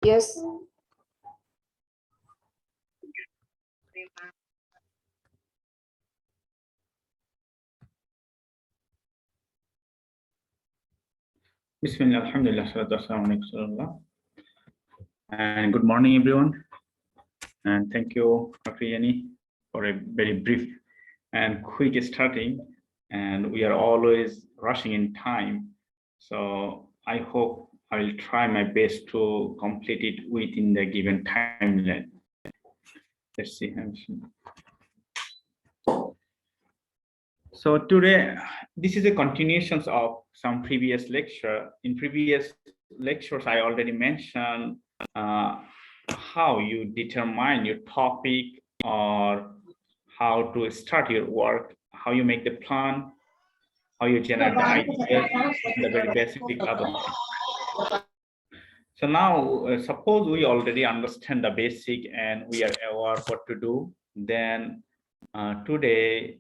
Yes. Bismillah, alhamdulillah, salatu wassalamu ala rasulillah. And good morning, everyone. And thank you, Dr. Yani, for a very brief and quick starting. And we are always rushing in time. So I hope I will try my best to complete it within the given timeline. Let's see. So today, this is a continuation of some previous lecture. In previous lectures, I already mentioned how you determine your topic or how to start your work, how you make the plan, how you generate the ideas, the very basic other things. So now, suppose we already understand the basic and we are aware what to do, then today,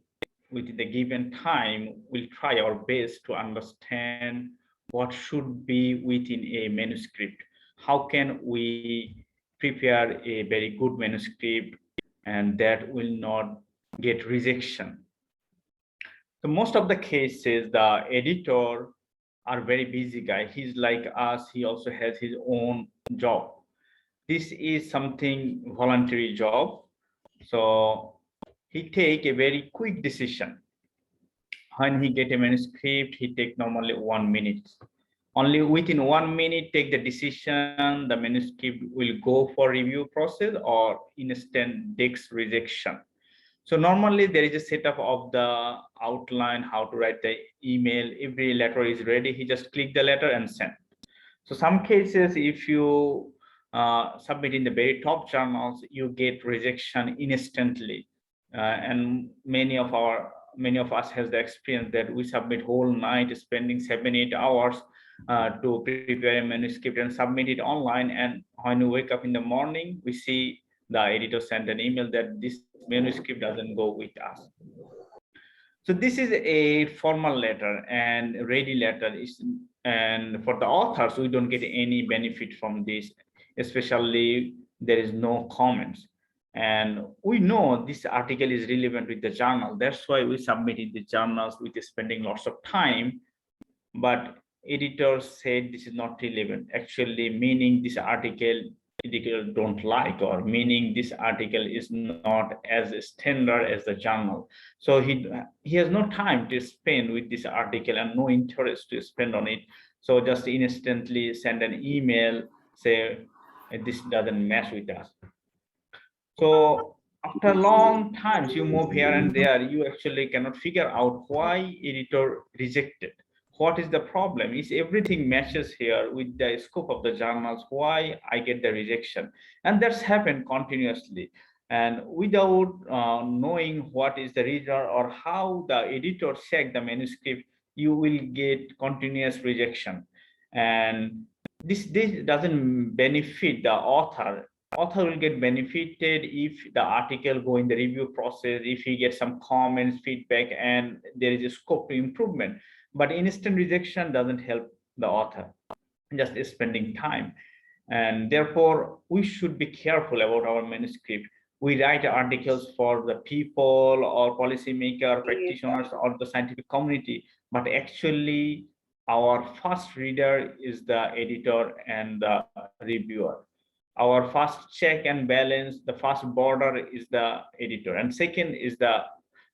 within the given time, we'll try our best to understand what should be within a manuscript. How can we prepare a very good manuscript and that will not get rejection? So most of the cases, the editor are very busy guy. He's like us, he also has his own job. This is something voluntary job. So he take a very quick decision. When he get a manuscript, he take normally 1 minute. Only within 1 minute, take the decision, the manuscript will go for review process or instant desk rejection. So normally there is a setup of the outline, how to write the email, every letter is ready, he just click the letter and send. So some cases, if you submit in the very top journals, you get rejection instantly. And many of us has the experience that we submit whole night, spending 7-8 hours to prepare a manuscript and submit it online. And when we wake up in the morning, we see the editor sent an email that this manuscript doesn't go with us. So this is a formal letter and ready letter. And for the authors, we don't get any benefit from this, especially there is no comments. And we know this article is relevant with the journal. That's why we submitted the journals with spending lots of time. But editors said this is not relevant, actually meaning this article don't like, or meaning this article is not as standard as the journal. So he has no time to spend with this article and no interest to spend on it. So just instantly send an email, say this doesn't match with us. So after long times you move here and there, you actually cannot figure out why editor rejected. What is the problem? Is everything matches here with the scope of the journals? Why I get the rejection? And that's happened continuously. And without knowing what is the reason or how the editor check the manuscript, you will get continuous rejection. And this doesn't benefit the author. Author will get benefited if the article go in the review process, if he gets some comments, feedback, and there is a scope to improvement. But instant rejection doesn't help the author, just spending time. And therefore, we should be careful about our manuscript. We write articles for the people or policymaker, practitioners, or the scientific community, but actually our first reader is the editor and the reviewer. Our first check and balance, the first border is the editor, and second is the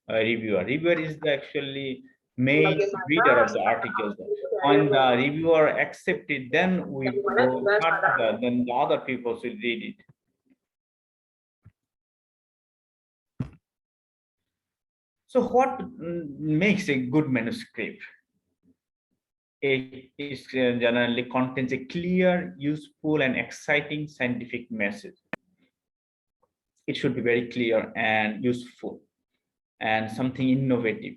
reviewer. Reviewer is the actually main reader of the articles. When the reviewer accepts it, then we go further, then the other people should read it. So what makes a good manuscript? It is generally contains a clear, useful, and exciting scientific message. It should be very clear and useful and something innovative,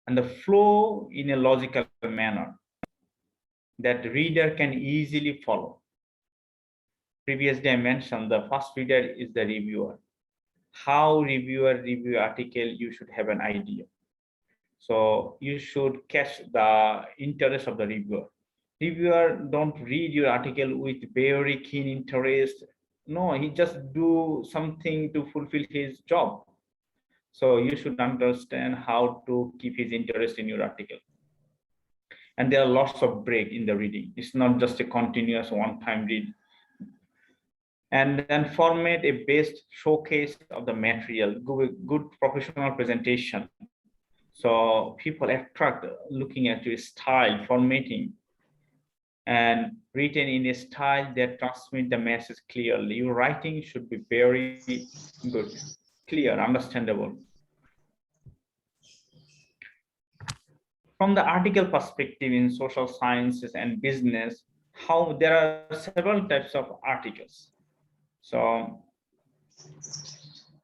and the flow in a logical manner that reader can easily follow. Previously, I mentioned the first reader is the reviewer. How reviewer review article, you should have an idea. So you should catch the interest of the reviewer. Reviewer don't read your article with very keen interest. No, he just do something to fulfill his job. So you should understand how to keep his interest in your article. And there are lots of break in the reading. It's not just a continuous one-time read. And then format a best showcase of the material, good professional presentation. So people attract looking at your style, formatting, and written in a style that transmits the message clearly. Your writing should be very good, clear, understandable. From the article perspective in social sciences and business, how there are several types of articles. So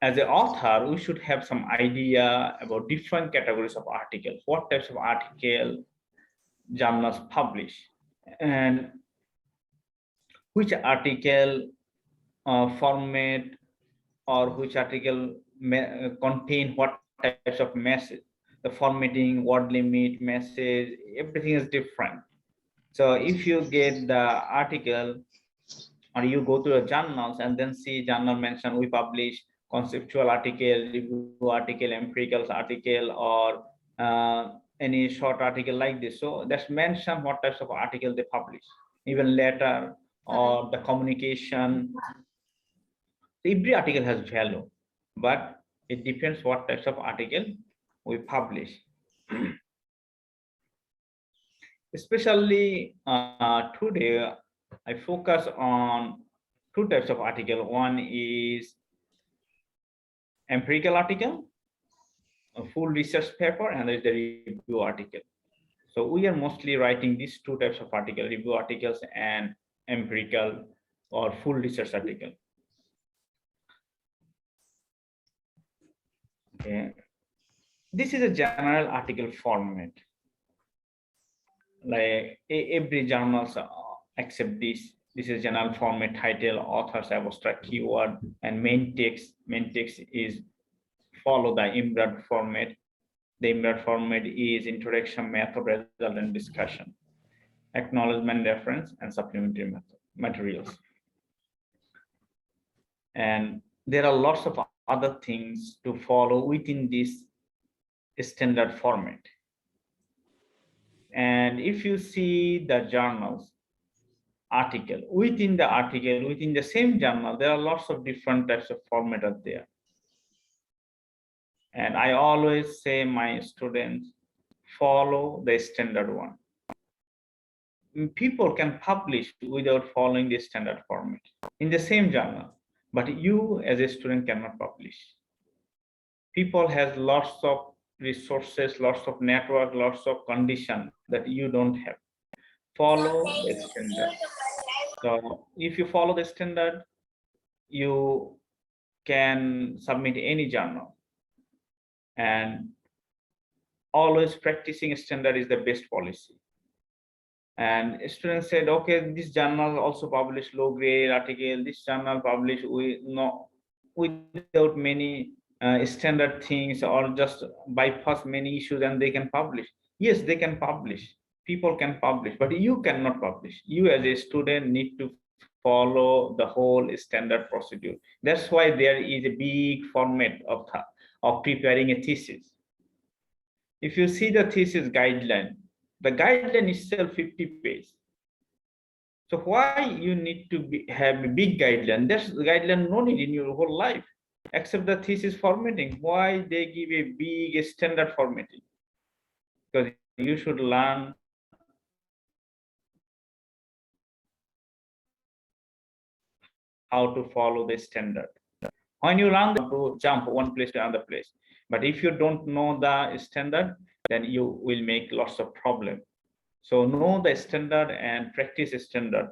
as an author, we should have some idea about different categories of articles, what types of article journals publish, and which article format or which article contain what types of message. The formatting, word limit, message, everything is different. So if you get the article or you go to the journals and then see journal mention we publish conceptual article, review article, empirical article, or any short article like this. So that's mention what types of article they publish, even letter or the communication. Every article has value, but it depends what types of article we publish. Especially today, I focus on two types of article. One is empirical article, a full research paper, and there's the review article. So we are mostly writing these two types of article, review articles and empirical or full research article. Okay. This is a general article format. Like every journals accept this. This is general format: title, authors, abstract, keyword, and main text. Main text is follow the embed format. The embed format is introduction, method, result, and discussion, acknowledgement, reference, and supplementary materials. And there are lots of other things to follow within this standard format. And if you see the journals article, within the same journal, there are lots of different types of format out there. And I always say my students, follow the standard one. People can publish without following the standard format in the same journal, but you as a student cannot publish. People has lots of resources, lots of network, lots of condition that you don't have. Follow the standard. So if you follow the standard, you can submit any journal, and always practicing standard is the best policy. And students said, okay, this journal also publish low grade article, this journal publish without many standard things, or just bypass many issues and they can publish. Yes, they can publish, people can publish, but you cannot publish. You as a student need to follow the whole standard procedure. That's why there is a big format of preparing a thesis. If you see the thesis guideline, the guideline itself 50 pages. So why you need to have a big guideline? That's the guideline no need in your whole life, except the thesis formatting. Why they give a big standard formatting? Because you should learn how to follow the standard. When you learn to jump one place to another place, but if you don't know the standard, then you will make lots of problem. So know the standard and practice standard.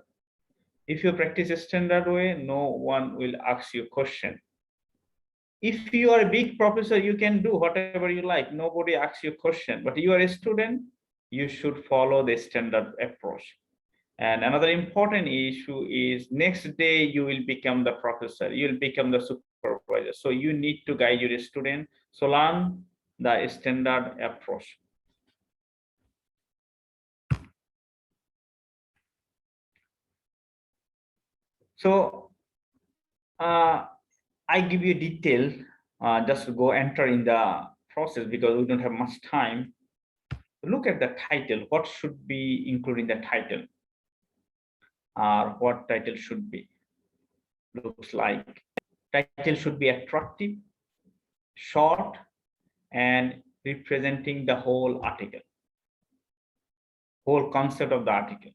If you practice a standard way, no one will ask you question. If you are a big professor, you can do whatever you like. Nobody asks you question. But you are a student, you should follow the standard approach. And another important issue is next day you will become the professor. You will become the supervisor. So you need to guide your student. So learn the standard approach. So I give you detail, just to go enter in the process because we don't have much time. Look at the title. What should be included in the title, or what title should be? Looks like title should be attractive, short, and representing the whole article, whole concept of the article.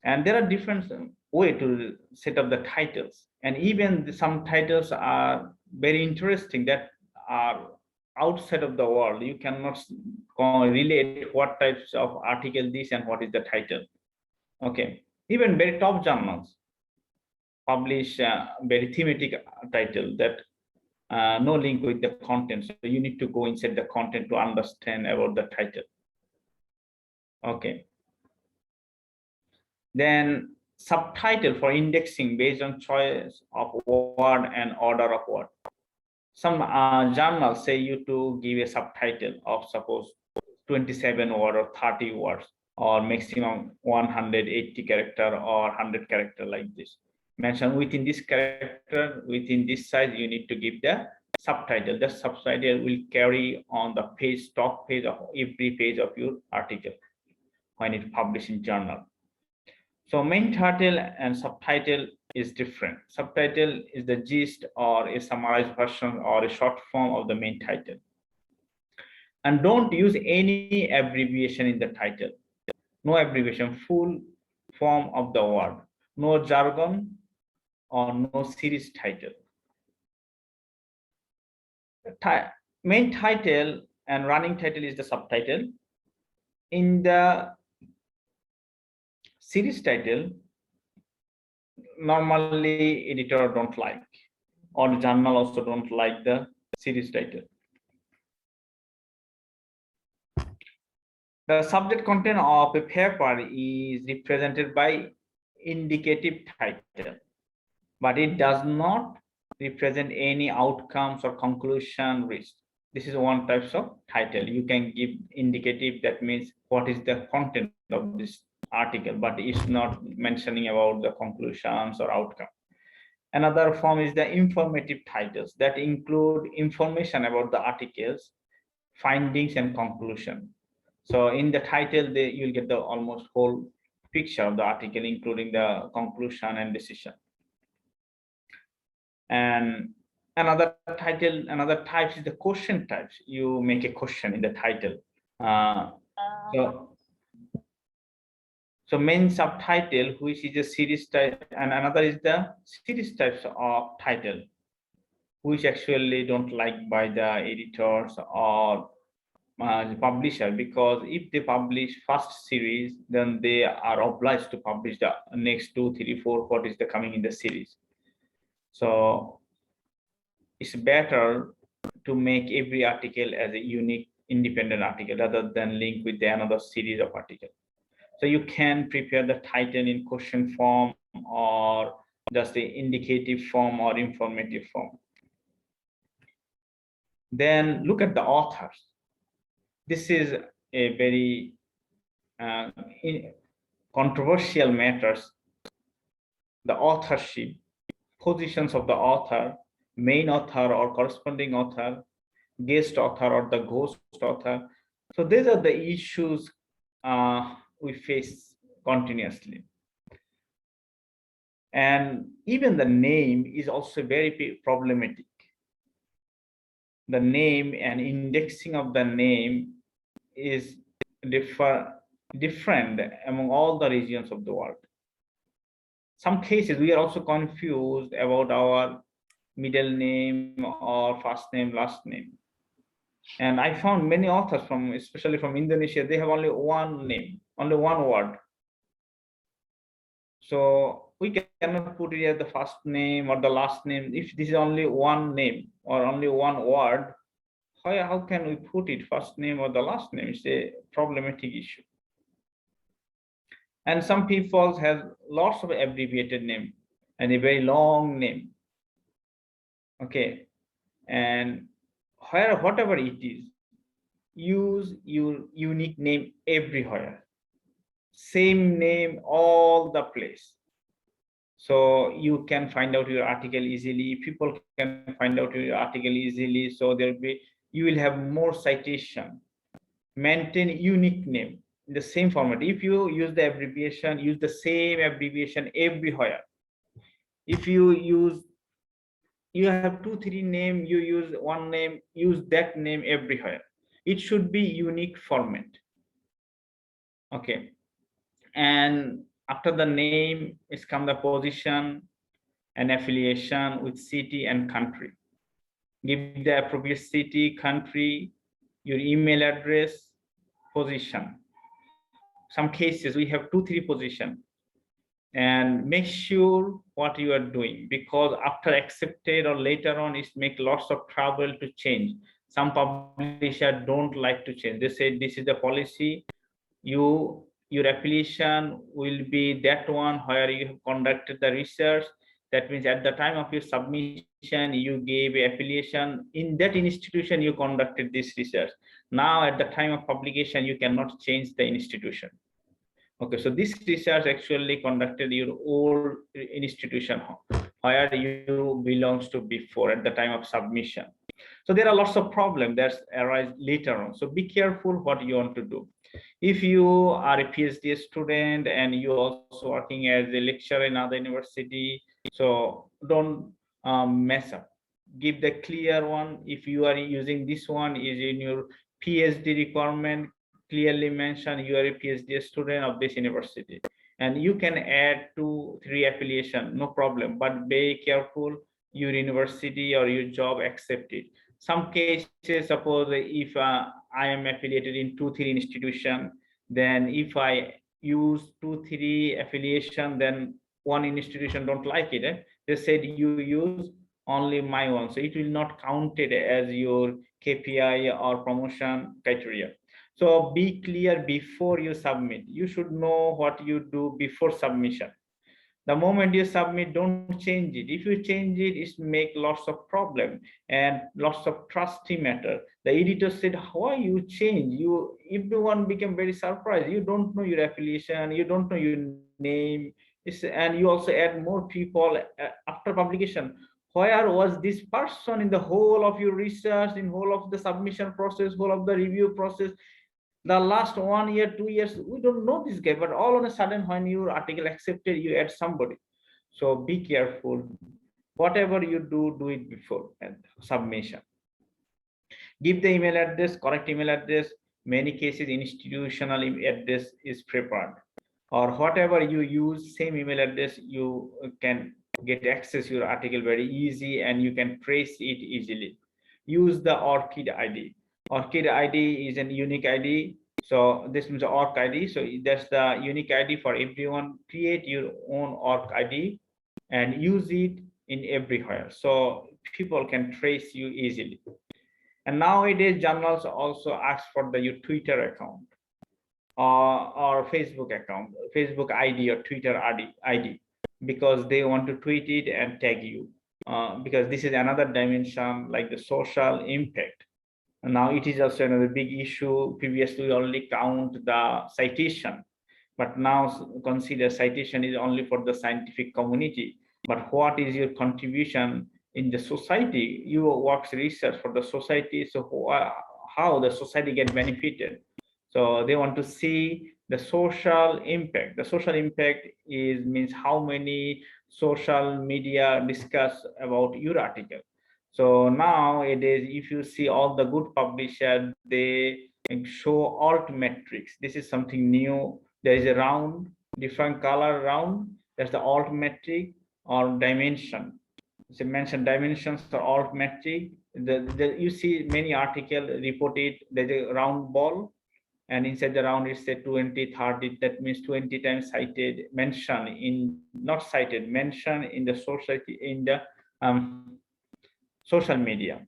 And there are different way to set up the titles, and even some titles are very interesting that are outside of the world. You cannot relate what types of article this and what is the title. Okay, even very top journals publish very thematic title that no link with the content, so you need to go inside the content to understand about the title. Okay, then subtitle for indexing based on choice of word and order of word. Some journals say you to give a subtitle of suppose 27 word or 30 words, or maximum 180 character or 100 character, like this. Mention within this character, within this size, you need to give the subtitle. The subtitle will carry on the page, stock page of every page of your article when it's published in journal. So main title and subtitle is different. Subtitle is the gist or a summarized version or a short form of the main title. And don't use any abbreviation in the title. No abbreviation, full form of the word. No jargon or no series title. Main title and running title is the subtitle. In the series title, normally editor don't like, or journal also don't like the series title. The subject content of a paper is represented by indicative title, but it does not represent any outcomes or conclusion reached. This is one type of title. You can give indicative, that means what is the content of this article, but it's not mentioning about the conclusions or outcome. Another form is the informative titles that include information about the articles, findings, and conclusion. So in the title, you'll get the almost whole picture of the article, including the conclusion and decision. And another type is the question types. You make a question in the title. So main subtitle, which is a series type, and another is the series types of title, which actually don't like by the editors or publisher, because if they publish first series, then they are obliged to publish the next 2, 3, 4, what is the coming in the series. So it's better to make every article as a unique independent article rather than link with another series of articles. So you can prepare the title in question form or just the indicative form or informative form. Then look at the authors. This is a very controversial matters. The authorship, positions of the author, main author or corresponding author, guest author or the ghost author. So these are the issues we face continuously. And even the name is also very problematic. The name and indexing of the name is different among all the regions of the world. Some cases we are also confused about our middle name or first name, last name. And I found many authors especially from Indonesia, they have only one name, only one word. So we cannot put it as the first name or the last name. If this is only one name or only one word, how can we put it first name or the last name? It's a problematic issue. And some people have lots of abbreviated name and a very long name. Okay, and whatever it is, use your unique name everywhere. Same name all the place. So you can find out your article easily, people can find out your article easily, so there'll be, you will have more citation. Maintain unique name in the same format. If you use the abbreviation, use the same abbreviation everywhere. If you use, you have two three name, you use one name, use that name everywhere. It should be unique format. Okay. And after the name is come the position and affiliation with city and country. Give the appropriate city, country, your email address, position. Some cases we have two three position, and make sure what you are doing, because after accepted or later on it make lots of trouble to change. Some publisher don't like to change, they say this is the policy, your affiliation will be that one where you have conducted the research. That means at the time of your submission you gave affiliation in that institution you conducted this research. Now at the time of publication you cannot change the institution. Okay, so this research actually conducted your old institution where you belongs to before at the time of submission. So there are lots of problems that arise later on. So be careful what you want to do. If you are a PhD student and you also working as a lecturer in other university, so don't mess up. Give the clear one. If you are using this one is in your PhD requirement, clearly mention you are a PhD student of this university, and you can add 2 3 affiliation, no problem, but be careful your university or your job accept it. Some cases, suppose if I am affiliated in 2 3 institution, then if I use 2 3 affiliation, then one institution don't like it, they said you use only my one, so it will not counted as your KPI or promotion criteria. So be clear before you submit. You should know what you do before submission. The moment you submit, don't change it. If you change it, it make lots of problem and lots of trusty matter. The editor said, why you change? You, everyone became very surprised. You don't know your affiliation, you don't know your name, and you also add more people after publication. Where was this person in the whole of your research, in whole of the submission process, whole of the review process? The last 1 year 2 years we don't know this guy, but all of a sudden when your article accepted you add somebody. So be careful, whatever you do it before and submission. Give the email address, correct email address. Many cases institutional address is prepared, or whatever you use same email address, you can get access your article very easy and you can trace it easily. Use the ORCID ID. ORCID ID is an unique ID. So this means ORC ID. So that's the unique ID for everyone. Create your own ORC ID and use it in everywhere, so people can trace you easily. And nowadays journals also ask for your Twitter account or Facebook account, Facebook ID or Twitter ID, because they want to tweet it and tag you. Because this is another dimension like the social impact. And now it is also another big issue. Previously we only count the citation, but now consider citation is only for the scientific community. But what is your contribution in the society? You work research for the society, so how the society get benefited. So they want to see the social impact. The social impact is means how many social media discuss about your article. So nowadays, if you see all the good publishers, they show alt metrics. This is something new. There is a round, different color round. That's the alt metric or dimension. So mention dimensions or alt metric. You see many article reported there's a round ball, and inside the round it said 20 30, that means 20 times cited, mention in, not cited, mention in the society, in the social media,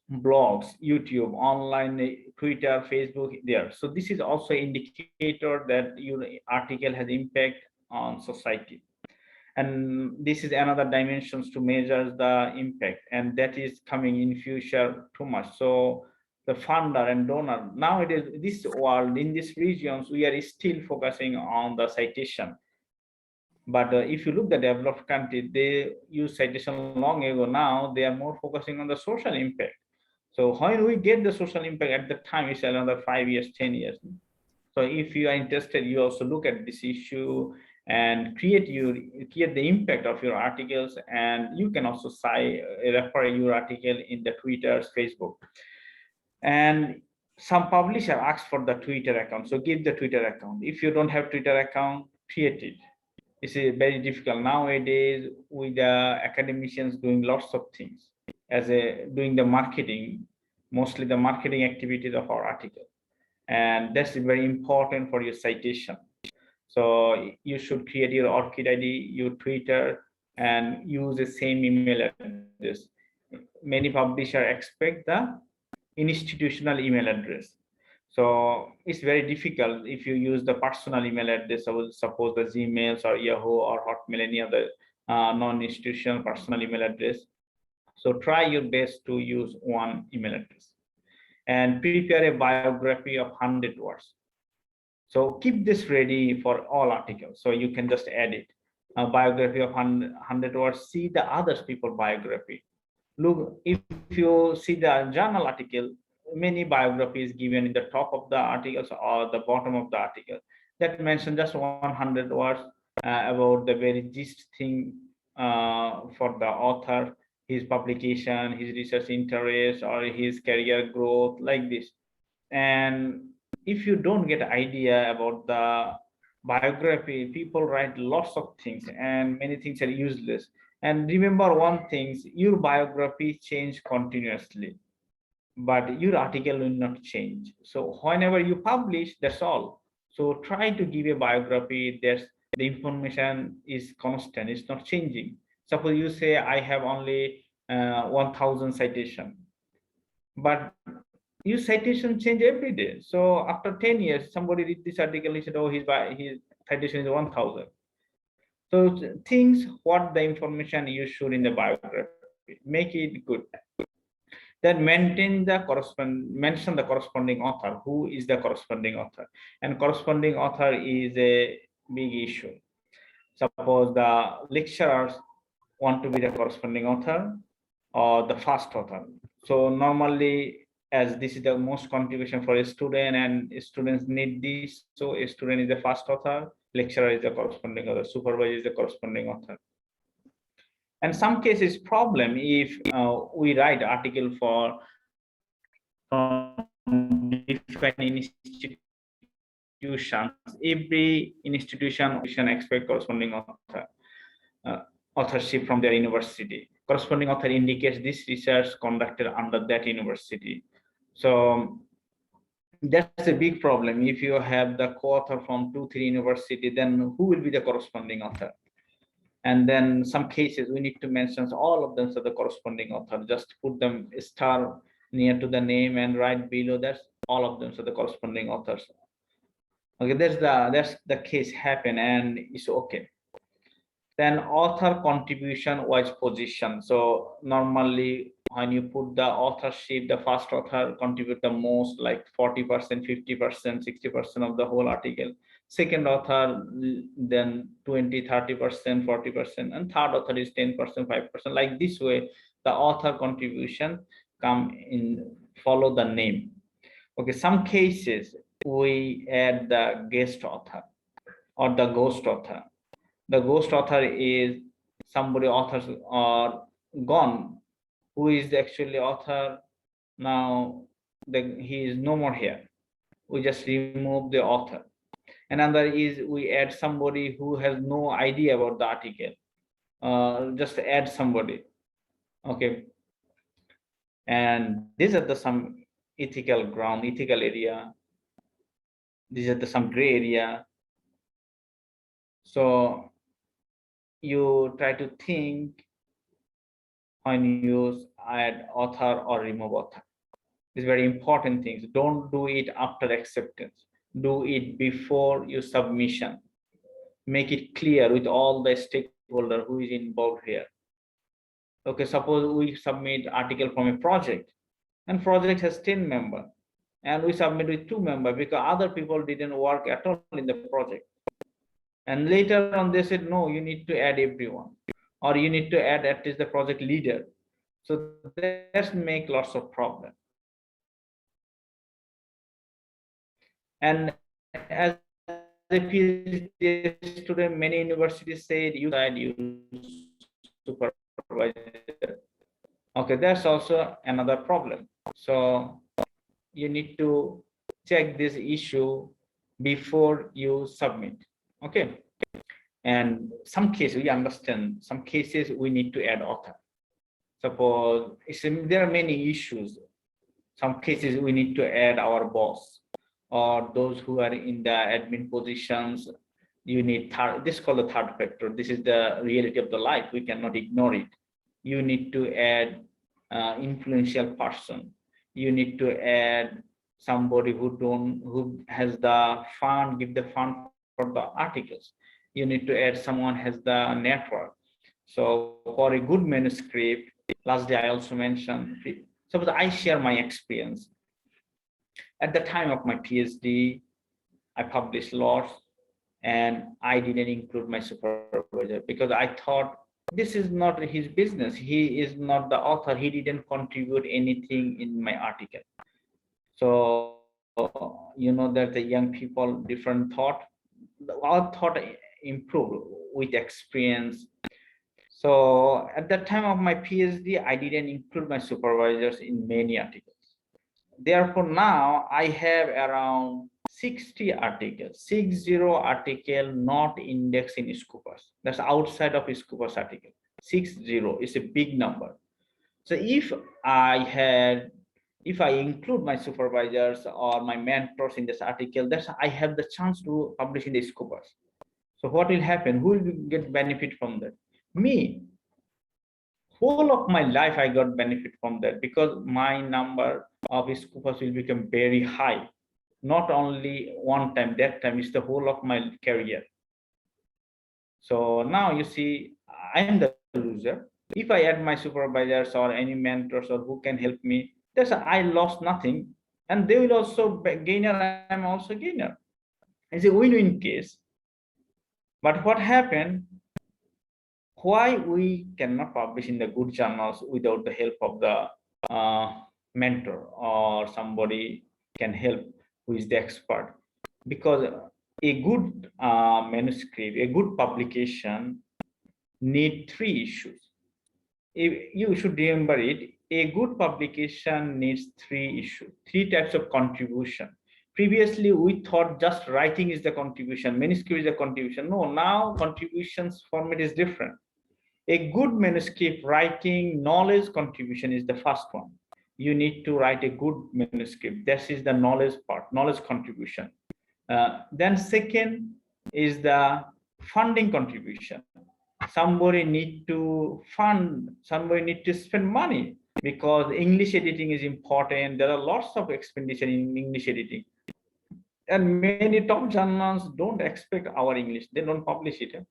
blogs, YouTube, online, Twitter, Facebook there. So this is also indicator that your article has impact on society. And this is another dimensions to measure the impact, and that is coming in future too much. So the funder and donor, nowadays this world in these regions we are still focusing on the citation. But if you look at the developed country, they use citation long ago. Now they are more focusing on the social impact. So when we get the social impact at the time, it's another 5 years, 10 years. So if you are interested, you also look at this issue and create the impact of your articles, and you can also refer your article in the Twitter, Facebook. And some publisher asks for the Twitter account, so give the Twitter account. If you don't have Twitter account, create it. It's very difficult nowadays with the academicians doing lots of things as doing the marketing, mostly the marketing activities of our article, and that's very important for your citation. So you should create your ORCID ID, your Twitter, and use the same email address. Many publishers expect the institutional email address. So it's very difficult if you use the personal email address, suppose the Gmails or Yahoo or Hotmail, any other non-institutional personal email address. So try your best to use one email address and prepare a biography of 100 words. So keep this ready for all articles. So you can just add it. A biography of 100 words, see the others people biography. Look, if you see the journal article, many biographies given in the top of the articles or the bottom of the article that mention just 100 words about the very gist thing for the author, his publication, his research interest, or his career growth, like this. And if you don't get idea about the biography, people write lots of things and many things are useless. And remember one thing, your biography change continuously, but your article will not change. So whenever you publish, that's all. So try to give a biography that's the information is constant, it's not changing. Suppose you say I have only 1000 citation, but your citation change every day. So after 10 years, somebody read this article, he said, oh, his citation is 1000. So things what the information you should in the biography, make it good. Then mention the corresponding author. Who is the corresponding author? And corresponding author is a big issue. Suppose the lecturers want to be the corresponding author or the first author. So normally, as this is the most contribution for a student and students need this, so a student is the first author, lecturer is the corresponding author, supervisor is the corresponding author. And some cases problem if we write article for from different institutions, every institution expect corresponding author authorship from their university. Corresponding author indicates this research conducted under that university. So that's a big problem. If you have the co-author from 2-3 university, then who will be the corresponding author? And then some cases we need to mention all of them, so the corresponding author, just put them a star near to the name and right below that all of them, so the corresponding authors. Okay, that's the case happen and it's okay. Then author contribution wise position. So normally when you put the authorship, the first author contribute the most, like 40%, 50%, 60% of the whole article. Second author, then 20, 30%, 40%, and third author is 10%, 5%. Like this way, the author contribution come in, follow the name. Okay, some cases we add the guest author or the ghost author. The ghost author is somebody authors are gone, who is actually author now, he is no more here. We just remove the author. Another is we add somebody who has no idea about the article. Just add somebody. Okay. And these are the some ethical ground, ethical area. These are the some gray area. So you try to think when you use add author or remove author. These very important things. Don't do it after acceptance. Do it before your submission. Make it clear with all the stakeholder who is involved here. Okay, suppose we submit article from a project and project has 10 members and we submit with 2 members because other people didn't work at all in the project. And later on, they said, no, you need to add everyone, or you need to add at least the project leader. So that make lots of problem. And as a PhD student, many universities said use supervisor. Okay, that's also another problem. So you need to check this issue before you submit. Okay. And some cases we understand, some cases we need to add author. Suppose there are many issues. Some cases we need to add our boss or those who are in the admin positions. You need this is called the third factor. This is the reality of the life. We cannot ignore it. You need to add influential person. You need to add somebody who has the fund, give the fund for the articles. You need to add someone has the network. So for a good manuscript, last day I also mentioned, suppose I share my experience. At the time of my PhD, I published lots, and I didn't include my supervisor because I thought this is not his business. He is not the author. He didn't contribute anything in my article. So that the young people different thought. Our thought improved with experience. So at the time of my PhD, I didn't include my supervisors in many articles. Therefore, now I have around 60 articles, 60 article not indexed in Scopus. That's outside of Scopus article. 60 is a big number. So if I include my supervisors or my mentors in this article, that's I have the chance to publish in the Scopus. So what will happen? Who will get benefit from that? Me. Whole of my life I got benefit from that because my number of Scopus will become very high. Not only one time, that time is the whole of my career. So now you see, I am the loser. If I add my supervisors or any mentors or who can help me, that's I lost nothing, and they will also gainer. I am also gainer. It's a win-win case. But what happened? Why we cannot publish in the good journals without the help of the mentor or somebody can help who is the expert? Because a good manuscript, a good publication need three issues. You should remember it. A good publication needs three issues, three types of contribution. Previously, we thought just writing is the contribution, manuscript is the contribution. No, now contributions format is different. A good manuscript writing knowledge contribution is the first one. You need to write a good manuscript. This is the knowledge part, knowledge contribution. Then second is the funding contribution. Somebody need to fund, somebody need to spend money because English editing is important. There are lots of expenditure in English editing. And many top journals don't expect our English. They don't publish it.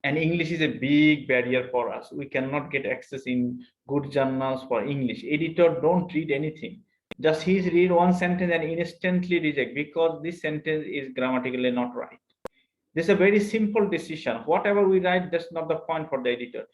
And English is a big barrier for us. We cannot get access in good journals for English. Editor don't read anything. Just he's read one sentence and instantly reject because this sentence is grammatically not right. This is a very simple decision. Whatever we write, that's not the point for the editor.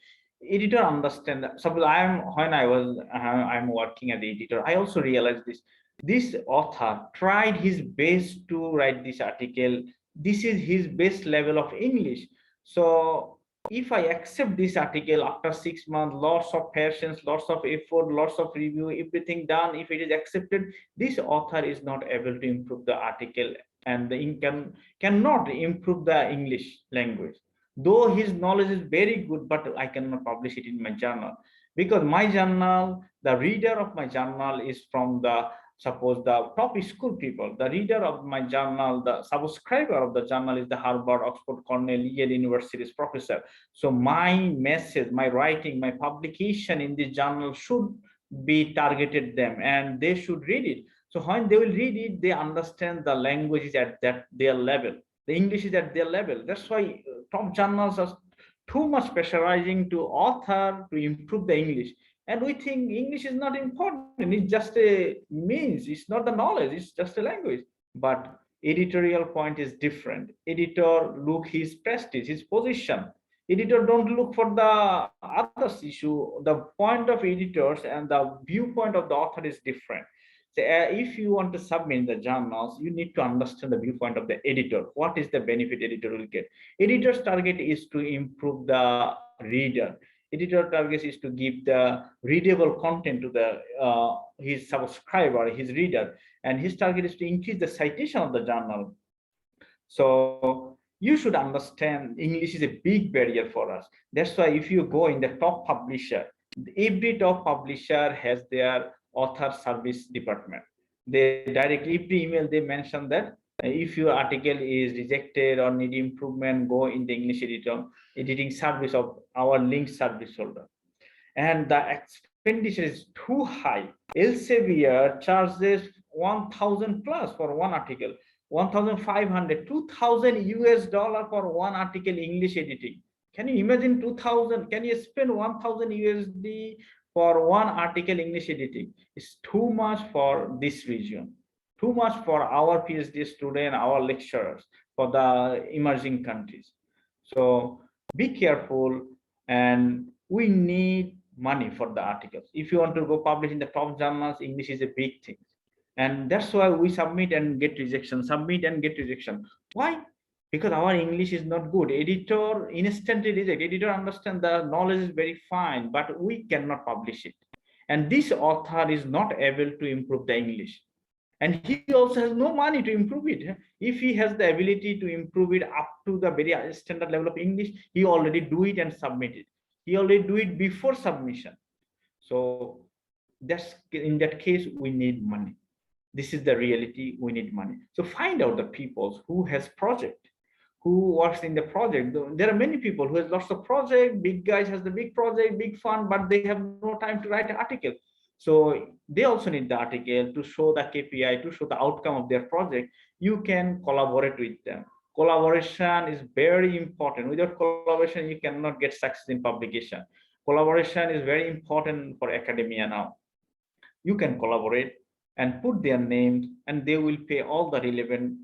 Editor understand that. Suppose I'm working as the editor, I also realized this. This author tried his best to write this article. This is his best level of English. So if I accept this article after 6 months, lots of patience, lots of effort, lots of review, everything done, if it is accepted, this author is not able to improve the article and the income cannot improve the English language. Though his knowledge is very good, but I cannot publish it in my journal because my journal, the reader of my journal is from the suppose the top school people. The reader of my journal, the subscriber of the journal is the Harvard, Oxford, Cornell, Yale University's professor. So my message, my writing, my publication in this journal should be targeted them and they should read it. So when they will read it, they understand the language is at their level. The English is at their level. That's why top journals are too much pressurizing to author to improve the English. And we think English is not important. It's just a means. It's not the knowledge. It's just a language. But Editorial point is different. Editor look his prestige, his position. Editor don't look for the others issue. The point of editors and the viewpoint of the author is different. So if you want to submit the journals, you need to understand the viewpoint of the editor. What is the benefit editor will get? Editor's target is to improve the reader. Editor target is to give the readable content to the his subscriber, his reader, and his target is to increase the citation of the journal. So you should understand English is a big barrier for us. That's why if you go in the top publisher, every top publisher has their author service department. They directly, every email they mention that if your article is rejected or need improvement, go in the English editing service of our link service holder. And the expenditure is too high. Elsevier charges 1,000 plus for one article, 1,500, 2,000 US dollar for one article English editing. Can you imagine 2,000? Can you spend 1,000 USD for one article English editing? It's too much for this region, too much for our PhD student, our lecturers, for the emerging countries. So be careful, and we need money for the articles. If you want to go publish in the top journals, English is a big thing. And that's why we submit and get rejection, submit and get rejection. Why? Because our English is not good. Editor instantly reject. Editor understand the knowledge is very fine, but we cannot publish it. And this author is not able to improve the English. And he also has no money to improve it. If he has the ability to improve it up to the very standard level of English, he already do it and submit it. He already do it before submission. So that's, in that case, we need money. This is the reality. We need money. So find out the people who has project, who works in the project. There are many people who has lots of project. Big guys has the big project, big fund, but they have no time to write an article. So they also need the article to show the KPI, to show the outcome of their project. You can collaborate with them. Collaboration is very important. Without collaboration, you cannot get success in publication. Collaboration is very important for academia now. You can collaborate and put their names, and they will pay all the relevant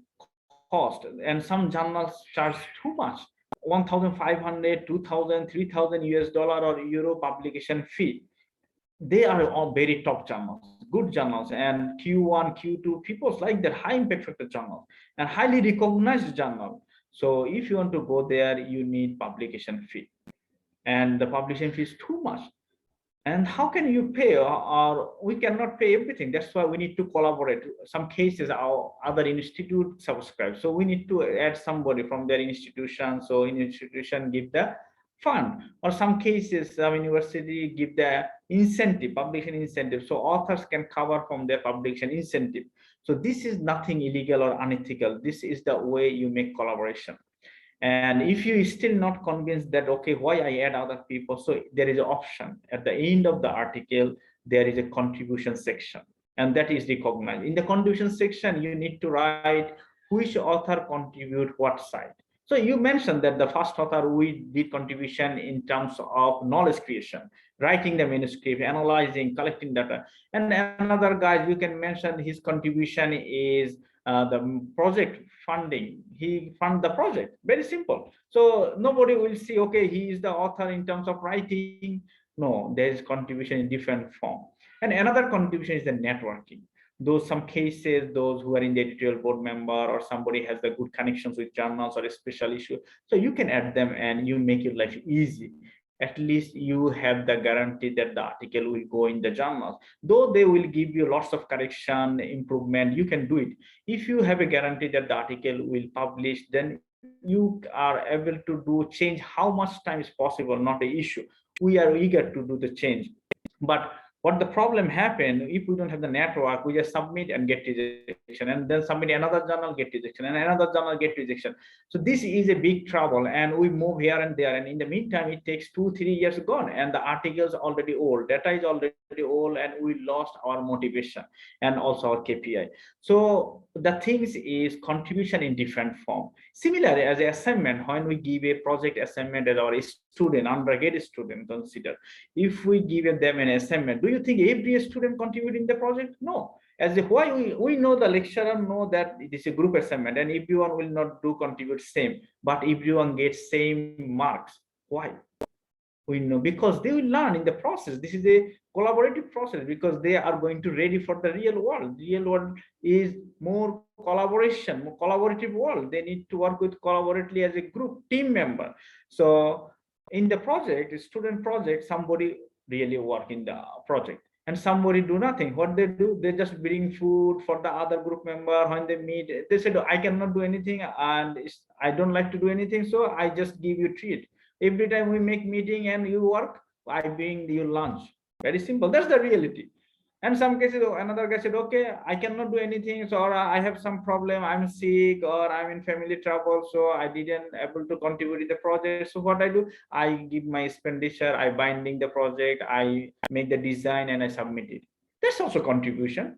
cost. And some journals charge too much, 1,500, 2,000, 3,000 US dollar or euro publication fee. They are all very top journals, good journals, and Q1, Q2, people like that, high impact factor journals and highly recognized journal. So if you want to go there, you need publication fee, and the publication fee is too much. And how can you pay? Or we cannot pay everything. That's why we need to collaborate. Some cases our other institute subscribe, so we need to add somebody from their institution. So in institution give the fund, or some cases some university give the incentive, publication incentive, so authors can cover from their publication incentive. So this is nothing illegal or unethical. This is the way you make collaboration. And if you still not convinced that, okay, why I add other people, so there is an option at the end of the article. There is a contribution section, and that is recognized. In the contribution section, you need to write which author contribute what side. So you mentioned that the first author, we did contribution in terms of knowledge creation, writing the manuscript, analyzing, collecting data. And another guy, you can mention his contribution is the project funding. He fund the project. Very simple. So nobody will see, okay, he is the author in terms of writing. No, there is contribution in different form. And another contribution is the networking. Those some cases, those who are in the editorial board member, or somebody has the good connections with journals or a special issue, so you can add them and you make your life easy. At least you have the guarantee that the article will go in the journals. Though they will give you lots of correction, improvement, you can do it. If you have a guarantee that the article will publish, then you are able to do change how much time is possible, not an issue. We are eager to do the change. But what the problem happen, if we don't have the network, we just submit and get rejection, and then submit another journal, get rejection, and another journal, get rejection. So this is a big trouble, and we move here and there, and in the meantime it takes 2-3 years gone, and the articles already old, data is already old, and we lost our motivation and also our KPI. So the things is contribution in different form. Similarly, as an assignment, when we give a project assignment as our student, undergraduate student, consider if we give them an assignment, do you think every student contribute in the project? No. As if why we know the lecturer know that it is a group assignment and everyone will not do contribute same, but everyone gets same marks. Why? We know because they will learn in the process. This is a collaborative process because they are going to ready for the real world. Real world is more collaboration, more collaborative world. They need to work with collaboratively as a group team member. So in the project, student project, somebody really work in the project and somebody do nothing. What they do, they just bring food for the other group member. When they meet, they said, I cannot do anything and I don't like to do anything, so I just give you treat. Every time we make meeting and you work, I bring you lunch. Very simple. That's the reality. And some cases, another guy said, okay, I cannot do anything, so or I have some problem, I'm sick, or I'm in family trouble, so I didn't able to contribute in the project. So what I do, I give my expenditure, I binding the project, I make the design, and I submit it. That's also contribution.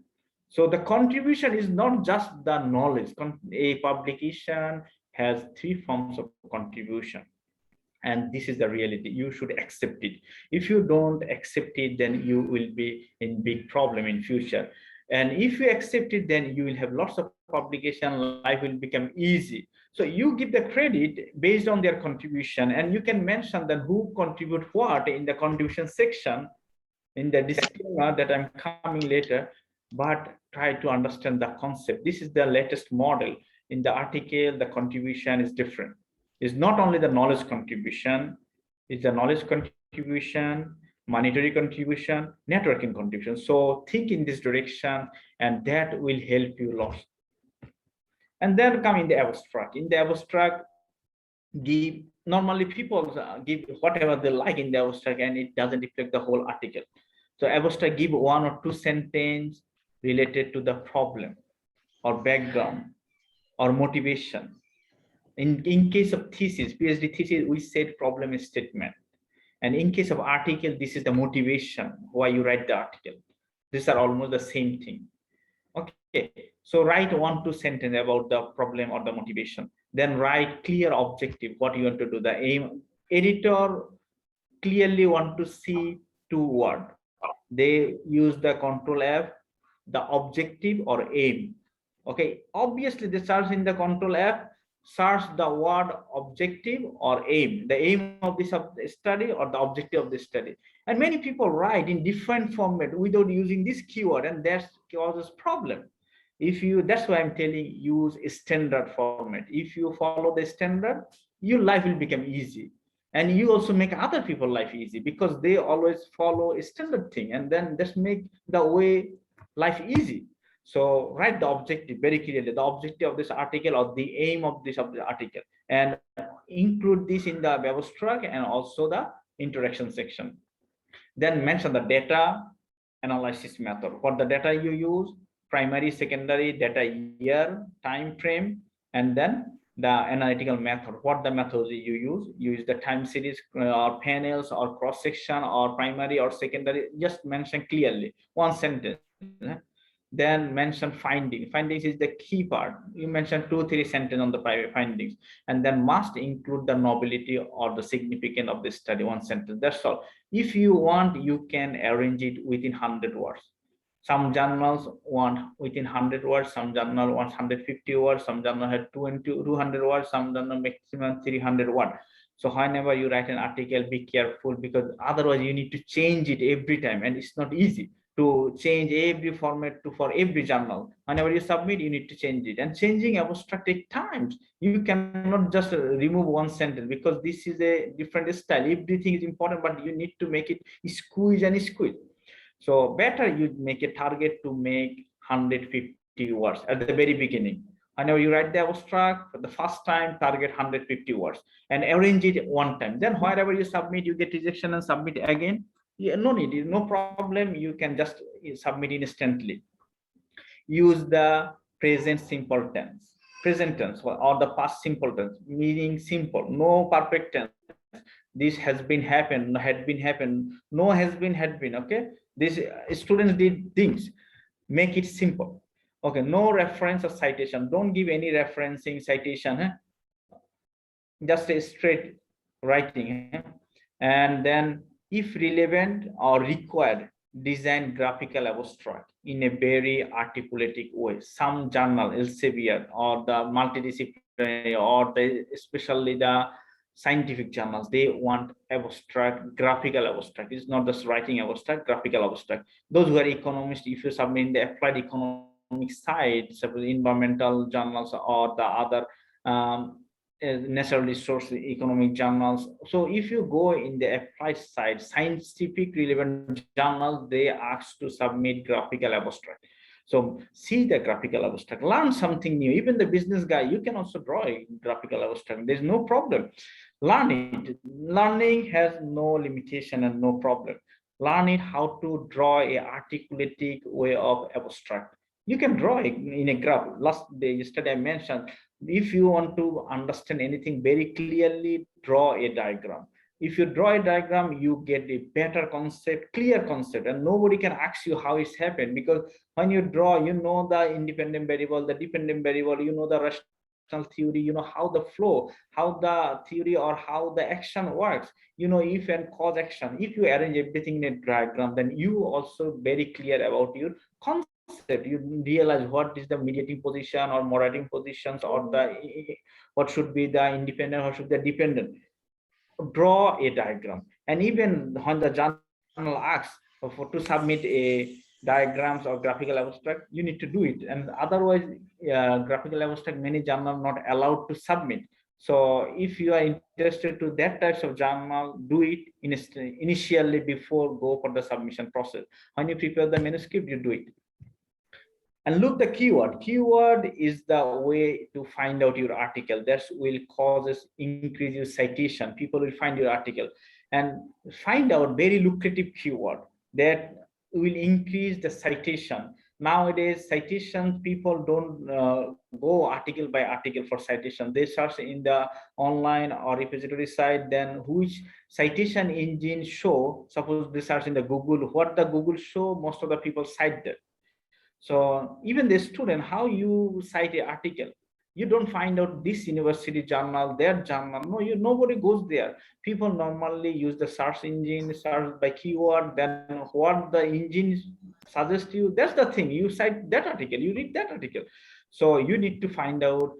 So the contribution is not just the knowledge. A publication has three forms of contribution, and this is the reality. You should accept it. If you don't accept it, then you will be in big problem in future. And if you accept it, then you will have lots of publication, life will become easy. So you give the credit based on their contribution, and you can mention then who contribute what in the contribution section in the disclaimer that I'm coming later. But try to understand the concept. This is the latest model. In the article, the contribution is different. It's not only the knowledge contribution, it's the knowledge contribution, monetary contribution, networking contribution. So think in this direction, and that will help you lots. And then come in the abstract. In the abstract, give normally people give whatever they like in the abstract, and it doesn't reflect the whole article. So abstract give one or two sentences related to the problem or background or motivation. In case of thesis, PhD thesis, we said problem statement. And in case of article, this is the motivation, why you write the article. These are almost the same thing. Okay, so write one, two sentences about the problem or the motivation. Then write clear objective, what you want to do, the aim. Editor clearly want to see two words. They use the control F, the objective or aim. Okay, obviously they search in the control F, search the word objective or aim, the aim of this study or the objective of the study. And many people write in different format without using this keyword, and that causes problem. If you, that's why I'm telling, use a standard format. If you follow the standard, your life will become easy, and you also make other people life easy because they always follow a standard thing, and then just make the way life easy. So write the objective very clearly, the objective of this article or the aim of this article, and include this in the abstract and also the introduction section. Then mention the data analysis method. What the data you use, primary, secondary, data year, time frame, and then the analytical method. What the methods you use the time series or panels or cross section or primary or secondary. Just mention clearly one sentence. Then mention findings. Findings is the key part. You mention 2-3 sentences on the private findings, and then must include the novelty or the significance of the study, one sentence. That's all. If you want, you can arrange it within 100 words. Some journals want within 100 words, some journal wants 150 words, some journal had 200 words, some journal maximum 300 words. So whenever you write an article, be careful, because otherwise you need to change it every time, and it's not easy to change every format to for every journal. Whenever you submit, you need to change it, and changing abstract takes time. You cannot just remove one sentence because this is a different style. Everything is important, but you need to make it squeeze and squeeze. So better you make a target to make 150 words at the very beginning. Whenever you write the abstract for the first time, target 150 words and arrange it one time. Then wherever you submit, you get rejection and submit again. Yeah, no need, no problem. You can just submit instantly. Use the present simple tense, present tense, or the past simple tense, meaning simple, no perfect tense. This has been happened, had been happened, no has been, had been. Okay, these students did things. Make it simple. Okay, no reference or citation. Don't give any referencing, citation. Just a straight writing. And then if relevant or required, design graphical abstract. in a very articulated way. Some journal, Elsevier or the multidisciplinary or especially the scientific journals, they want abstract, graphical abstract. It's not just writing abstract, graphical abstract. Those who are economists, if you submit in the applied economic side, suppose environmental journals or the other natural resource economic journals. So if you go in the applied side, scientific relevant journals, they ask to submit graphical abstract. So see the graphical abstract, learn something new. Even the business guy, you can also draw a graphical abstract. There's no problem. Learn it. Learning has no limitation and no problem. Learn it how to draw a articulated way of abstract. You can draw it in a graph. Last day, yesterday I mentioned, if you want to understand anything very clearly, draw a diagram. If you draw a diagram, you get a better concept, clear concept, and nobody can ask you how it's happened, because when you draw, you know the independent variable, the dependent variable, you know the rational theory, you know how the flow, how the theory or how the action works, you know if and cause action. If you arrange everything in a diagram, then you also very clear about your concept. You realize what is the mediating position or moderating positions, or the what should be the independent, what should be the dependent. Draw a diagram. And even when the journal asks to submit a diagrams or graphical abstract, you need to do it. And otherwise, graphical abstract, many journal not allowed to submit. So if you are interested to that types of journal, do it initially before go for the submission process. When you prepare the manuscript, you do it. And look the keyword. Keyword is the way to find out your article. That will causes increase your citation. People will find your article and find out very lucrative keyword that will increase the citation. Nowadays, citations, people don't go article by article for citation. They search in the online or repository site, then which citation engine show, suppose they search in the Google, what the Google show, most of the people cite that. So even the student, how you cite an article, you don't find out this university journal, their journal. No, nobody goes there. People normally use the search engine, search by keyword, then what the engine suggests you, that's the thing. You cite that article, you read that article. So you need to find out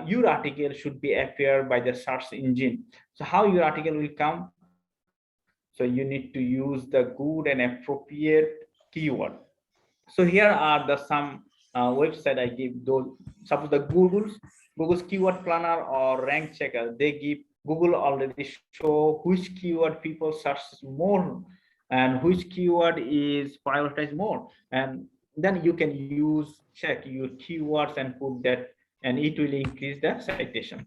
your article should be appear by the search engine. So how your article will come? So you need to use the good and appropriate keyword. So here are the some website I give those. Suppose the Google's keyword planner or rank checker, they give, Google already show which keyword people search more and which keyword is prioritized more, and then you can use check your keywords and put that, and it will increase the citation.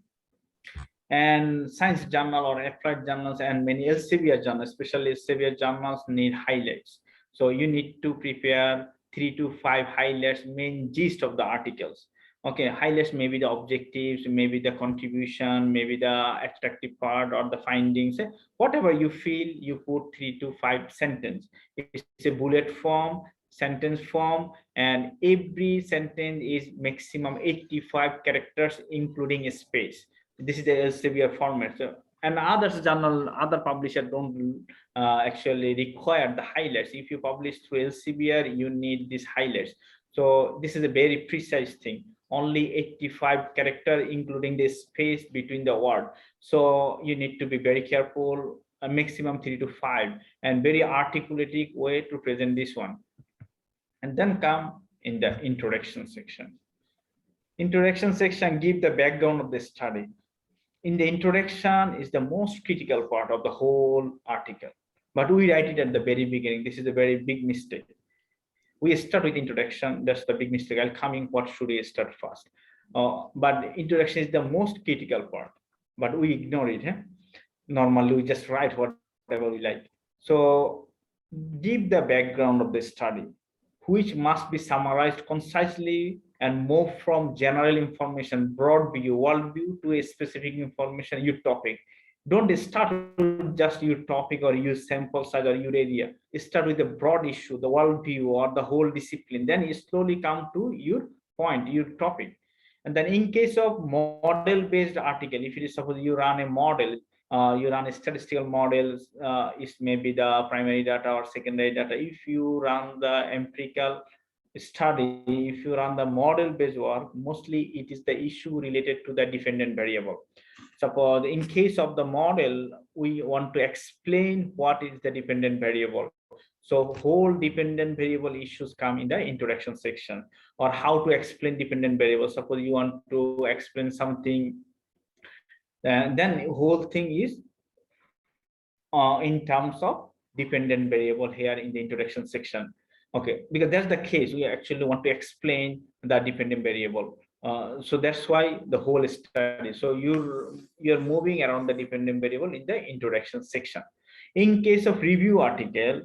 And science journal or applied journals and many Elsevier journals, especially Elsevier journals, need highlights. So you need to prepare 3 to 5 highlights, main gist of the articles. Okay, highlights maybe the objectives, maybe the contribution, maybe the attractive part or the findings. Whatever you feel, you put 3 to 5 sentence. It's a bullet form, sentence form, and every sentence is maximum 85 characters, including a space. This is the Elsevier format. So, and others journal, other publisher don't actually require the highlights. If you publish through Elsevier, you need these highlights. So this is a very precise thing. Only 85 character, including the space between the word. So you need to be very careful. A maximum 3 to 5, and very articulated way to present this one. And then come in the introduction section. Introduction section give the background of the study. In the introduction is the most critical part of the whole article, but we write it at the very beginning. This is a very big mistake. We start with introduction. That's the big mistake. I'll come in what should we start first. But introduction is the most critical part, but we ignore it. Normally we just write whatever we like. So give the background of the study, which must be summarized concisely and move from general information, broad view, world view, to a specific information, your topic. Don't start with just your topic or use sample size or your area. Start with the broad issue, the world view or the whole discipline. Then you slowly come to your point, your topic. And then in case of model-based article, if it is suppose you run a model, you run a statistical models, is maybe the primary data or secondary data. If you run the empirical study, if you run the model based work, mostly it is the issue related to the dependent variable. Suppose in case of the model, we want to explain what is the dependent variable. So whole dependent variable issues come in the introduction section, or how to explain dependent variables. Suppose you want to explain something, then whole thing is in terms of dependent variable here in the introduction section. Okay, because that's the case, we actually want to explain the dependent variable. So that's why the whole study. So you're moving around the dependent variable in the introduction section. In case of review article,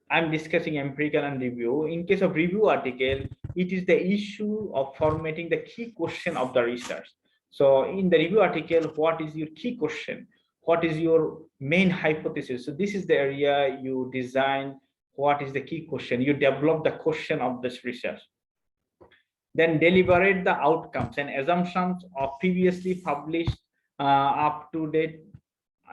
I'm discussing empirical and review. In case of review article, it is the issue of formatting the key question of the research. So in the review article, what is your key question? What is your main hypothesis? So this is the area you design. What is the key question? You develop the question of this research. Then deliberate the outcomes and assumptions of previously published up-to-date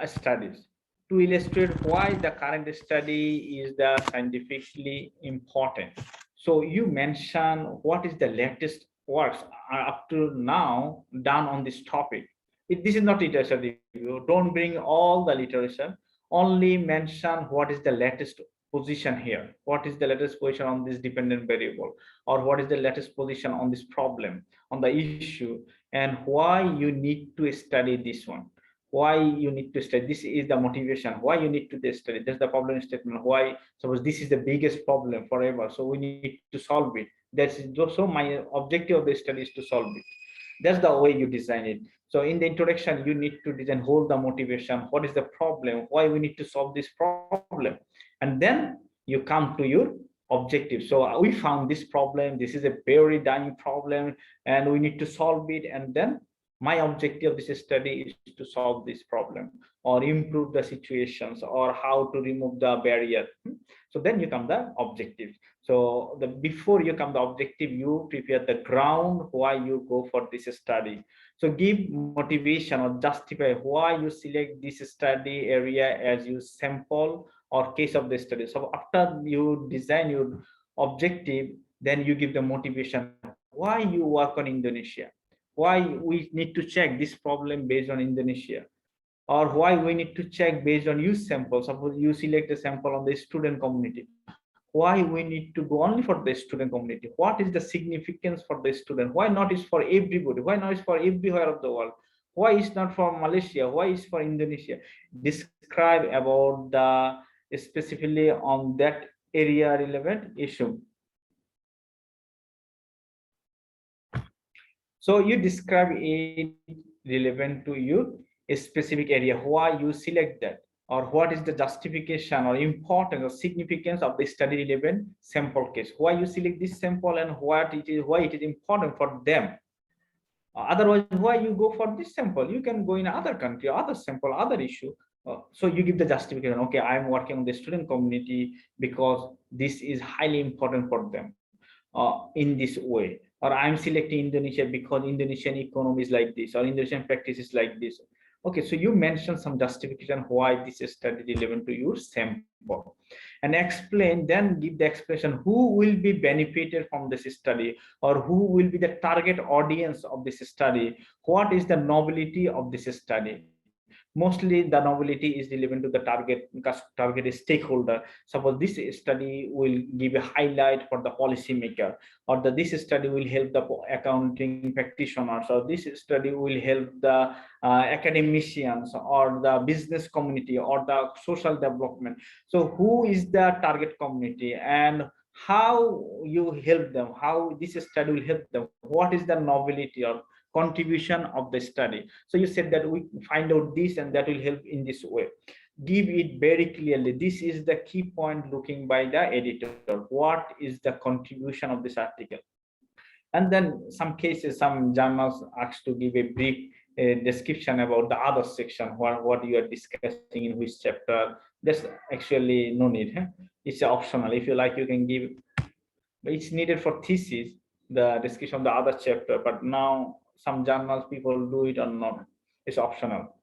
studies to illustrate why the current study is the scientifically important. So you mention what is the latest works up to now done on this topic. This is not literature review. Don't bring all the literature. Only mention what is the latest position here. What is the latest position on this dependent variable, or what is the latest position on this problem, on the issue, and why you need to study this one. Why you need to study, this is the motivation why you need to study. That's the problem statement. Why? Suppose this is the biggest problem forever, so we need to solve it. That's so my objective of the study is to solve it. That's the way you design it. So in the introduction, you need to design whole the motivation. What is the problem? Why we need to solve this problem? And then you come to your objective. So we found this problem. This is a very dying problem, and we need to solve it. And then my objective of this study is to solve this problem, or improve the situations, or how to remove the barrier. So then you come the objective. So the before you come the objective, you prepare the ground why you go for this study. So give motivation or justify why you select this study area as your sample or case of the study. So after you design your objective, then you give the motivation why you work on Indonesia, why we need to check this problem based on Indonesia, or why we need to check based on use sample. Suppose you select a sample on the student community, why we need to go only for the student community, what is the significance for the student, why not is for everybody, why not is for everywhere of the world, why is not for Malaysia, why is for Indonesia. Describe about the specifically on that area relevant issue. So you describe it relevant to you a specific area, why you select that, or what is the justification or importance or significance of the study relevant sample case, why you select this sample, and what it is, why it is important for them. Otherwise, why you go for this sample? You can go in other country, other sample, other issue. So you give the justification. Okay, I'm working on the student community because this is highly important for them in this way. Or I'm selecting Indonesia because Indonesian economy is like this, or Indonesian practice is like this. Okay, so you mention some justification why this is study relevant to your sample, and explain, then give the explanation who will be benefited from this study, or who will be the target audience of this study, what is the novelty of this study. Mostly the novelty is relevant to the target stakeholder. Suppose this study will give a highlight for the policymaker, or this study will help the accounting practitioners, or this study will help the academicians, or the business community, or the social development. So who is the target community, and how you help them, how this study will help them, what is the novelty or contribution of the study. So you said that we find out this and that will help in this way. Give it very clearly. This is the key point looking by the editor. What is the contribution of this article? And then some cases, some journals ask to give a brief description about the other section, what you are discussing in which chapter. There's actually no need. It's optional. If you like, you can give. It's needed for thesis, the description of the other chapter, but now some journals people do it or not. It's optional.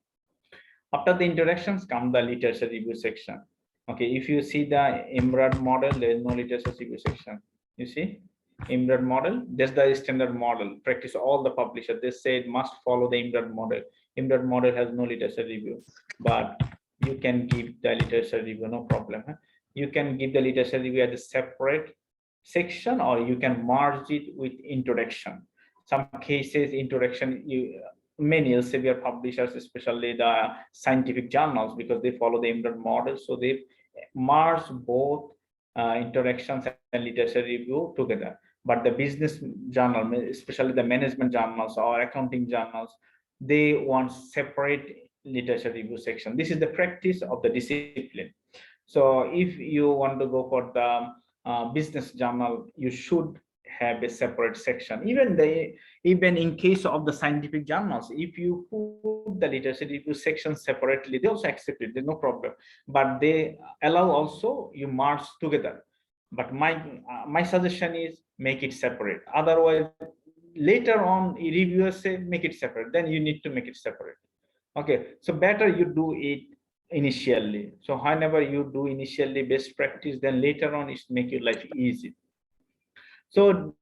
After the introductions come the literature review section. Okay, if you see the Emerald model, there is no literature review section. You see, IMRAD model, that's the standard model. Practice all the publishers. They say it must follow the IMRAD model. IMRAD model has no literature review, but you can give the literature review, no problem. Huh? You can give the literature review as a separate section, or you can merge it with introduction. Some cases, introduction, many Elsevier publishers, especially the scientific journals, because they follow the IMRAD model, so they merge both introductions and literature review together. But the business journal, especially the management journals or accounting journals, they want separate literature review section. This is the practice of the discipline. So if you want to go for the business journal, you should have a separate section. Even in case of the scientific journals, if you put the literature review section separately, they also accept it. There's no problem. But they allow also you merge together. But my suggestion is make it separate. Otherwise, later on, reviewers say make it separate. Then you need to make it separate. Okay, so better you do it initially. So whenever you do initially best practice, then later on it's make your life easy. So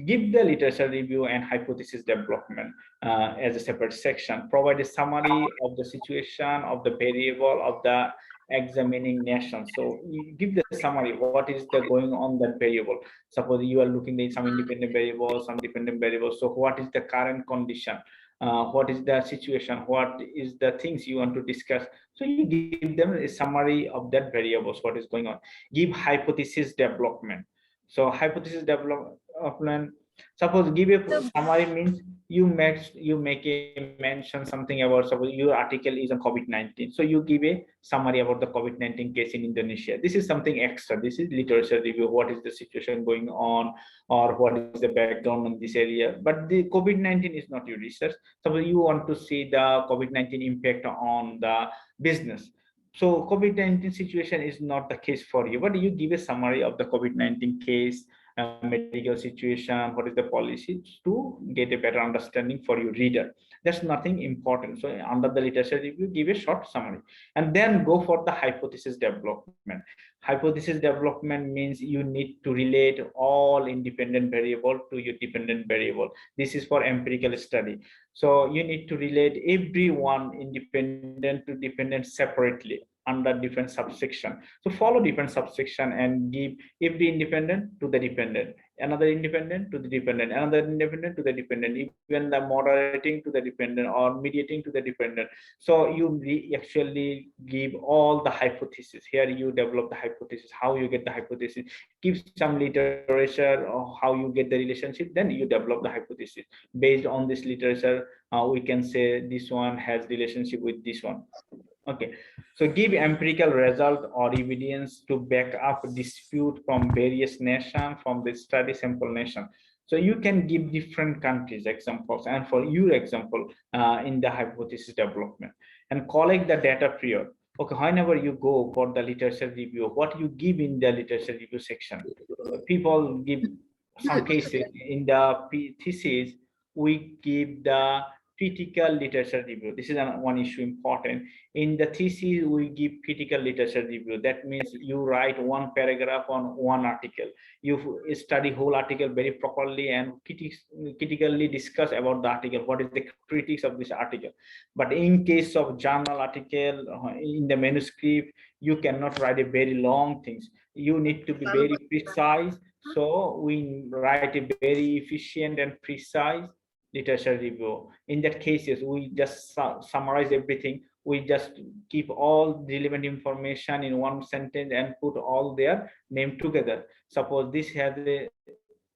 give the literature review and hypothesis development as a separate section. Provide a summary of the situation, of the variable, of the examining nation. So you give the summary, what is the going on that variable. Suppose you are looking at some independent variables, some dependent variables. So what is the current condition? What is the situation? What is the things you want to discuss? So you give them a summary of that variables, what is going on. Give hypothesis development. So hypothesis development, suppose give a summary means you make a mention something about, suppose your article is on COVID-19. So you give a summary about the COVID-19 case in Indonesia. This is something extra. This is literature review. What is the situation going on, or what is the background on this area? But the COVID-19 is not your research. Suppose you want to see the COVID-19 impact on the business. So COVID-19 situation is not the case for you, but you give a summary of the COVID-19 case, medical situation, what is the policy, to get a better understanding for your reader. That's nothing important. So under the literature review, give a short summary and then go for the hypothesis development. Hypothesis development means you need to relate all independent variable to your dependent variable. This is for empirical study. So you need to relate every one independent to dependent separately under different subsection. So follow different subsection and give every independent to the dependent, another independent to the dependent, another independent to the dependent, even the moderating to the dependent or mediating to the dependent. So you actually give all the hypothesis. Here you develop the hypothesis, how you get the hypothesis, give some literature or how you get the relationship, then you develop the hypothesis. Based on this literature, we can say this one has relationship with this one. Okay, so give empirical result or evidence to back up dispute from various nations from the study sample nation. So you can give different countries examples, and for your example in the hypothesis development, and collect the data prior. Okay, whenever you go for the literature review, what you give in the literature review section, people give some cases in the thesis, we give the critical literature review. This is one issue important. In the thesis, we give critical literature review. That means you write one paragraph on one article. You study whole article very properly and critically discuss about the article. What is the critics of this article? But in case of journal article, in the manuscript, you cannot write a very long things. You need to be very precise. So we write a very efficient and precise literature review. In that cases, we just summarize everything. We just keep all relevant information in one sentence and put all their name together. Suppose this has a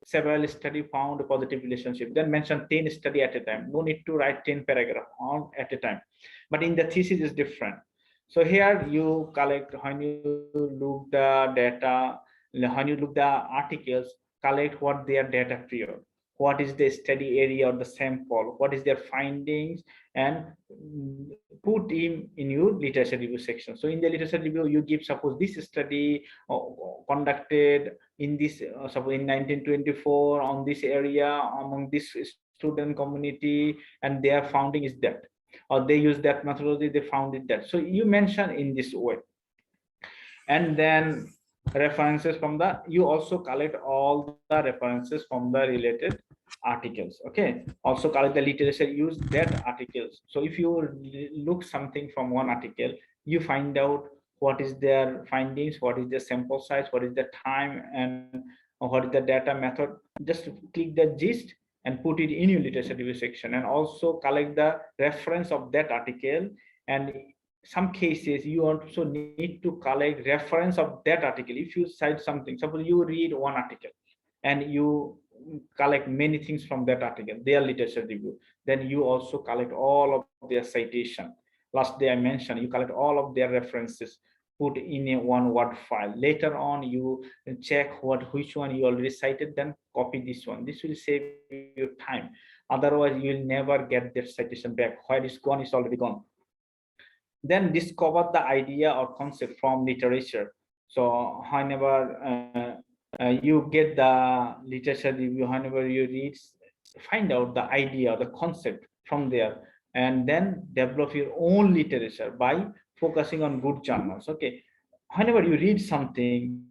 several study found a positive relationship, then mention 10 study at a time. No need to write 10 paragraph on at a time. But in the thesis is different. So here you collect, when you look the data, when you look the articles, collect what their data prior, what is the study area or the sample, what is their findings, and put in your literature review section. So in the literature review, you give, suppose this study conducted in this, suppose in 1924 on this area among this student community, and their founding is that, or they use that methodology, they found it that. So you mention in this way. And then references from the, you also collect all the references from the related articles. Okay, also collect the literature, use that articles. So if you look something from one article, you find out what is their findings, what is the sample size, what is the time, and what is the data method. Just click the gist and put it in your literature review section, and also collect the reference of that article. And some cases you also need to collect reference of that article. If you cite something, suppose you read one article and you collect many things from that article, their literature review, then you also collect all of their citation. Last day I mentioned, you collect all of their references, put in a one word file. Later on you check which one you already cited, then copy this one. This will save you time. Otherwise you will never get that citation back. Where it's gone, it's already gone. Then discover the idea or concept from literature. So whenever you get the literature review, whenever you read, find out the idea, the concept from there, and then develop your own literature by focusing on good journals. Okay, whenever you read something,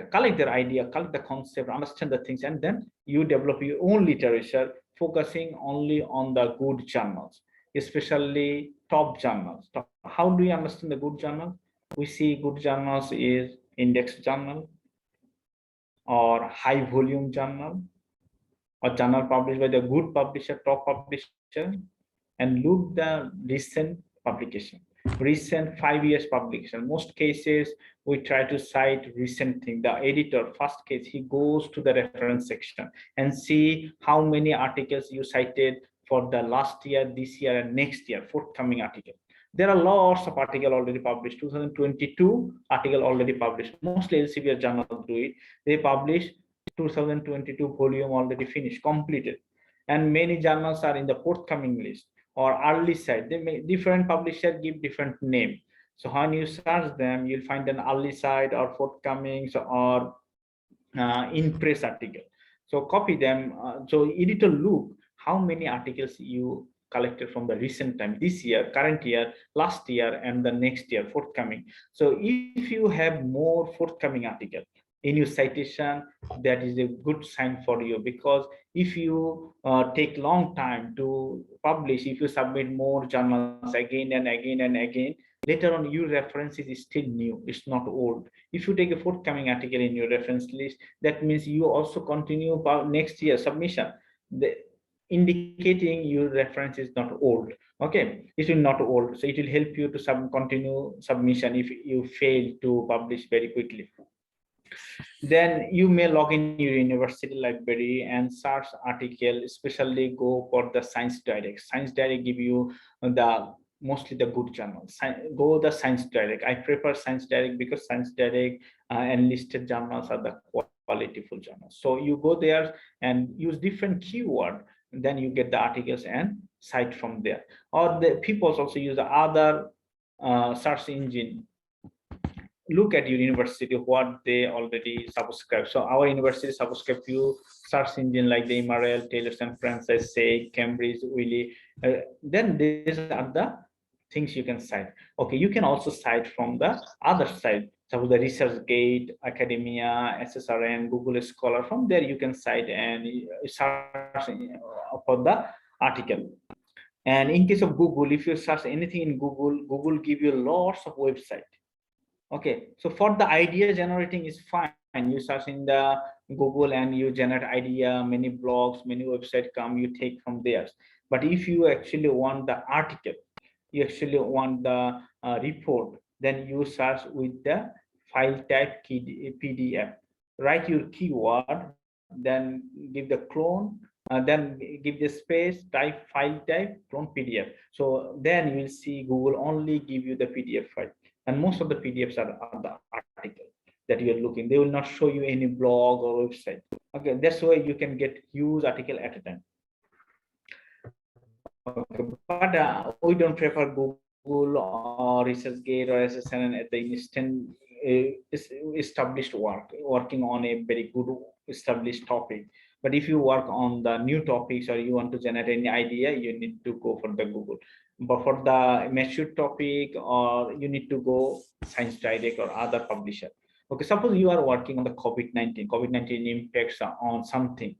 collect their idea, collect the concept, understand the things, and then you develop your own literature, focusing only on the good journals, especially top journals. How do you understand the good journals? We see good journals is index journal or high volume journal, or journal published by the good publisher, top publisher, and look the recent publication, recent 5 years publication. Most cases we try to cite recent thing. The editor, first case, he goes to the reference section and see how many articles you cited for the last year, this year, and next year, forthcoming article. There are lots of article already published. 2022 article already published. Mostly Elsevier journal do it. They publish 2022 volume already finished, completed. And many journals are in the forthcoming list or early side. They may, different publisher give different name. So when you search them, you'll find an early side or forthcoming or in press article. So copy them. So editor look how many articles you collected from the recent time, this year, current year, last year, and the next year, forthcoming. So if you have more forthcoming article in your citation, that is a good sign for you. Because if you take long time to publish, if you submit more journals again and again and again, later on your reference is still new, it's not old. If you take a forthcoming article in your reference list, that means you also continue about next year submission, the, indicating your reference is not old. Okay, it will not old, so it will help you to continue submission if you fail to publish very quickly. Then you may log in your university library and search article, especially go for the Science Direct. Science Direct give you the mostly the good journals. Go the Science Direct. I prefer Science Direct because Science Direct and listed journals are the qualityful journals. So you go there and use different keyword, then you get the articles and cite from there. Or the people also use the other search engine. Look at your university what they already subscribe. So our university subscribe to search engine like the MRL, Taylor and Francis, say Cambridge, Wiley. Then these are the things you can cite. Okay, you can also cite from the other side. So the ResearchGate, Academia, SSRN, Google Scholar. From there you can cite and search for the article. And in case of Google, if you search anything in Google, Google give you lots of website. Okay, so for the idea generating is fine. You search in the Google and you generate idea, many blogs, many websites come, you take from there. But if you actually want the article, you actually want the report, then you search with the file type PDF. Write your keyword, then give the clone, then give the space, type file type, clone PDF. So then you will see Google only give you the PDF file. And most of the PDFs are the article that you are looking. They will not show you any blog or website. Okay, that's why you can get huge article at a time. Okay, but we don't prefer Google or ResearchGate or SSN at the instant established working on a very good established topic. But if you work on the new topics or you want to generate any idea, you need to go for the Google. But for the mature topic, or you need to go Science Direct or other publisher. Okay, suppose you are working on the COVID-19 impacts on something.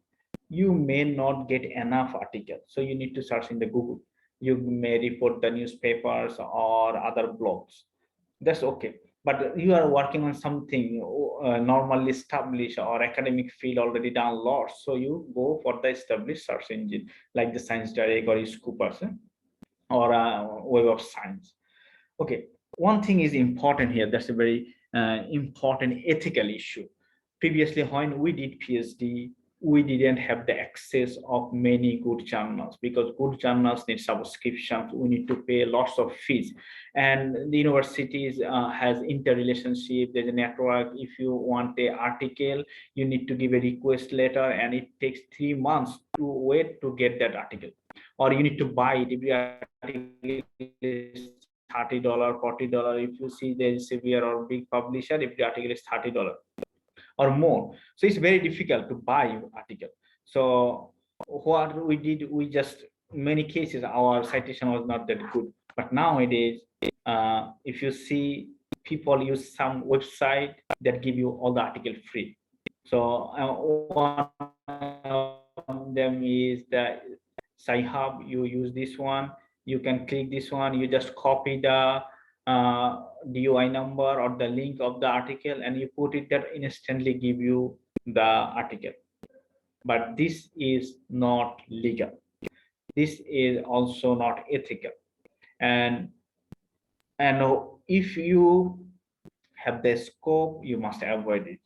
You may not get enough articles, so you need to search in the Google. You may report the newspapers or other blogs. That's okay. But you are working on something normally established or academic field already done lots, so you go for the established search engine like the Science Direct or Scoopers, or Web of Science. Okay, one thing is important here. That's a very important ethical issue. Previously, when we did PhD, we didn't have the access of many good journals because good journals need subscriptions. We need to pay lots of fees, and the universities has interrelationship. There's a network. If you want a article, you need to give a request letter, and it takes 3 months to wait to get that article, or you need to buy it. Every article is $30, $40. If you see the severe or big publisher, if the article is $30 or more, so it's very difficult to buy article. So what we did, we just, many cases our citation was not that good. But nowadays, if you see, people use some website that give you all the article free. So one of them is the Sci-Hub. You use this one, you can click this one, you just copy the DOI number or the link of the article, and you put it there, instantly give you the article. But this is not legal. This is also not ethical. And if you have the scope, you must avoid it.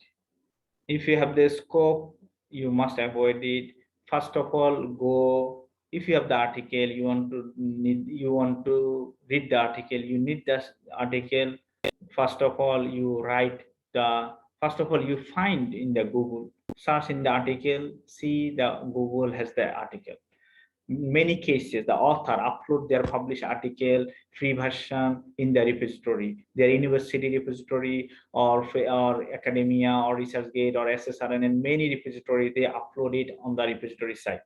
If you have the scope, you must avoid it. First of all, go, if you have the article, you want to read the article, you need the article. First of all, you write the, first of all, you find in the Google, search in the article, see the Google has the article. Many cases, the author upload their published article free version in the repository, their university repository, or academia or ResearchGate or SSRN, and many repositories, they upload it on the repository site,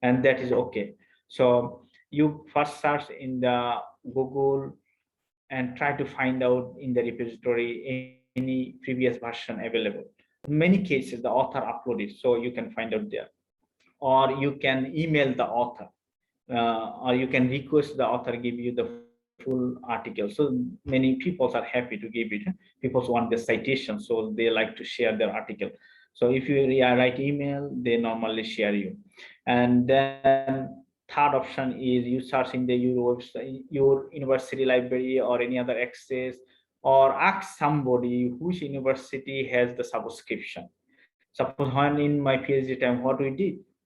and that is okay. So you first search in the Google and try to find out in the repository any previous version available. In many cases, the author uploaded, so you can find out there. Or you can email the author, or you can request the author give you the full article. So many people are happy to give it. People want the citation, so they like to share their article. So if you write email, they normally share you. And then third option is you search in the your website, your university library or any other access, or ask somebody which university has the subscription. Suppose when in my PhD time, what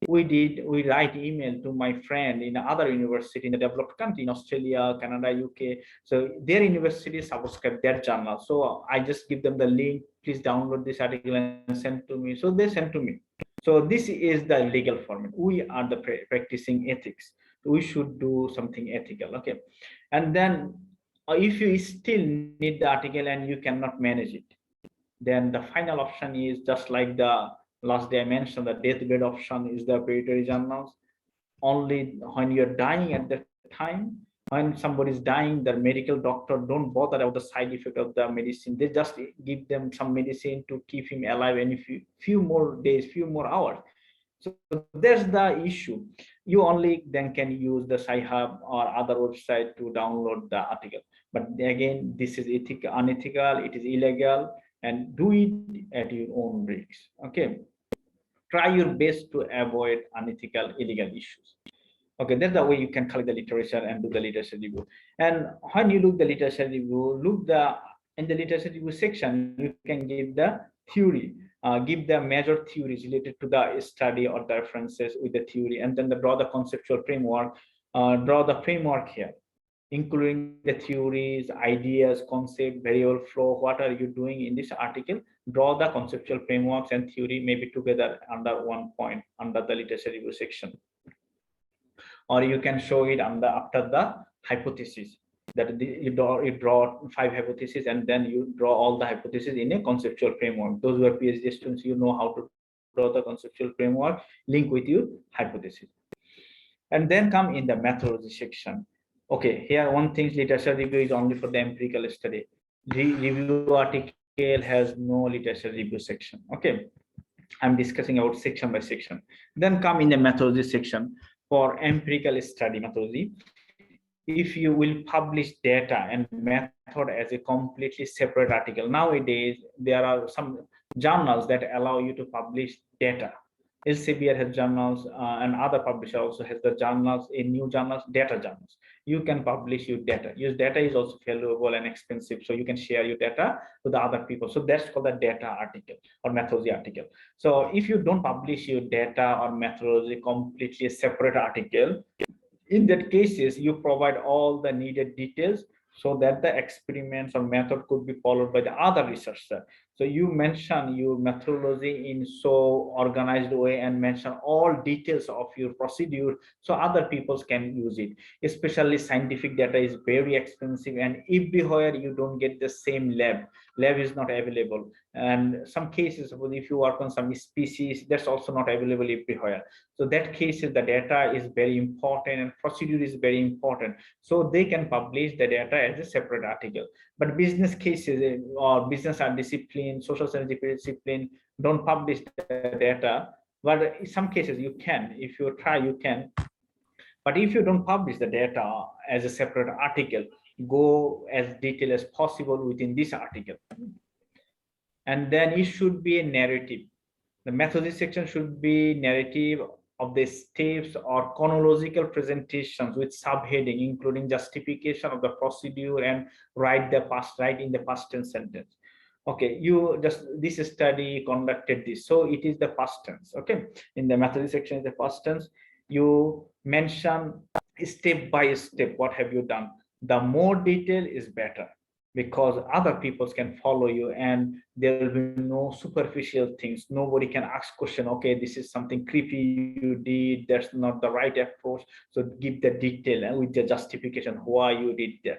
we write email to my friend in other university in the developed country, in Australia, Canada, UK. So their university subscribe their journal. So I just give them the link, please download this article and send to me. So they send to me. So this is the legal format. We are the practicing ethics. We should do something ethical. Okay. And then if you still need the article and you cannot manage it, then the final option is just like the last day I mentioned, the deathbed option is the predatory journals. Only when you're dying at the time, when somebody's dying, the medical doctor don't bother about the side effect of the medicine. They just give them some medicine to keep him alive, and few more days, few more hours. So there's the issue. You only then can use the Sci-Hub or other website to download the article. But again, this is unethical, it is illegal, and do it at your own risk. Okay, try your best to avoid unethical, illegal issues. Okay, that's the way you can collect the literature and do the literature review. And when you look the literature review, in the literature review section, you can give the theory, give the major theories related to the study or the references with the theory, and then draw the conceptual framework, draw the framework here, including the theories, ideas, concept, variable flow. What are you doing in this article? Draw the conceptual frameworks and theory maybe together under one point under the literature review section. Or you can show it after the hypothesis, that you draw 5 hypotheses, and then you draw all the hypotheses in a conceptual framework. Those who are PhD students, you know how to draw the conceptual framework, link with your hypothesis. And then come in the methodology section. Okay, here one thing, literature review is only for the empirical study. Review article has no literature review section. Okay, I'm discussing about section by section. Then come in the methodology section for empirical study methodology. If you will publish data and method as a completely separate article, nowadays there are some journals that allow you to publish data. Elsevier has journals, and other publisher also has the journals, in new journals, data journals. You can publish your data. Your data is also valuable and expensive, so you can share your data to the other people. So that's called the data article or methodology article. So if you don't publish your data or methodology completely separate article, in that cases, you provide all the needed details so that the experiments or method could be followed by the other researcher. So you mention your methodology in so organized way and mention all details of your procedure so other people can use it. Especially scientific data is very expensive, and everywhere you don't get the same lab is not available. And some cases, if you work on some species, that's also not available everywhere. So that cases, the data is very important and procedure is very important. So they can publish the data as a separate article. But business cases or business are discipline, social science discipline don't publish the data. But in some cases you can, if you try, you can. But if you don't publish the data as a separate article, go as detailed as possible within this article. And then it should be a narrative. The methodology section should be narrative of the steps or chronological presentations with subheading, including justification of the procedure and write in the past tense sentence. Okay, you just this study conducted this, so it is the past tense. Okay, in the methodology section is the past tense. You mention step by step what have you done. The more detail is better, because other people can follow you and there will be no superficial things. Nobody can ask question, okay, this is something creepy you did, that's not the right approach. So give the detail and with the justification why you did that.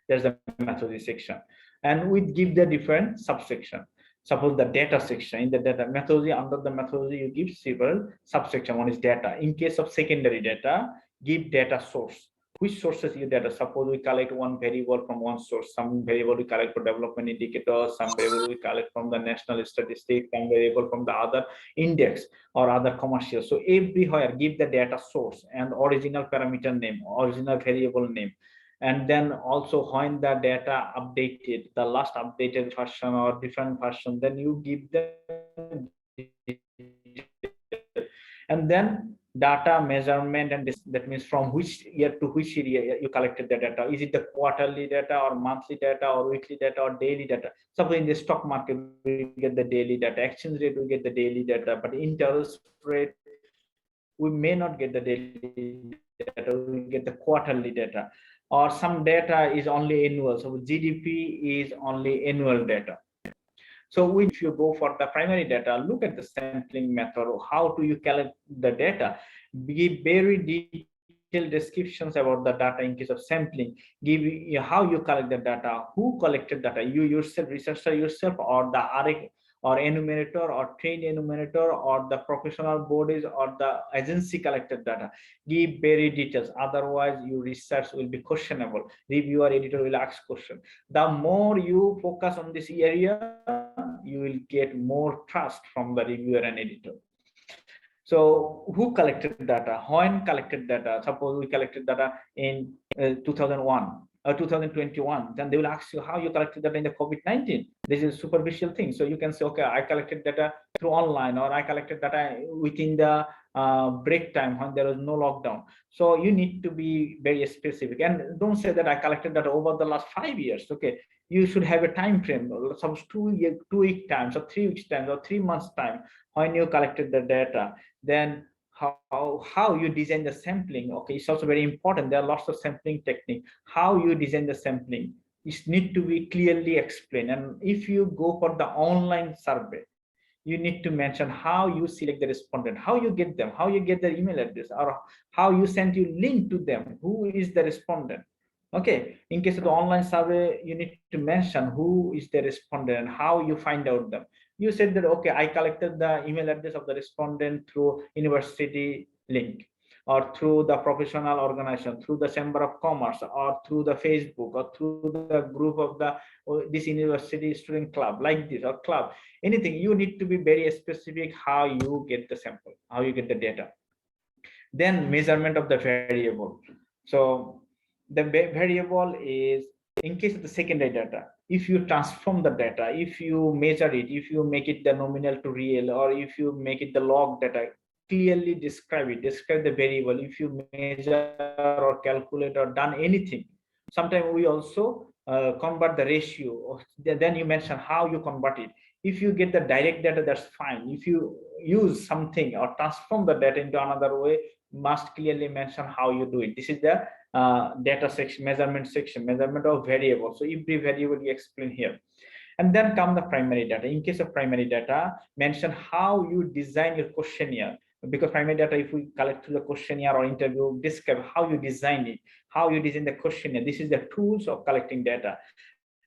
There's the methodology section. And we give the different subsection. Suppose the data section, in the data methodology, under the methodology you give several subsection. One is data. In case of secondary data, give data source. Which sources you data? Suppose we collect one variable from one source, some variable we collect for development indicators, some variable we collect from the national statistics, some variable from the other index or other commercial. So everywhere give the data source and original parameter name, original variable name. And then also when the data updated, the last updated version or different version, then you give them and then data measurement, and this, that means from which year to which year you collected the data. Is it the quarterly data or monthly data or weekly data or daily data? Suppose in the stock market we get the daily data, exchange rate we get the daily data, but interest rate we may not get the daily data, we get the quarterly data. Or some data is only annual, so GDP is only annual data. So if you go for the primary data, look at the sampling method. How do you collect the data? Give very detailed descriptions about the data in case of sampling. Give how you collect the data, who collected data, you yourself, researcher yourself, or the RX or enumerator or trained enumerator or the professional bodies or the agency collected data. Give very details, otherwise your research will be questionable. Reviewer, editor will ask question. The more you focus on this area, you will get more trust from the reviewer and editor. So who collected data, when collected data? Suppose we collected data in 2001 or 2021, then they will ask you how you collected data in the COVID-19. This is a superficial thing. So you can say, okay, I collected data through online, or I collected data within the break time when there was no lockdown. So you need to be very specific, and don't say that I collected data over the last 5 years. Okay, you should have a time frame, some 2 week times or 3 weeks times or 3 months time when you collected the data. Then how you design the sampling. Okay, it's also very important. There are lots of sampling technique. How you design the sampling, it need to be clearly explained. And if you go for the online survey, you need to mention how you select the respondent, how you get them, how you get their email address, or how you send you link to them, who is the respondent. Okay, in case of the online survey, you need to mention who is the respondent and how you find out them. You said that, okay, I collected the email address of the respondent through university link. or through the professional organization, through the chamber of commerce, or through the Facebook, or through the group of the this university student club, like this, or club, anything. You need to be very specific how you get the sample, how you get the data. Then measurement of the variable. So the variable is, in case of the secondary data, if you transform the data, if you measure it, if you make it the nominal to real, or if you make it the log data, clearly describe it, describe the variable. If you measure or calculate or done anything, sometimes we also convert the ratio. Then you mention how you convert it. If you get the direct data, that's fine. If you use something or transform the data into another way, must clearly mention how you do it. This is the data section, measurement section, measurement of variable. So every variable you explain here. And then come the primary data. In case of primary data, mention how you design your questionnaire. Because primary data, if we collect through the questionnaire or interview, describe how you design it, how you design the questionnaire. This is the tools of collecting data.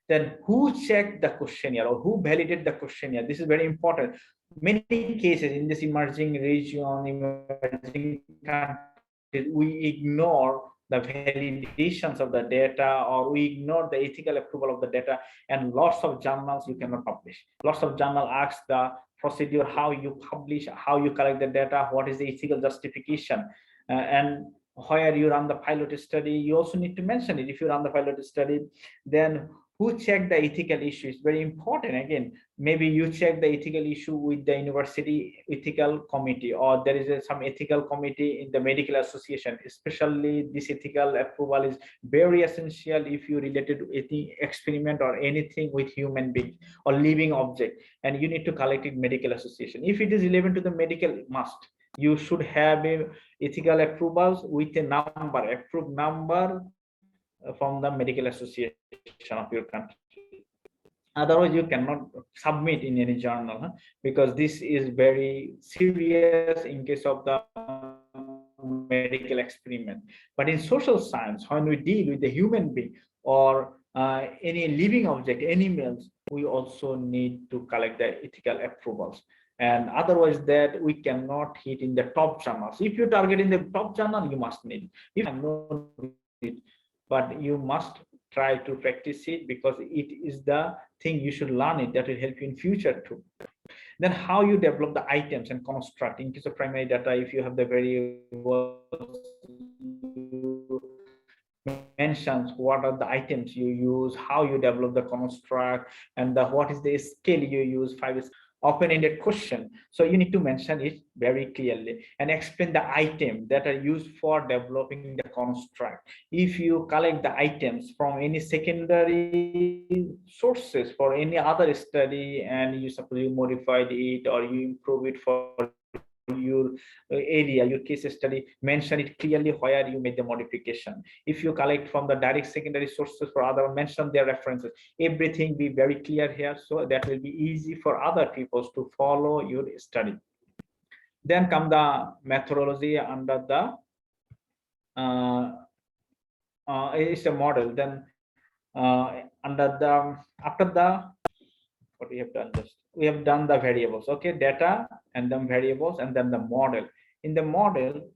Then who checked the questionnaire or who validated the questionnaire? This is very important. Many cases in this emerging region, emerging countries, we ignore the validations of the data, or we ignore the ethical approval of the data, and lots of journals you cannot publish. Lots of journal ask the procedure, how you publish, how you collect the data, what is the ethical justification, and where you run the pilot study, you also need to mention it. If you run the pilot study, then who check the ethical issues? Very important. Again, maybe you check the ethical issue with the university ethical committee, or there is some ethical committee in the medical association. Especially this ethical approval is very essential if you related to any experiment or anything with human being or living object, and you need to collect it medical association. If it is relevant to the medical, must, you should have a ethical approvals with a number, approved number from the medical association of your country. Otherwise you cannot submit in any journal, because this is very serious in case of the medical experiment. But in social science, when we deal with the human being or any living object, animals, we also need to collect the ethical approvals. And otherwise that we cannot hit in the top journals. If you target in the top journal, you must need. If no need, but you must try to practice it, because it is the thing you should learn it, that will help you in future too. Then how you develop the items and construct. In case of primary data, if you have the variables, mentions what are the items you use, how you develop the construct, and what is the scale you use. 5 is open-ended question, so you need to mention it very clearly and explain the item that are used for developing the construct. If you collect the items from any secondary sources for any other study, and you suppose you modified it or you improve it for your area, your case study, mention it clearly where you made the modification. If you collect from the direct secondary sources for other, mention their references. Everything be very clear here, so that will be easy for other people to follow your study. Then come the methodology under the it's a model. Then under the, after the, what we have done, just we have done the variables, okay, data and then variables and then the model. In the model,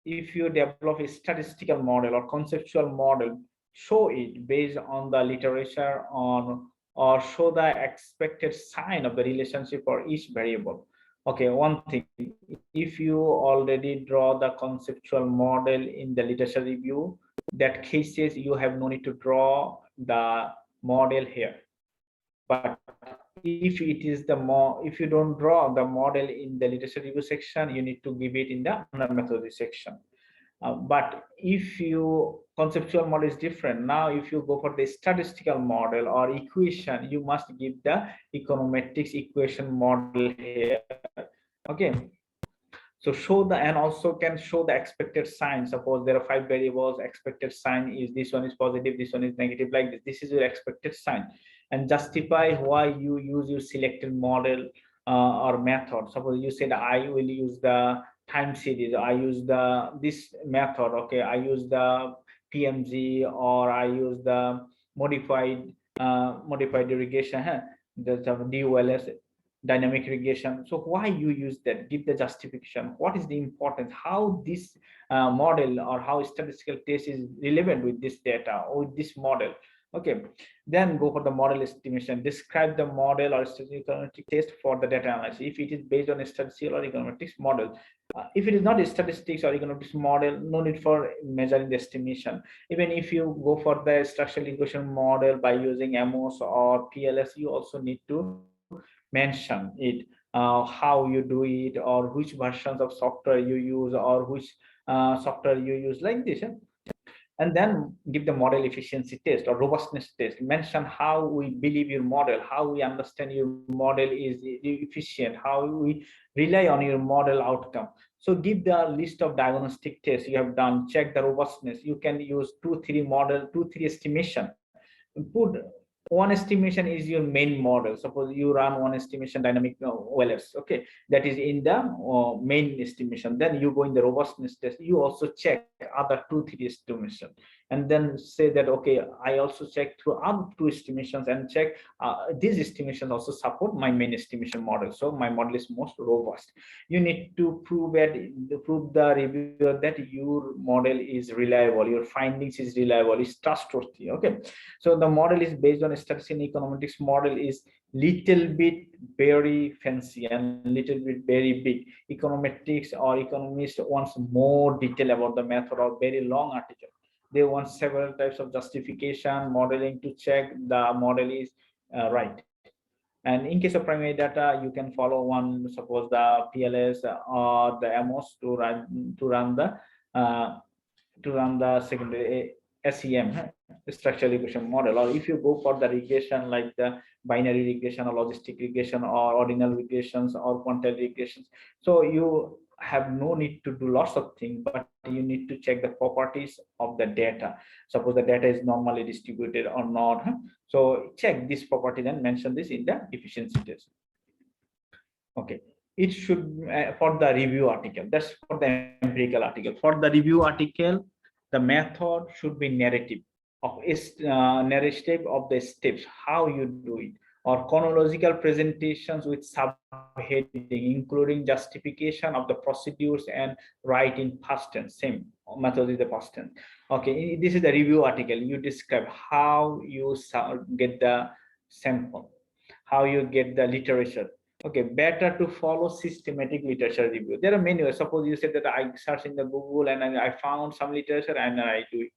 if you develop a statistical model or conceptual model, show it based on the literature on, or show the expected sign of the relationship for each variable. Okay, one thing, if you already draw the conceptual model in the literature review, that cases you have no need to draw the model here. But if it is the more, if you don't draw the model in the literature review section, you need to give it in the methodology section. But if you conceptual model is different, now if you go for the statistical model or equation, you must give the econometrics equation model here. Okay, so show the, and also can show the expected sign. Suppose there are 5 variables, expected sign is this one is positive, this one is negative, like this. This is your expected sign, and justify why you use your selected model or method. Suppose you said I will use the time series, I use the this method, okay, I use the PMG, or I use the modified irrigation, the DOLS. dynamic regression. So why you use that? Give the justification. What is the importance? How this model or how statistical test is relevant with this data or with this model? Okay, then go for the model estimation. Describe the model or statistical econometric test for the data analysis. If it is based on a statistical or econometrics model, if it is not a statistics or econometrics model, no need for measuring the estimation. Even if you go for the structural equation model by using MOS or PLS, you also need to mention it, how you do it, or which versions of software you use, or which software you use, like this. And then give the model efficiency test or robustness test. Mention how we believe your model, how we understand your model is efficient, how we rely on your model outcome. So give the list of diagnostic tests you have done, check the robustness. You can use 2 3 estimation. Put one estimation is your main model. Suppose you run one estimation dynamic OLS, okay, that is in the main estimation. Then you go in the robustness test, you also check other 2 3 estimation, and then say that, okay, I also check through other 2 estimations and check these estimations also support my main estimation model, so my model is most robust. You need to prove the reviewer that your model is reliable, your findings is reliable, is trustworthy. Okay, so the model is based on statistical econometrics model is little bit very fancy and little bit very big. Econometrics or economists wants more detail about the method or very long article. They want several types of justification, modeling to check the model is right. And in case of primary data, you can follow one, suppose the PLS or the MOS uh, to run the secondary SEM, structural regression model. Or if you go for the regression like the binary regression or logistic regression or ordinal regressions or quantile regressions, so you have no need to do lots of things, but you need to check the properties of the data. Suppose the data is normally distributed or not, so check this property and mention this in the efficiency test. Okay, it should for the review article, that's for the empirical article. For the review article, the method should be narrative narrative of the steps, how you do it, or chronological presentations with subheading, including justification of the procedures and write in past tense. Same method is the past tense. Okay, this is the review article. You describe how you get the sample, how you get the literature. Okay, better to follow systematic literature review. There are many ways. Suppose you said that I search in the Google and I found some literature and I do it,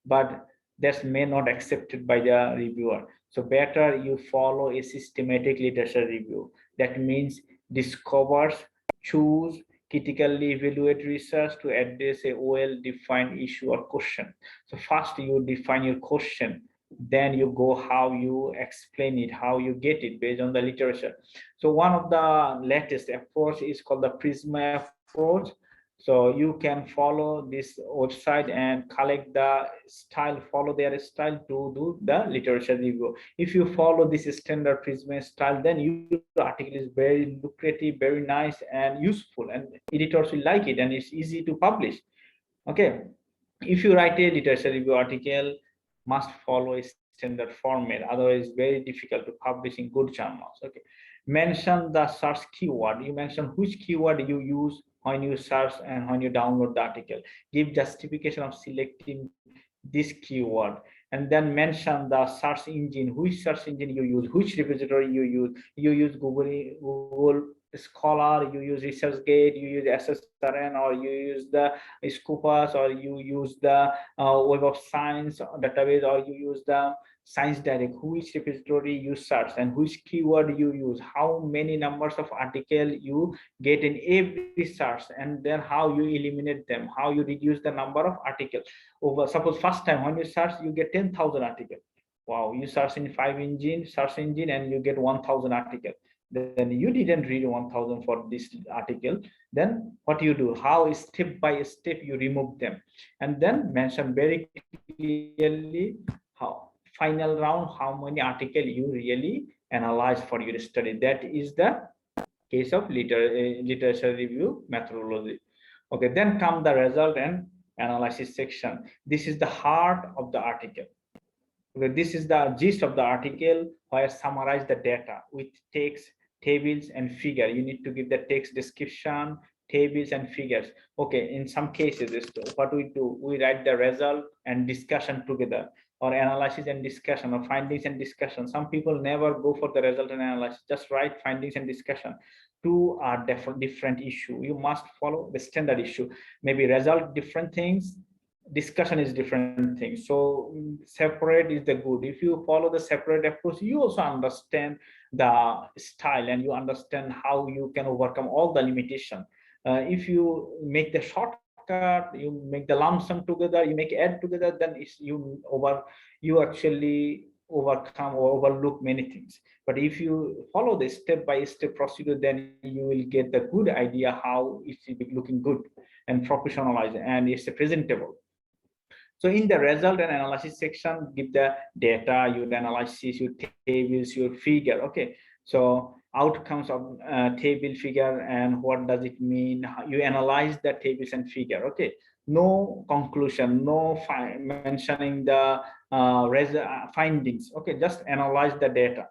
but that's may not accepted by the reviewer. So better you follow a systematic literature review. That means discovers, choose, critically evaluate research to address a well-defined issue or question. So first you define your question, then you go how you explain it, how you get it based on the literature. So one of the latest approach is called the Prisma approach. So you can follow this website and collect the style, follow their style to do the literature review. If you follow this standard Prisma style, then your article is very lucrative, very nice and useful, and editors will like it, and it's easy to publish. Okay, if you write a literature review article, must follow a standard format, otherwise very difficult to publish in good journals. Okay, mention the search keyword. You mention which keyword you use when you search and when you download the article. Give justification of selecting this keyword, and then mention the search engine, which search engine you use, which repository you use. You use Google Scholar, you use ResearchGate, you use SSRN, or you use the Scopus, or you use the Web of Science database, or you use the Science Direct. Which repository you search and which keyword you use, how many numbers of article you get in every search, and then how you eliminate them, how you reduce the number of articles. Over, suppose first time when you search you get 10,000 articles. Wow, you search in 5 engine search engine and you get 1,000 articles. Then you didn't read 1,000 for this article. Then what you do, how step by step you remove them, and then mention very clearly how final round how many article you really analyze for your study. That is the case of literature review methodology. Okay, then come the result and analysis section. This is the heart of the article. Okay, this is the gist of the article where summarize the data with text, tables and figure. You need to give the text description, tables and figures. Okay, in some cases, what we do, we write the result and discussion together, or analysis and discussion, or findings and discussion. Some people never go for the result and analysis, just write findings and discussion. Two are different issue. You must follow the standard issue. Maybe result different things, discussion is different things. So separate is the good. If you follow the separate approach, you also understand the style, and you understand how you can overcome all the limitation. If you make the shortcut, you make the lump sum together, you make add together, then you actually overcome or overlook many things. But if you follow the step-by-step procedure, then you will get the good idea how it's looking good and professionalized, and it's presentable. So in the result and analysis section, give the data, your analysis, your tables, your figure. Okay, so outcomes of table, figure, and what does it mean? You analyze the tables and figure. Okay, no conclusion, no mentioning the findings. Okay, just analyze the data.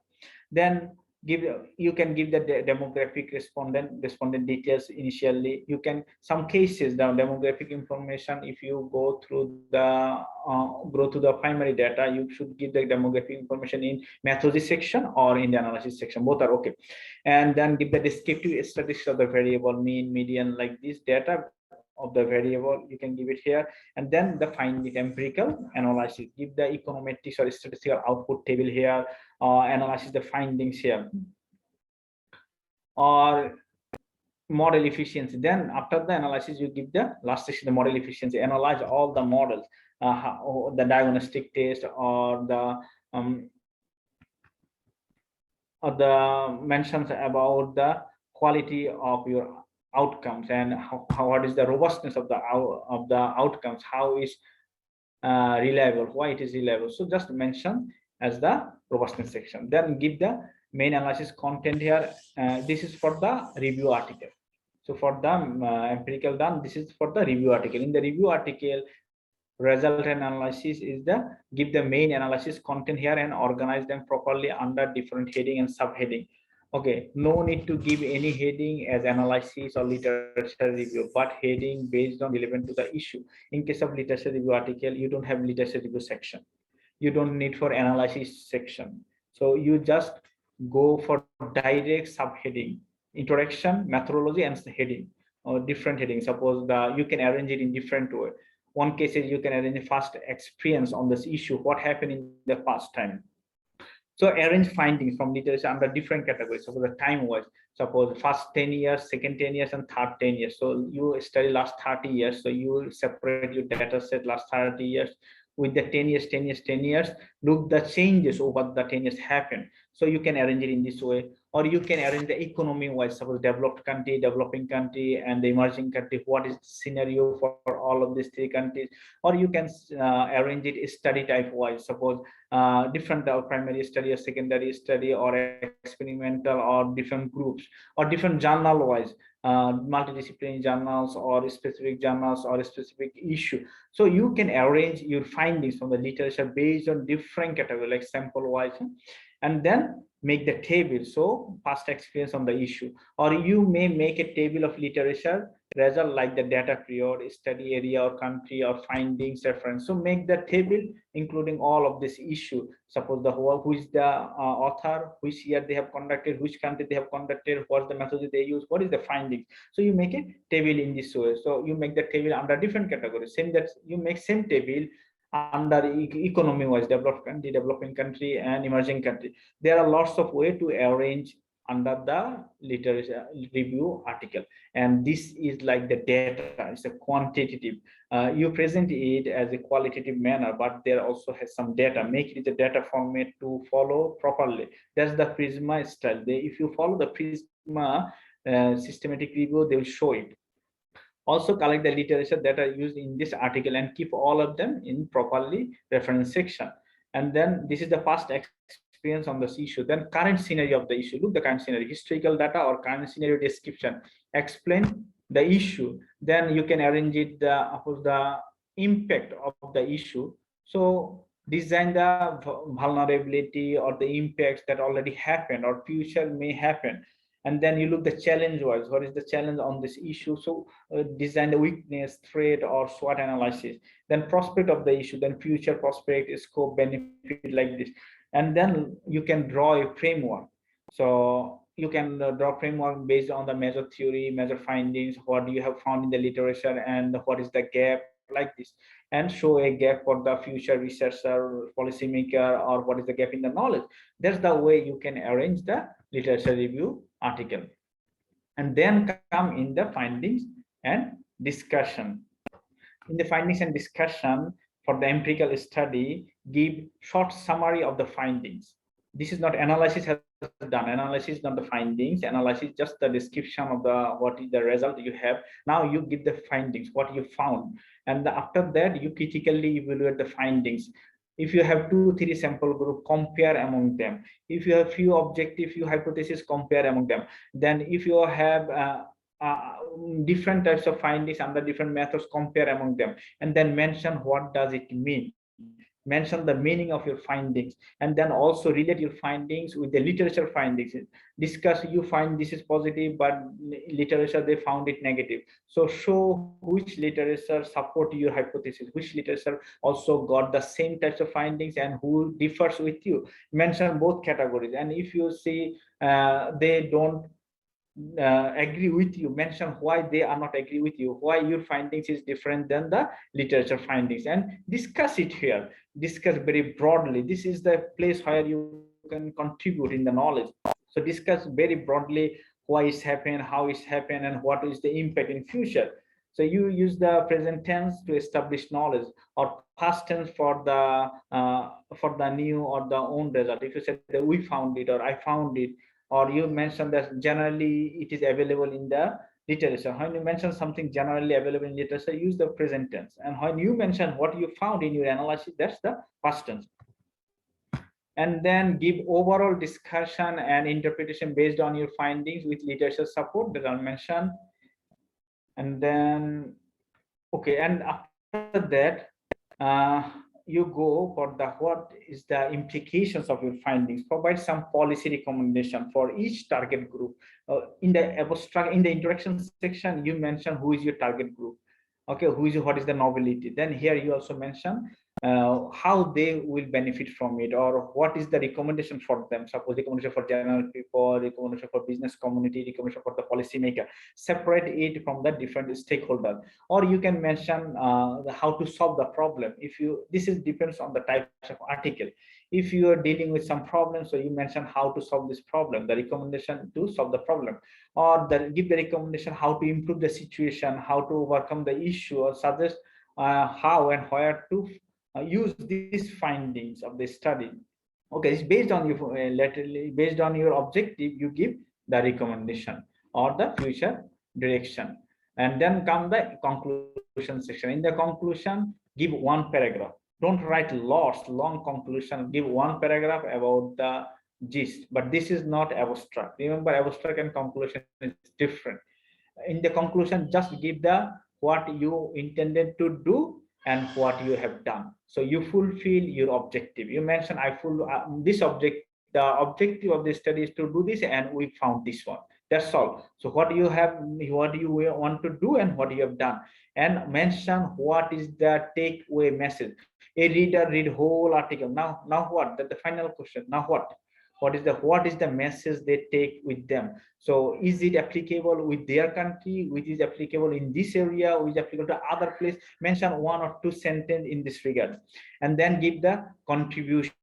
Then you can give the demographic respondent details initially. You can, some cases, the demographic information, if you go to the primary data, you should give the demographic information in methods section or in the analysis section. Both are okay. And then give the descriptive statistics of the variable, mean, median, like this data of the variable, you can give it here. And then the finding empirical analysis, give the econometrics or statistical output table here, analysis the findings here. Or model efficiency, then after the analysis you give the last section, the model efficiency, analyze all the models, the diagnostic test, or the mentions about the quality of your outcomes, and what is the robustness of the outcomes, how is reliable, why it is reliable. So just mention as the robustness section. Then give the main analysis content here. This is for the review article. So for the empirical done, this is for the review article. In the review article, result and analysis is the give the main analysis content here and organize them properly under different heading and subheading. Okay, no need to give any heading as analysis or literature review, but heading based on relevant to the issue. In case of literature review article, you don't have literature review section. You don't need for analysis section. So you just go for direct subheading, introduction, methodology, and heading, or different heading. Suppose you can arrange it in different way. One case is you can arrange first experience on this issue, what happened in the past time. So arrange findings from literature under different categories. Suppose the time wise, suppose first 10 years, second 10 years, and third 10 years. So you study last 30 years. So you will separate your data set last 30 years with the 10 years, 10 years, 10 years. Look the changes over the 10 years happen. So you can arrange it in this way, or you can arrange the economy wise. Suppose developed country, developing country, and the emerging country. What is the scenario for all of these three countries? Or you can arrange it study type wise. Suppose different primary study or secondary study or experimental or different groups or different journal wise, multidisciplinary journals or specific journals or a specific issue. So you can arrange your findings from the literature based on different categories, like sample wise, and then make the table. So past experience on the issue, or you may make a table of literature result, like the data period, study area or country, or findings reference. So make the table including all of this issue. Suppose the whole, who is the author, which year they have conducted, which country they have conducted, what's the method they use, what is the findings. So you make a table in this way. So you make the table under different categories. Same that you make same table under economy wise, developed country, developing country, and emerging country. There are lots of ways to arrange under the literature review article, and this is like the data. It's a quantitative. You present it as a qualitative manner, but there also has some data. Make it a data format to follow properly. That's the Prisma style. If you follow the Prisma systematic review, they will show it. Also collect the literature that are used in this article and keep all of them in properly reference section. And then this is the past experience on this issue. Then current scenario of the issue. Look the current scenario, historical data or current scenario description. Explain the issue. Then you can arrange it the impact of the issue. So design the vulnerability or the impacts that already happened or future may happen. And then you look the challenge wise, what is the challenge on this issue? So design the weakness, threat, or SWOT analysis. Then prospect of the issue, then future prospect, scope, benefit, like this. And then you can draw a framework. So you can draw framework based on the measure theory, measure findings, what you have found in the literature, and what is the gap, like this. And show a gap for the future researcher, policymaker, or what is the gap in the knowledge. That's the way you can arrange the literature review article. And then come in the findings and discussion. In the findings and discussion for the empirical study, give short summary of the findings. This is not analysis has done. Analysis is not the findings. Analysis is just the description of the what is the result you have. Now you give the findings, what you found, and after that you critically evaluate the findings. If you have 2 3 sample group, compare among them. If you have few objective, few hypotheses, compare among them. Then if you have uh, different types of findings under different methods, compare among them, and then mention what does it mean. Mention the meaning of your findings, and then also relate your findings with the literature findings. Discuss, you find this is positive, but literature they found it negative. So show which literature support your hypothesis, which literature also got the same types of findings, and who differs with you. Mention both categories. And if you see they don't agree with you, mention why they are not agree with you, why your findings is different than the literature findings, and discuss it here. Discuss very broadly. This is the place where you can contribute in the knowledge. So discuss very broadly why it's happened, how it's happened, and what is the impact in future. So you use the present tense to establish knowledge, or past tense for the new or the own result. If you said that we found it, or I found it, or you mentioned that generally it is available in the literature. When you mention something generally available in literature, use the present tense. And when you mention what you found in your analysis, that's the past tense. And then give overall discussion and interpretation based on your findings with literature support that I'll mention. And then, okay, and after that, you go for the what is the implications of your findings. Provide some policy recommendation for each target group. In the abstract, in the introduction section, you mention who is your target group. Okay, who is, what is the novelty. Then here you also mention how they will benefit from it, or what is the recommendation for them. Suppose recommendation for general people, recommendation for business community, recommendation for the policymaker. Separate it from the different stakeholders. Or you can mention how to solve the problem. If you, this is depends on the types of article. If you are dealing with some problem, so you mention how to solve this problem, the recommendation to solve the problem. Or give the recommendation how to improve the situation, how to overcome the issue, or suggest how and where to use these findings of the study. Okay, it's based on your laterally, based on your objective, you give the recommendation or the future direction. And then come the conclusion section. In the conclusion, give one paragraph. Don't write lots long conclusion. Give one paragraph about the gist. But this is not abstract. Remember, abstract and conclusion is different. In the conclusion, just give the what you intended to do and what you have done. So you fulfill your objective. You mentioned I full this object. The objective of the study is to do this, and we found this one. That's all. So what you have, what you want to do, and what you have done, and mention what is the takeaway message. A reader read whole article. Now what? That the final question. Now what? What is the message they take with them? So is it applicable with their country, which is applicable in this area, which is applicable to other place? Mention 1 or 2 sentences in this regard, and then give the contribution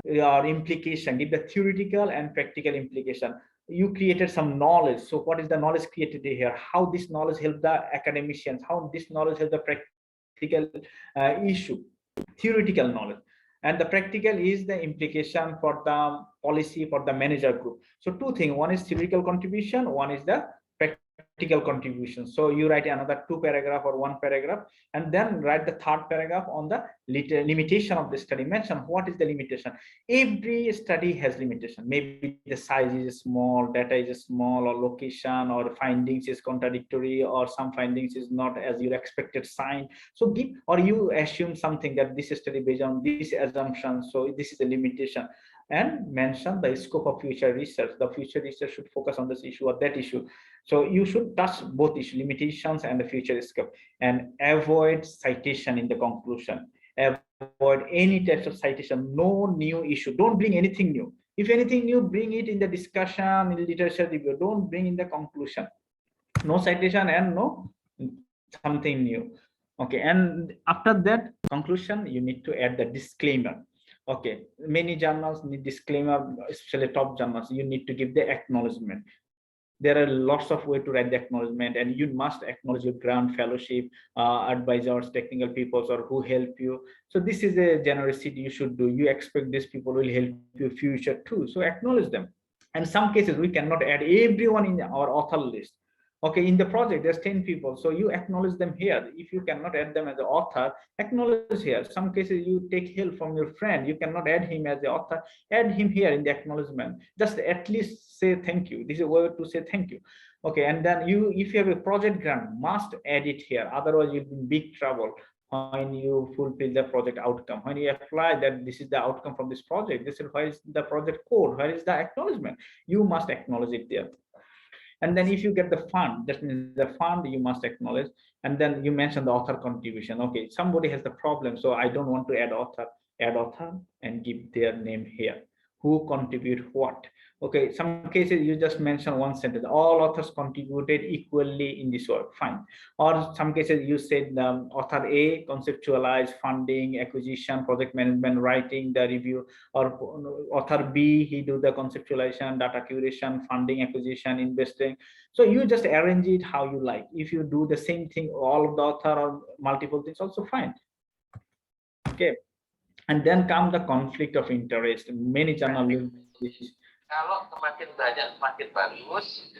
or implication. Give the theoretical and practical implication. You created some knowledge. So what is the knowledge created here? How this knowledge help the academicians? How this knowledge help the practical issue? Theoretical knowledge. And the practical is the implication for the policy for the manager group. So 2 things: one is theoretical contribution, one is the practical ethical contribution. So you write another 2 paragraph or 1 paragraph, and then write the third paragraph on the limitation of the study. Mention what is the limitation. Every study has limitation. Maybe the size is small, data is small, or location or findings is contradictory, or some findings is not as your expected sign. So give, or you assume something that this study based on this assumption, so this is a limitation. And mention the scope of future research. The future research should focus on this issue or that issue. So you should touch both issue, limitations and the future scope, and avoid citation in the conclusion. Avoid any types of citation, no new issue. Don't bring anything new. If anything new, bring it in the discussion, in literature review. Don't bring in the conclusion. No citation and no something new. Okay, and after that conclusion, you need to add the disclaimer. Okay, many journals need disclaimer, especially top journals. You need to give the acknowledgement. There are lots of ways to write the acknowledgement, and you must acknowledge your grant, fellowship, advisors, technical people, or who help you. So this is a generosity you should do. You expect these people will help you future too, so acknowledge them. And some cases we cannot add everyone in our author list. Okay, in the project there's 10 people, so you acknowledge them here. If you cannot add them as the author, acknowledge here. Some cases you take help from your friend, you cannot add him as the author, add him here in the acknowledgement. Just at least say thank you. This is a way to say thank you. Okay, and then you, if you have a project grant, must add it here, otherwise you'll be in big trouble when you fulfill the project outcome. When you apply that this is the outcome from this project, this is where is the project code, where is the acknowledgement, you must acknowledge it there. And then if you get the fund, that means the fund you must acknowledge. And then you mentioned the author contribution. Okay, somebody has the problem, so I don't want to add author and give their name here. Who contribute what? Okay, some cases you just mention one sentence, all authors contributed equally in this work, fine. Or some cases you said author A conceptualize funding, acquisition, project management, writing the review, or author B, he do the conceptualization, data curation, funding, acquisition, investing. So you just arrange it how you like. If you do the same thing, all of the author or multiple things, also fine. Okay. And then come the conflict of interest. Many journalists. Kalau semakin banyak semakin bagus.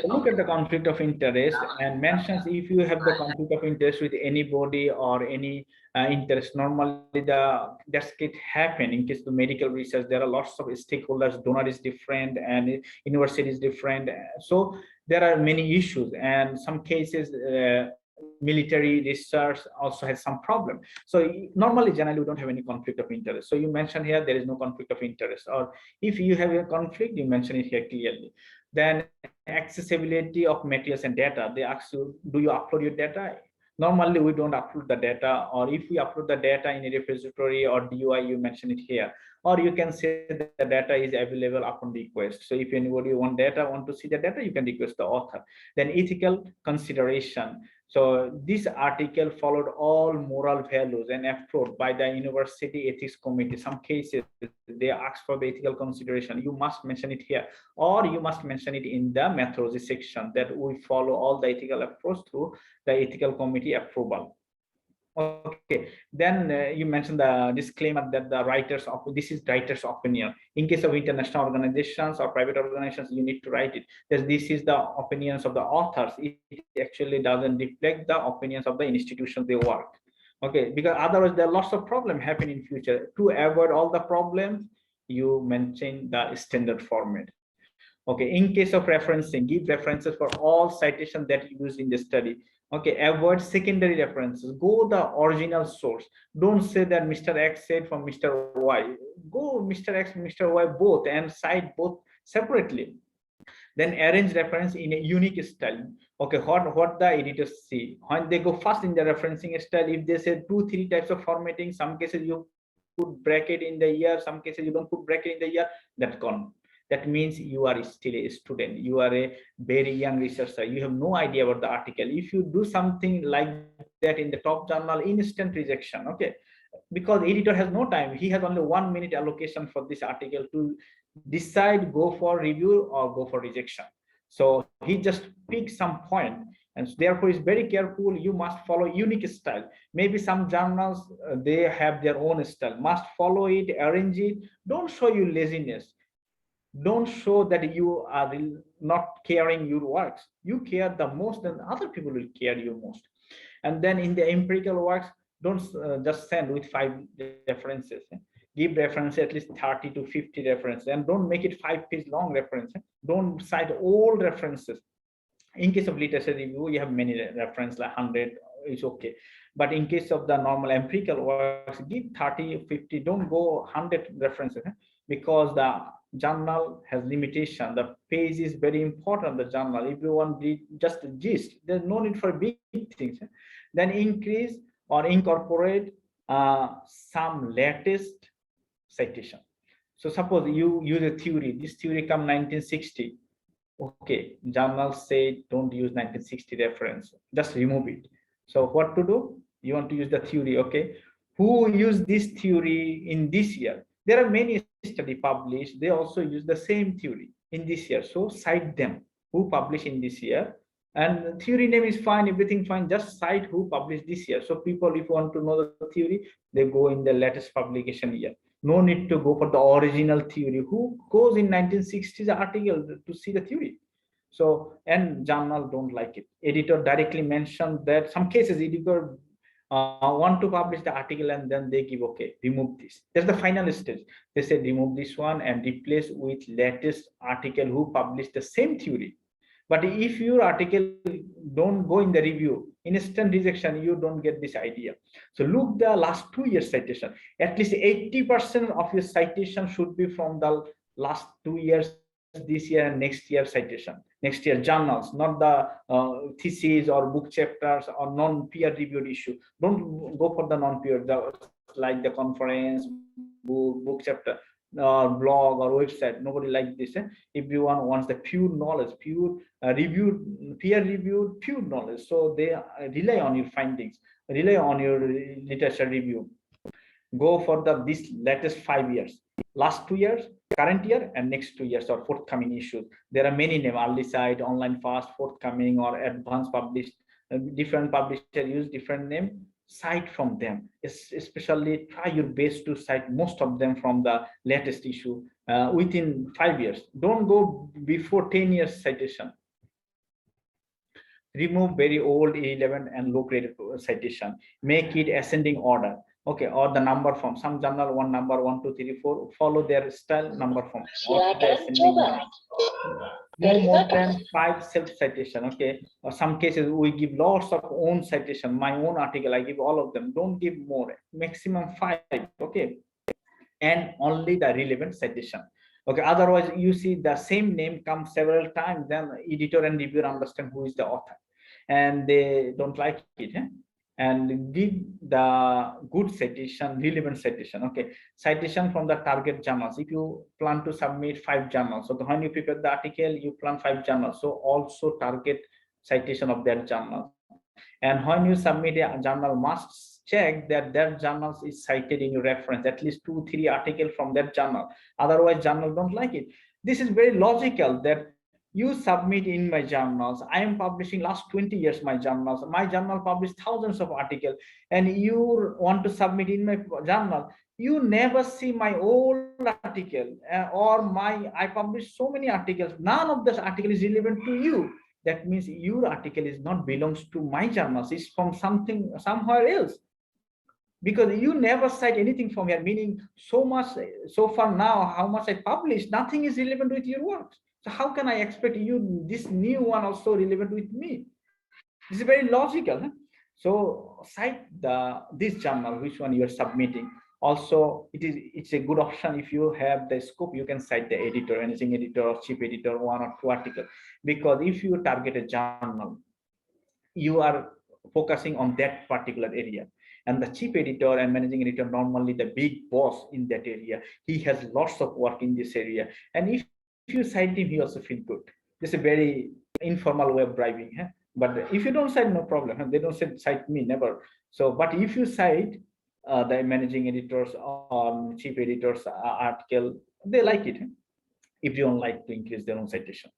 Look at the conflict of interest and mentions if you have the conflict of interest with anybody or any interest. Normally, that can happen in case of medical research. There are lots of stakeholders. Donor is different and university is different. So there are many issues, and some cases. Military research also has some problem. So normally generally we don't have any conflict of interest. So you mentioned here there is no conflict of interest, or if you have a conflict, you mention it here clearly. Then accessibility of materials and data. They ask you, do you upload your data? Normally we don't upload the data, or if we upload the data in a repository or DOI, you mention it here. Or you can say that the data is available upon request. So if anybody want to see the data, you can request the author. Then ethical consideration. So this article followed all moral values and approved by the university ethics committee. Some cases they ask for the ethical consideration. You must mention it here, or you must mention it in the methodology section that we follow all the ethical approach through the ethical committee approval. Okay, then you mentioned the disclaimer that the writers of this is writer's opinion. In case of international organizations or private organizations, you need to write it. This is the opinions of the authors. It actually doesn't reflect the opinions of the institutions they work. Okay, because otherwise there are lots of problems happen in future. To avoid all the problems, you mention the standard format. Okay, in case of referencing, give references for all citations that you use in the study. Okay, avoid secondary references. Go the original source. Don't say that Mr. X said from Mr. Y. Go Mr. X, Mr. Y both and cite both separately. Then arrange reference in a unique style. Okay, what the editors see. When they go first in the referencing style, if they say 2-3 types of formatting, some cases you put bracket in the year, some cases you don't put bracket in the year, that's gone. That means you are still a student. You are a very young researcher. You have no idea about the article. If you do something like that in the top journal, instant rejection. Okay, because editor has no time. He has only 1 minute allocation for this article to decide go for review or go for rejection. So he just picks some point, and therefore is very careful. You must follow unique style. Maybe some journals they have their own style. Must follow it, arrange it. Don't show you laziness. Don't show that you are not caring your works. You care the most, and other people will care you most. And then in the empirical works, don't just send with 5 references. Give reference at least 30 to 50 references, and don't make it 5 page long reference. Don't cite all references. In case of literature review, you have many reference, like 100 is okay. But in case of the normal empirical works, give 30, 50, don't go 100 references, because the journal has limitation. The page is very important. The journal, if you want read just the gist, there's no need for big things. Then increase or incorporate some latest citation. So suppose you use a theory, this theory come 1960. Okay, journal say don't use 1960 reference, just remove it. So what to do? You want to use the theory, okay? Who use this theory in this year? There are many study published, they also use the same theory in this year. So cite them, who published in this year. And theory name is fine, everything fine, just cite who published this year. So people, if you want to know the theory, they go in the latest publication year. No need to go for the original theory. Who goes in 1960s article to see the theory? So, and journal don't like it. Editor directly mentioned that some cases editor want to publish the article, and then they give okay, remove this. That's the final stage. They say remove this one and replace with latest article who published the same theory. But if your article don't go in the review, instant rejection, you don't get this idea. So look the last 2 years citation. At least 80% of your citation should be from the last 2 years, this year and next year citation, next year journals, not the theses or book chapters or non-peer reviewed issue. Don't go for the non-peer, like the conference, book chapter, blog or website. Nobody like this. Everyone wants the pure knowledge, pure reviewed, peer reviewed, pure knowledge. So they rely on your findings, rely on your literature review. Go for the this latest 5 years, last 2 years, current year, and next 2 years or forthcoming issues. There are many name, early site, online fast, forthcoming, or advanced published. Different publisher use different name. Cite from them. Especially try your best to cite most of them from the latest issue within 5 years. Don't go before 10 years citation. Remove very old, irrelevant, and low graded citation. Make it ascending order. Okay, or the number form. Some journal one number 1, 2, 3, 4. Follow their style number form. Or the ascending order. No more than 5 self citation. Okay, or some cases we give lots of own citation. My own article, I give all of them. Don't give more. Maximum 5. Okay, and only the relevant citation. Okay, otherwise you see the same name comes several times, then editor and reviewer understand who is the author, and they don't like it. And give the good citation, relevant citation. Okay, citation from the target journals. If you plan to submit 5 journals, so when you prepare the article, you plan 5 journals, so also target citation of that journal. And when you submit a journal, must check that that journal is cited in your reference, at least 2, 3 articles from that journal. Otherwise journal don't like it. This is very logical that you submit in my journals. I am publishing last 20 years my journals. My journal published thousands of articles, and you want to submit in my journal. You never see my old article or my, I published so many articles. None of this article is relevant to you. That means your article is not belongs to my journals. It's from something somewhere else, because you never cite anything from here, meaning so much so far now how much I published, nothing is relevant with your works. So how can I expect you this new one also relevant with me? This is very logical. So cite this journal which one you are submitting. Also it's a good option. If you have the scope, you can cite the editor, managing editor or chief editor, 1 or 2 articles, because if you target a journal, you are focusing on that particular area, and the chief editor and managing editor, normally the big boss in that area, he has lots of work in this area, and if you cite him, he also feel good. This is a very informal way of bribing. But if you don't cite, no problem. They don't cite me, never. So but if you cite the managing editors or chief editors article, they like it. Everyone like to increase their own citation.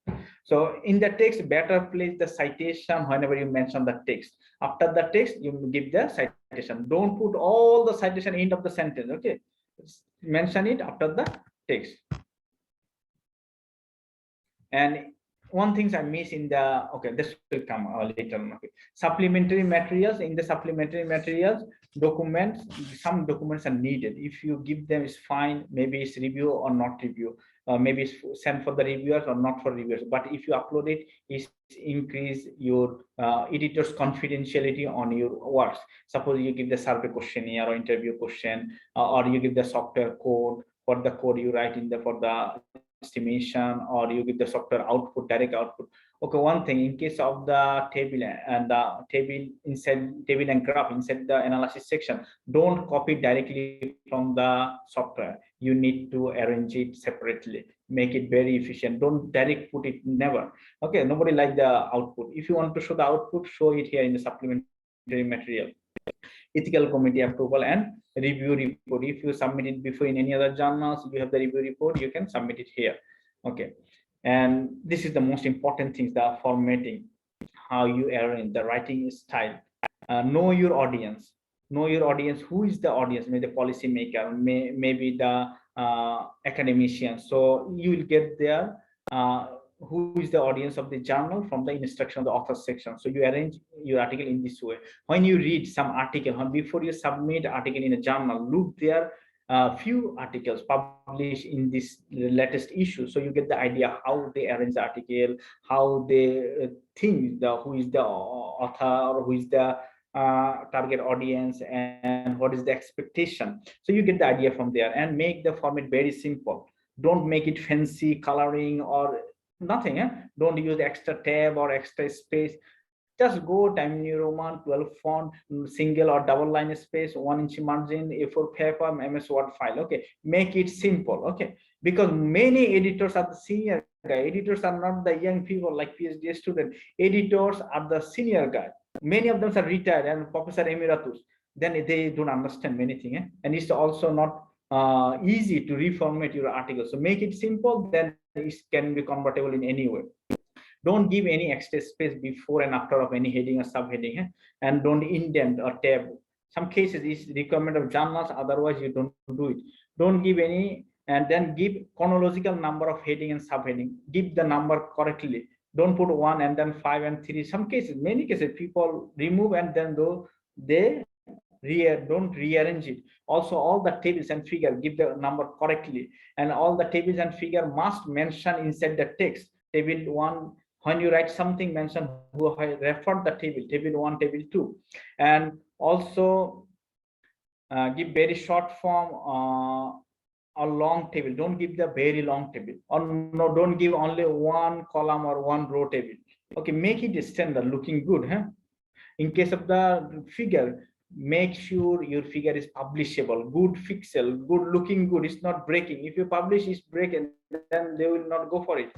So in the text, better place the citation whenever you mention the text. After the text, you give the citation. Don't put all the citation end of the sentence. Okay, mention it after the text. And one things I miss in the, okay, this will come later on. Okay. Supplementary materials, in the supplementary materials, documents, some documents are needed. If you give them, it's fine, maybe it's review or not review, maybe it's sent for the reviewers or not for reviewers. But if you upload it, it's increase your editor's confidentiality on your works. Suppose you give the survey questionnaire or interview question, or you give the software code, for the code you write in the, for the estimation, or you give the software output, direct output. Okay, one thing, in case of the table and the table inside, table and graph inside the analysis section, don't copy directly from the software. You need to arrange it separately, make it very efficient. Don't direct put it, never. Okay, nobody like the output. If you want to show the output, show it here in the supplementary material. Ethical committee approval and review report. If you submit it before in any other journals, you have the review report, you can submit it here. Okay, and this is the most important things, the formatting, how you arrange the writing style. Know your audience. Know your audience. Who is the audience? Maybe the policy maker, maybe the academician. So you will get there. Who is the audience of the journal from the instruction of the author section. So you arrange your article in this way. When you read some article, before you submit article in a journal, look there few articles published in this latest issue, so you get the idea how they arrange the article, how they think the, who is the author, or who is the target audience, and what is the expectation. So you get the idea from there, and make the format very simple. Don't make it fancy coloring or nothing. Don't use extra tab or extra space. Just go Times New Roman 12 font, single or double line space, 1 inch margin, A4 paper, MS Word file. Okay, make it simple. Okay, because many editors are the senior guy. Editors are not the young people like PhD student. Editors are the senior guy. Many of them are retired and professor emeritus. Then they don't understand many things, and it's also not easy to reformat your article. So make it simple, then it can be convertible in any way. Don't give any extra space before and after of any heading or subheading, and don't indent or tab. Some cases is requirement of journals, otherwise you don't do it. Don't give any, and then give chronological number of heading and subheading. Give the number correctly. Don't put 1 and then 5 and 3. Some cases, many cases, people remove and then though they don't rearrange it. Also, all the tables and figure, give the number correctly, and all the tables and figure must mention inside the text. Table 1, when you write something, mention who referred the table, table 1, table 2. And also give very short form or long table. Don't give the very long table, or no, don't give only 1 column or 1 row table. Okay, make it standard looking good. In case of the figure, make sure your figure is publishable, good pixel, good looking good, it's not breaking. If you publish it's breaking, then they will not go for it.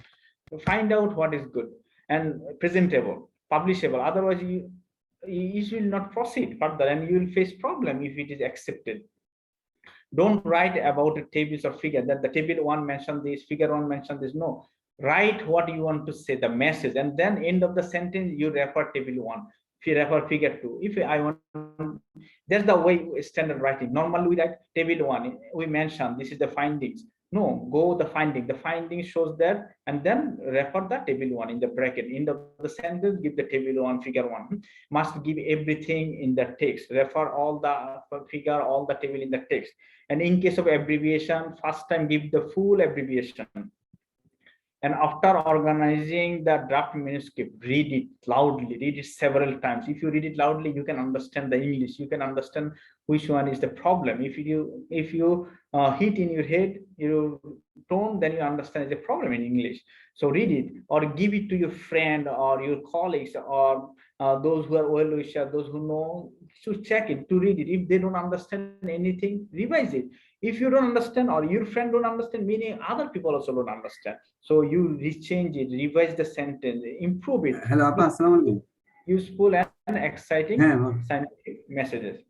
So find out what is good and presentable, publishable. Otherwise you will not proceed further, and you will face problem if it is accepted. Don't write about tables or figure that the table 1 mentioned this, figure 1 mentioned this. No, write what you want to say, the message, and then end of the sentence you refer table 1, if you refer figure 2. If I want, that's the way standard writing. Normally we write table 1, we mention this is the findings. No, go the finding. The finding shows that, and then refer the table 1 in the bracket. End of the sentence, give the table 1, figure 1. Must give everything in the text. Refer all the figure, all the table in the text. And in case of abbreviation, first time give the full abbreviation. And after organizing the draft manuscript, read it loudly, read it several times. If you read it loudly, you can understand the English, you can understand which one is the problem. If you hit in your head your tone, then you understand the problem in English. So read it, or give it to your friend or your colleagues, or those who are well wishers, those who know, to check it, to read it. If they don't understand anything, revise it. If you don't understand, or your friend don't understand, meaning other people also don't understand, so you rechange it, revise the sentence, improve it. Hello, Appa, Assalamualaikum. Useful and exciting scientific messages.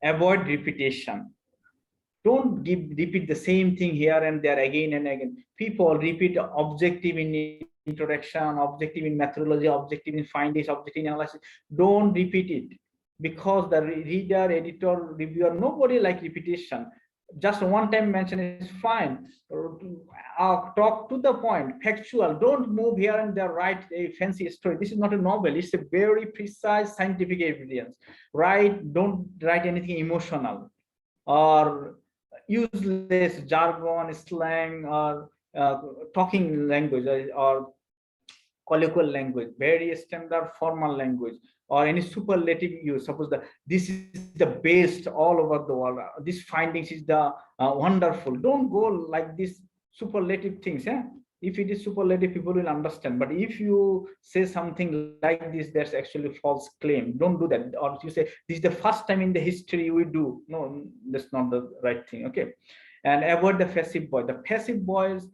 Avoid repetition. Don't repeat the same thing here and there again and again. People repeat objective in introduction, objective in methodology, objective in findings, objective in analysis. Don't repeat it, because the reader, editor, reviewer, nobody like repetition. Just one time mention is fine. Talk to the point, factual. Don't move here and there, write a fancy story. This is not a novel. It's a very precise scientific evidence. Don't write anything emotional or useless jargon, slang, or talking language, or colloquial language, very standard formal language, or any superlative use. Suppose that this is the best all over the world. This findings is the wonderful. Don't go like this superlative things. Yeah? If it is superlative, people will understand. But if you say something like this, that's actually false claim. Don't do that. Or you say this is the first time in the history we do. No, that's not the right thing. Okay, and avoid the passive voice. The passive voice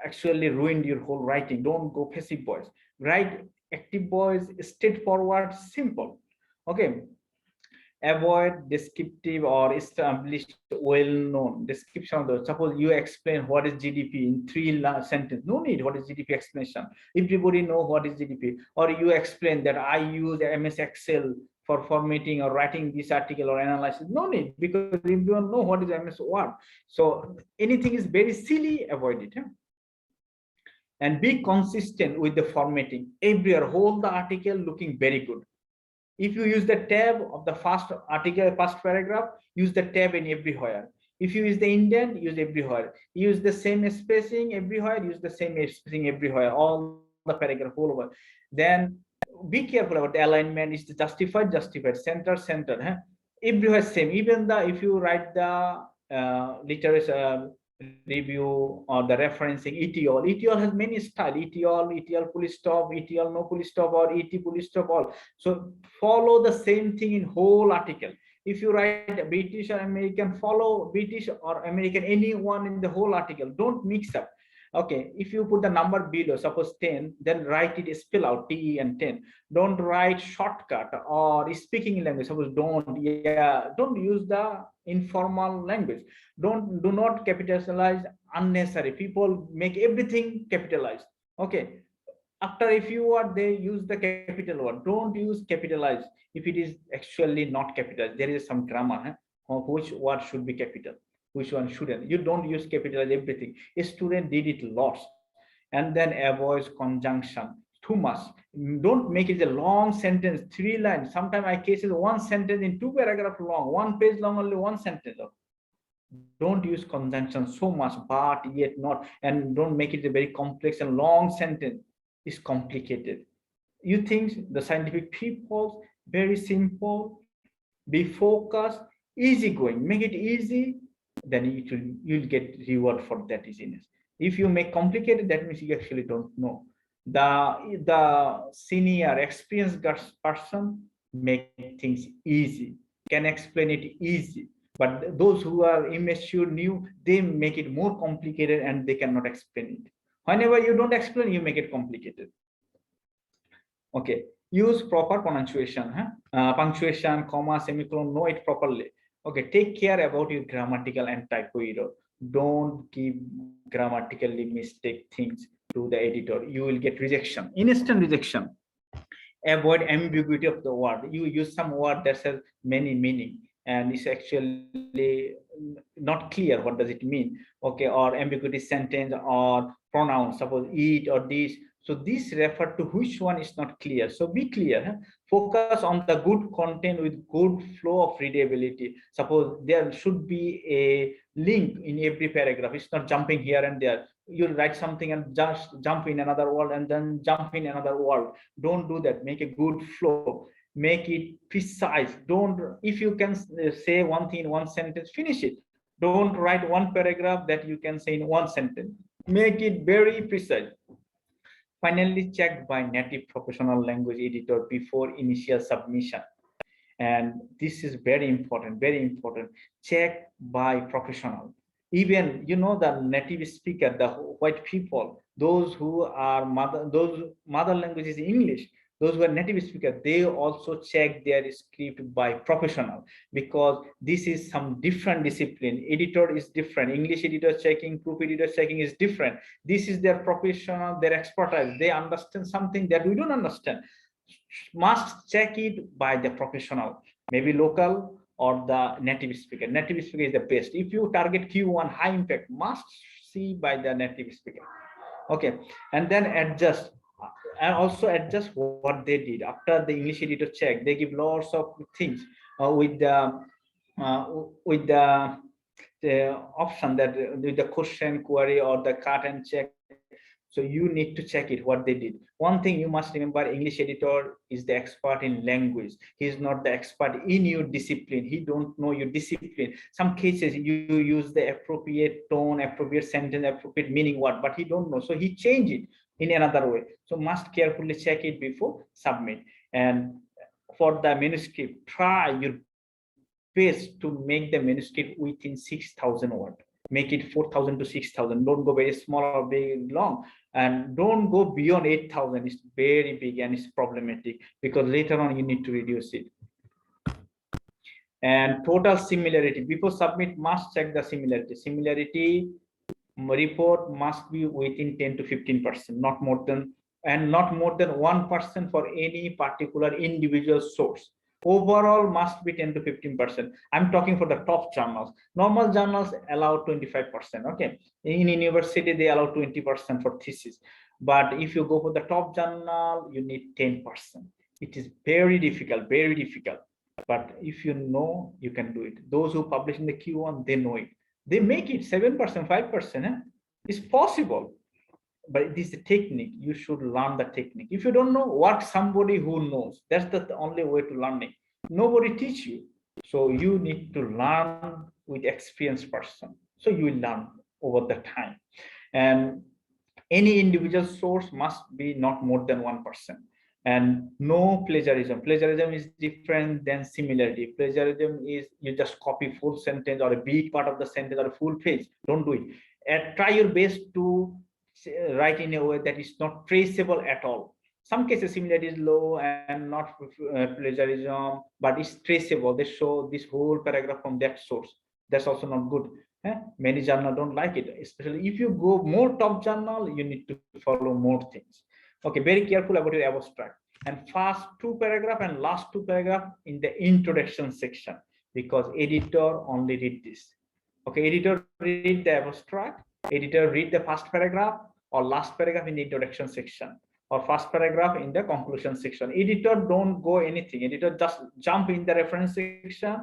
actually ruined your whole writing. Don't go passive voice. Write active voice, straightforward, simple. Okay. Avoid descriptive or established, well-known description of the. Suppose you explain what is GDP in three sentences. No need. What is GDP explanation? Everybody know what is GDP. Or you explain that I use MS Excel for formatting or writing this article or analysis. No need, because everyone know what is MS Word. So anything is very silly, avoid it. And be consistent with the formatting. Everywhere, hold the article looking very good. If you use the tab of the first article, first paragraph, use the tab in everywhere. If you use the indent, use everywhere. Use the same spacing everywhere, use the same spacing everywhere, all the paragraph all over. Then be careful about the alignment. Is justified, center, huh? Everywhere same. Even the if you write the literature review or the referencing, etl has many style, etl full stop, etl no full stop, or et full stop, all. So follow the same thing in whole article. If you write British or American, follow British or American, anyone in the whole article. Don't mix up. Okay, if you put the number below, suppose 10, then write it, spell out TE and 10. Don't write shortcut or speaking language. Suppose don't use the informal language. Do not capitalize unnecessary. People make everything capitalized. Okay, after a few words they use the capital word. Don't use capitalized if it is actually not capitalized. There is some grammar, of which word should be capital, which one shouldn't. You don't use capitalize everything. A student did it lots. And then avoid conjunction too much. Don't make it a long sentence, 3 lines. Sometimes I cases one sentence in 2 paragraphs long, 1 page long, only one sentence. Don't use conjunction so much, but yet not, and don't make it a very complex and long sentence. It's complicated. You think the scientific people very simple, be focused, easygoing, make it easy, then you'll get reward for that easiness. If you make complicated, that means you actually don't know. The senior experienced person make things easy, can explain it easy. But those who are immature, new, they make it more complicated and they cannot explain it. Whenever you don't explain, you make it complicated. Okay, use proper pronunciation, punctuation, comma, semicolon, know it properly. Okay, take care about your grammatical and typo error. Don't give grammatically mistake things to the editor. You will get rejection, instant rejection. Avoid ambiguity of the word. You use some word that has many meaning and it's actually not clear what does it mean. Okay, or ambiguity sentence or pronoun, suppose it or this. So this refer to which one is not clear. So be clear. Focus on the good content with good flow of readability. Suppose there should be a link in every paragraph. It's not jumping here and there. You'll write something and just jump in another word and then jump in another word. Don't do that. Make a good flow. Make it precise. Don't, if you can say one thing in one sentence, finish it. Don't write one paragraph that you can say in one sentence. Make it very precise. Finally, checked by native professional language editor before initial submission. And this is very important, very important. Check by professional. Even, you know, the native speaker, the white people, those who are those mother language is English, those who are native speaker, they also check their script by professional, because this is some different discipline. Editor is different. English editor checking, proof editor checking is different. This is their professional, their expertise. They understand something that we don't understand. Must check it by the professional, maybe local or the native speaker. Native speaker is the best. If you target Q1 high impact, must see by the native speaker. Okay, and then adjust, and also adjust what they did after the English editor check. They give lots of things uh, with the option that with the question query or the cut and check. So you need to check it what they did. One thing you must remember, English editor is the expert in language. He is not the expert in your discipline. He don't know your discipline. Some cases you use the appropriate tone, appropriate sentence, appropriate meaning word, but he don't know, so he change it in another way. So must carefully check it before submit. And for the manuscript, try your best to make the manuscript within 6,000 words. Make it 4,000 to 6,000. Don't go very small or very long, and don't go beyond 8,000. It's very big and it's problematic, because later on you need to reduce it. And total similarity before submit, must check the similarity. Similarity report must be within 10 to 15%, not more than, and not more than 1% for any particular individual source. Overall must be 10 to 15%. I'm talking for the top journals. Normal journals allow 25%. Okay, in university they allow 20% for thesis, but if you go for the top journal, you need 10%. It is very difficult, very difficult. But if you know, you can do it. Those who publish in the Q1, they know it. They make it 7%, 5%. It's possible, but it is a technique. You should learn the technique. If you don't know, work somebody who knows. That's the only way to learn it. Nobody teach you, so you need to learn with experienced person. So you will learn over the time. And any individual source must be not more than 1%. And no plagiarism. Plagiarism is different than similarity. Plagiarism is you just copy full sentence or a big part of the sentence or a full page. Don't do it. And try your best to write in a way that is not traceable at all. Some cases similarity is low and not plagiarism, but it's traceable. They show this whole paragraph from that source. That's also not good. Many journals don't like it, especially if you go more top journal, you need to follow more things. Okay, very careful about your abstract. And first two paragraph and last two paragraph in the introduction section, because editor only read this. Okay, editor read the abstract, editor read the first paragraph or last paragraph in the introduction section, or first paragraph in the conclusion section. Editor don't go anything. Editor just jump in the reference section,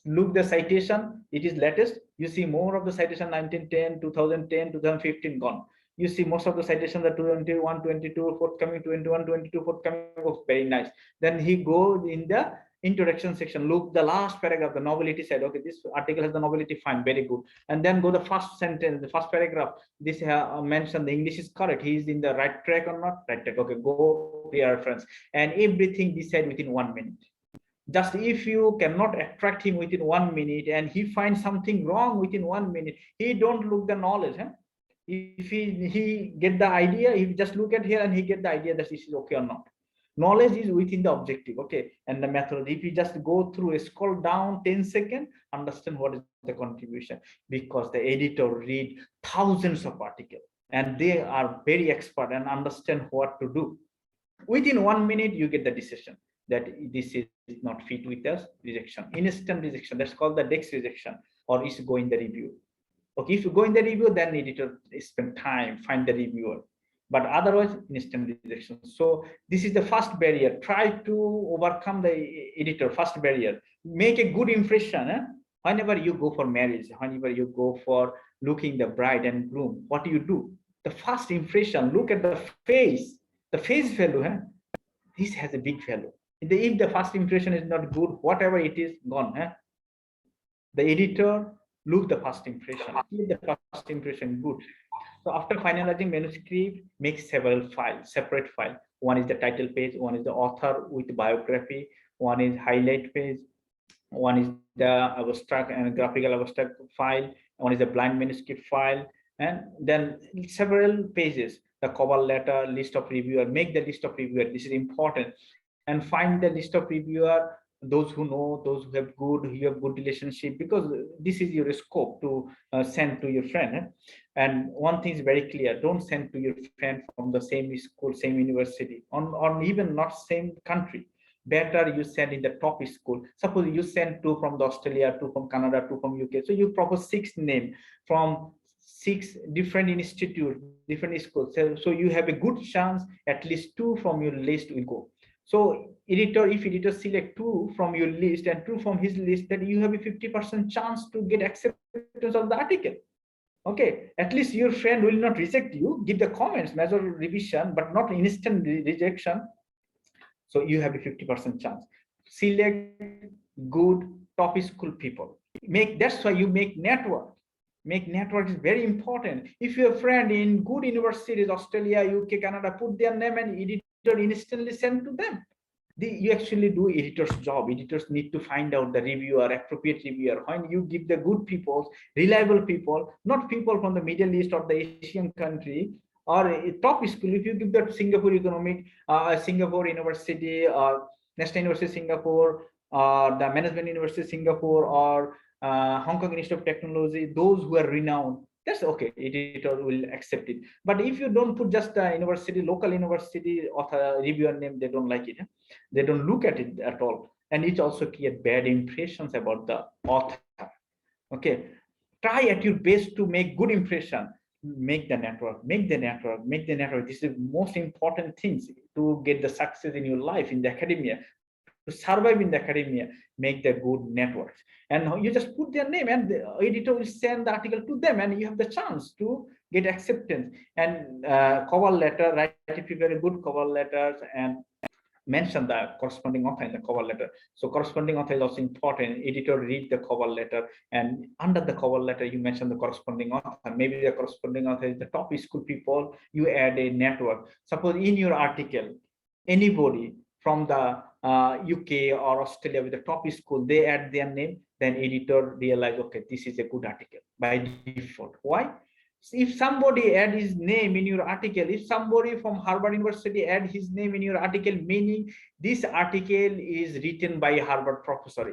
look the citation, it is latest. You see more of the citation 1910, 2010, 2015 gone. You see most of the citations are 21, 22, forthcoming 21, 22, forthcoming. Oh, very nice. Then he goes in the introduction section, look the last paragraph, the novelty said, okay, this article has the novelty, fine, very good. And then go the first sentence, the first paragraph, this mentioned the English is correct, he is in the right track or not right track. Okay, go clear reference, and everything he said within 1 minute. Just if you cannot attract him within 1 minute and he finds something wrong within 1 minute, he don't look the knowledge. If he get the idea, he just look at here and he get the idea that this is okay or not. Knowledge is within the objective, okay, and the method. If you just go through, scroll down 10 seconds, understand what is the contribution, because the editor read thousands of articles and they are very expert and understand what to do. Within 1 minute, you get the decision that this is not fit with us, rejection, instant rejection. That's called the Dex rejection, or is go in the review. Okay, if you go in the review, then editor spend time, find the reviewer. But otherwise, instant rejection. So this is the first barrier. Try to overcome the editor first barrier. Make a good impression. Whenever you go for marriage, whenever you go for looking the bride and groom, what do? The first impression, look at the face value. This has a big value. If the first impression is not good, whatever it is, gone. The editor look the first impression, keep the first impression good. So after finalizing manuscript, make several files, separate file. One is the title page, one is the author with biography, one is highlight page, one is the abstract and graphical abstract file, one is the blind manuscript file, and then several pages, the cover letter, list of reviewer. Make the list of reviewer. This is important. And find the list of reviewer, those who know, those who have good relationship, because this is your scope to send to your friend. And one thing is very clear: don't send to your friend from the same school, same university, or even not same country. better you send in the top school. Suppose you send 2 from the Australia, 2 from Canada, 2 from UK. So you propose 6 names from 6 different institutes, different schools. So you have a good chance at least 2 from your list will go. So if editor select 2 from your list and 2 from his list, then you have a 50% chance to get acceptance of the article. Okay, at least your friend will not reject you, give the comments, measure revision, but not instant rejection. So you have a 50% chance. Select good top school people. That's why you make network. Make network is very important. If your friend in good universities, Australia, UK, Canada, put their name and editor instantly send to them. You actually do editor's job. Editors need to find out the reviewer, appropriate reviewer. When you give the good people, reliable people, not people from the Middle East or the Asian country or a top school, if you give that Singapore Economic, Singapore University, National University Singapore, the Management University Singapore, or Hong Kong Institute of Technology, those who are renowned, that's okay, editor will accept it. But if you don't put just a university, local university author reviewer name, they don't like it. They don't look at it at all, and it also create bad impressions about the author. Okay, try at your best to make good impression. Make the network, make the network, make the network. This is the most important things to get the success in your life in the academia, to survive in the academia. Make the good networks, and you just put their name and the editor will send the article to them, and you have the chance to get acceptance. And cover letter, write if you very good cover letters, and mention the corresponding author in the cover letter. So corresponding author is also important. Editor read the cover letter, and under the cover letter you mention the corresponding author. Maybe the corresponding author is the top school people. You add a network. Suppose in your article, anybody from the UK or Australia with the top school, they add their name, then editor realize, okay, this is a good article by default. Why? If somebody add his name in your article, if somebody from Harvard University add his name in your article, meaning this article is written by a Harvard professor,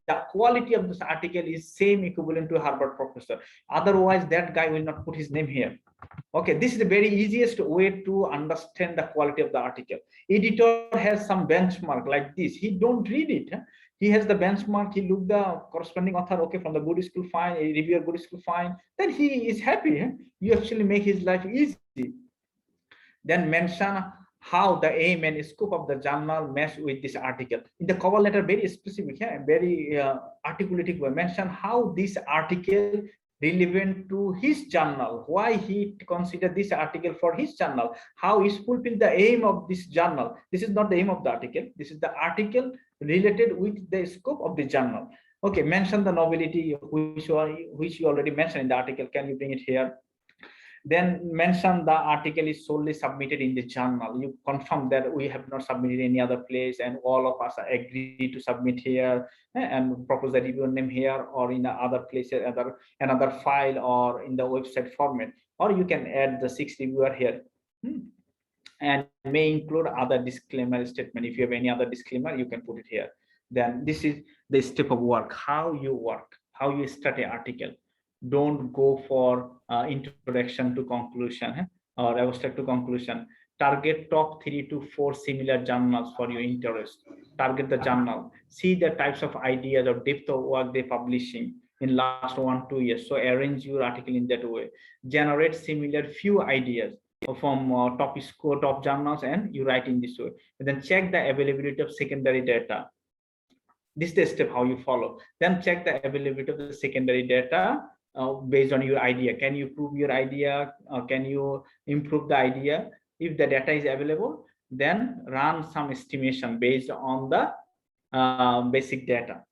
the quality of this article is same equivalent to Harvard professor. Otherwise that guy will not put his name here. Okay, this is the very easiest way to understand the quality of the article. Editor has some benchmark like this. He don't read it. He has the benchmark. He look the corresponding author. Okay, from the good school, fine. A reviewer, good school, fine. Then he is happy. You actually make his life easy. Then mention how the aim and scope of the journal mesh with this article. In the cover letter, very specific, very articulated way. Mention how this article relevant to his journal, why he considered this article for his journal, how is fulfill the aim of this journal. This is not the aim of the article. This is the article related with the scope of the journal. Okay, mention the novelty which you already mentioned in the article. Can you bring it here? Then mention the article is solely submitted in the journal. You confirm that we have not submitted any other place, and all of us agree to submit here, and propose the reviewer name here or in other places, another file or in the website format, or you can add the 6 reviewer here. And may include other disclaimer statement. If you have any other disclaimer, you can put it here. Then this is the step of work, how you start an article. Don't go for introduction to conclusion or abstract to conclusion. Target top 3 to 4 similar journals for your interest. Target the journal. See the types of ideas or depth of work they're publishing in last 1-2 years. So arrange your article in that way. Generate similar few ideas from top journals, and you write in this way. And then check the availability of secondary data. This is the step how you follow. Then check the availability of the secondary data based on your idea. Can you prove your idea? Can you improve the idea? If the data is available, then run some estimation based on the basic data.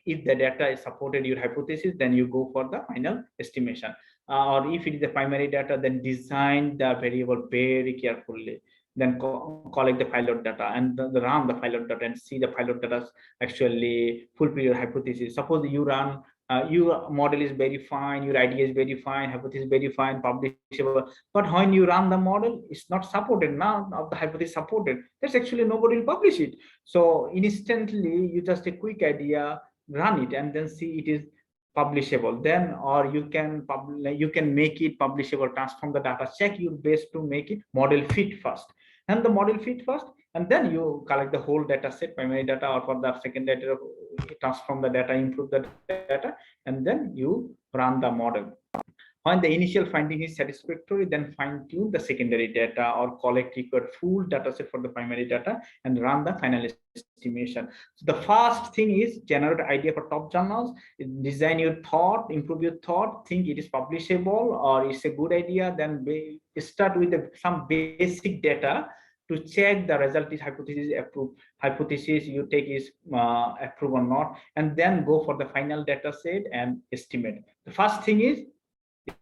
If the data is supported your hypothesis, then you go for the final estimation. Or if it is the primary data, then design the variable very carefully. Then collect the pilot data and run the pilot data and see the pilot data actually fulfill your hypothesis. Suppose you run your model is very fine, your idea is very fine, hypothesis is very fine, publishable. But when you run the model, it's not supported. Now of the hypothesis supported, that's actually nobody will publish it. So instantly, you just a quick idea, run it, and then see it is publishable. Then, or you can make it publishable, transform the data, check your best to make it model fit first. And the model fit first, and then you collect the whole data set, primary data, or for the second data, transform the data, improve the data, and then you run the model. When the initial finding is satisfactory, then fine-tune the secondary data or collect required full data set for the primary data and run the final estimation. So the first thing is generate idea for top journals, design your thought, improve your thought, think it is publishable or it's a good idea, then start with some basic data to check the result is hypothesis approved, hypothesis you take is approved or not, and then go for the final data set and estimate. The first thing is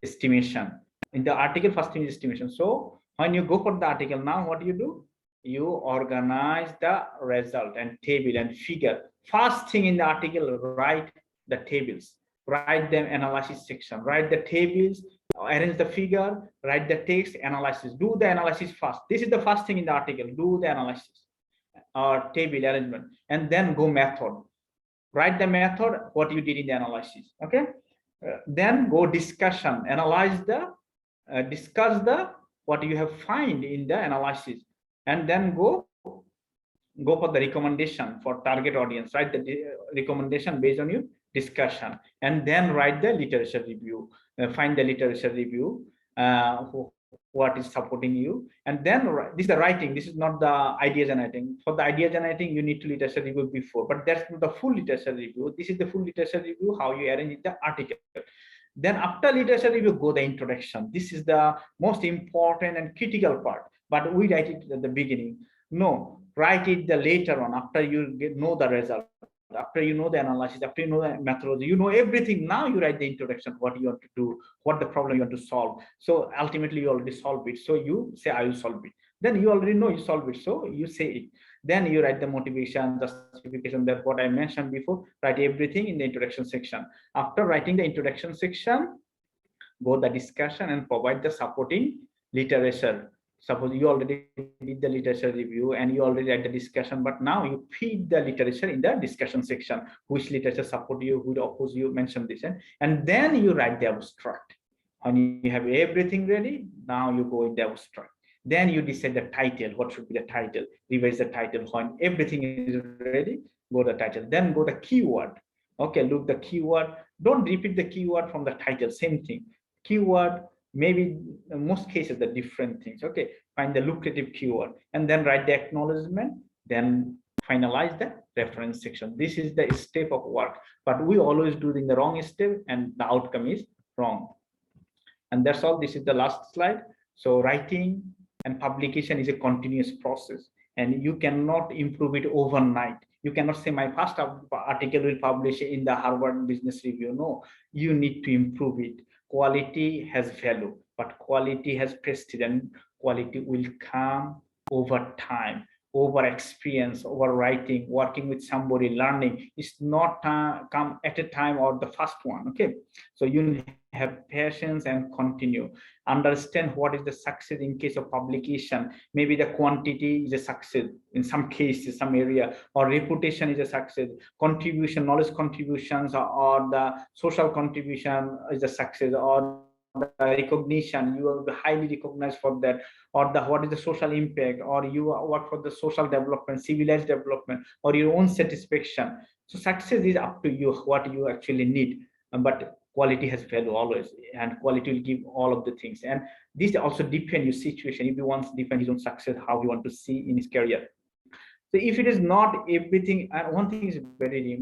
estimation. In the article, first thing is estimation. So when you go for the article, now what do? You organize the result and table and figure. First thing in the article, write the tables, write them analysis section, write the tables, arrange the figure, write the text, analysis. Do the analysis first. This is the first thing in the article. Do the analysis or table arrangement, and then go method. Write the method, what you did in the analysis. Okay. Then go discussion, analyze the discuss the what you have find in the analysis, and then go for the recommendation for target audience. Write the recommendation based on your discussion, and then write the literature review. Find the literature review, what is supporting you, and then this is the writing. This is not the idea generating. For the idea generating, you need to literature review before, but that's not the full literature review. This is the full literature review, how you arrange the article. Then after literature review, go the introduction. This is the most important and critical part, but we write it at the beginning. No, write it the later on, after you know the result, after you know the analysis, after you know the methodology, you know everything. Now you write the introduction, what you want to do, what the problem you want to solve. So ultimately you already solve it. So you say, I will solve it. Then you already know you solve it. So you say it. Then you write the motivation, justification, that what I mentioned before, write everything in the introduction section. After writing the introduction section, go the discussion and provide the supporting literature. Suppose you already did the literature review and you already had the discussion, but now you feed the literature in the discussion section. Which literature support you, who oppose you, mention this, and then you write the abstract. When you have everything ready, now you go in the abstract. Then you decide the title, what should be the title, revise the title. When everything is ready, go the title, then go the keyword. Okay, look the keyword, don't repeat the keyword from the title, same thing. Keyword, maybe in most cases the different things. Okay, find the lucrative keyword and then write the acknowledgement, then finalize the reference section. This is the step of work, but we always do in the wrong step and the outcome is wrong. And that's all. This is the last slide. So writing and publication is a continuous process, and you cannot improve it overnight. You cannot say my first article will publish in the Harvard Business Review. No, you need to improve it. Quality has value, but quality has prestige, and quality will come over time, over experience, over writing, working with somebody, learning. It's not come at a time or the first one. Okay, so you have patience and continue. Understand what is the success in case of publication. Maybe the quantity is a success in some cases, some area, or reputation is a success. Contribution, knowledge contributions, or the social contribution is a success, or the recognition, you will be highly recognized for that, or the what is the social impact, or you work for the social development, civilized development, or your own satisfaction. So success is up to you, what you actually need, but quality has value always, and quality will give all of the things. And this also depend your situation. If you want to define his own success, how he want to see in his career. So if it is not everything, and one thing is very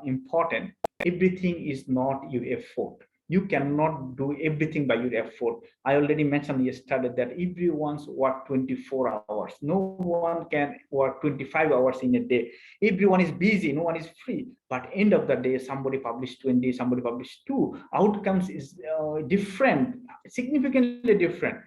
important, everything is not your effort. You cannot do everything by your effort. I already mentioned yesterday that everyone's work 24 hours. No one can work 25 hours in a day. Everyone is busy, no one is free. But end of the day, somebody published 20, somebody published 2. Outcomes is different, significantly different.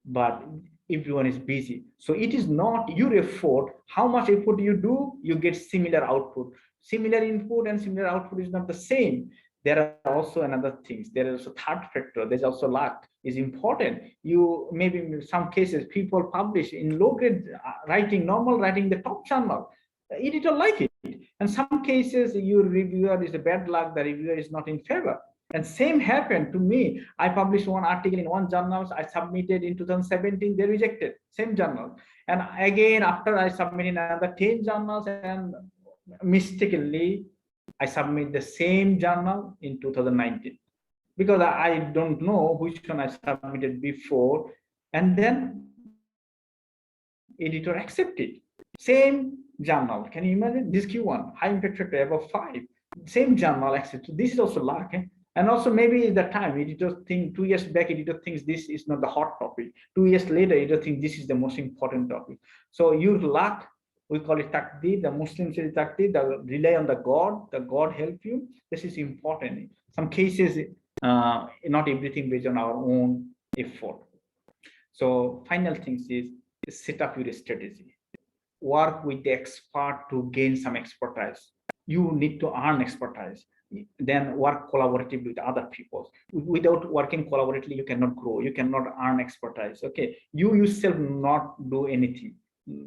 But everyone is busy. So it is not your effort. How much effort you do, you get similar output. Similar input and similar output is not the same. There are also another things. There is a third factor. There's also luck is important. You maybe in some cases people publish in low grade writing, normal writing, the top journal. Editor like it. And some cases your reviewer is a bad luck. The reviewer is not in favor. And same happened to me. I published one article in one journal. I submitted in 2017. They rejected. Same journal. And again, after I submitted another 10 journals, and mistakenly, I submit the same journal in 2019 because I don't know which one I submitted before. And then editor accepted. Same journal. Can you imagine this Q1 high impact factor above 5? Same journal accepted. This is also luck. And also maybe the time editor think 2 years back, editor thinks this is not the hot topic. 2 years later, editor thinks this is the most important topic. So your luck, we call it takdir. The Muslims say takdir. Rely on the God help you. This is important. Some cases, not everything based on our own effort. So final things is set up your strategy. Work with the expert to gain some expertise. You need to earn expertise. Then work collaboratively with other people. Without working collaboratively, you cannot grow. You cannot earn expertise. Okay, you yourself not do anything.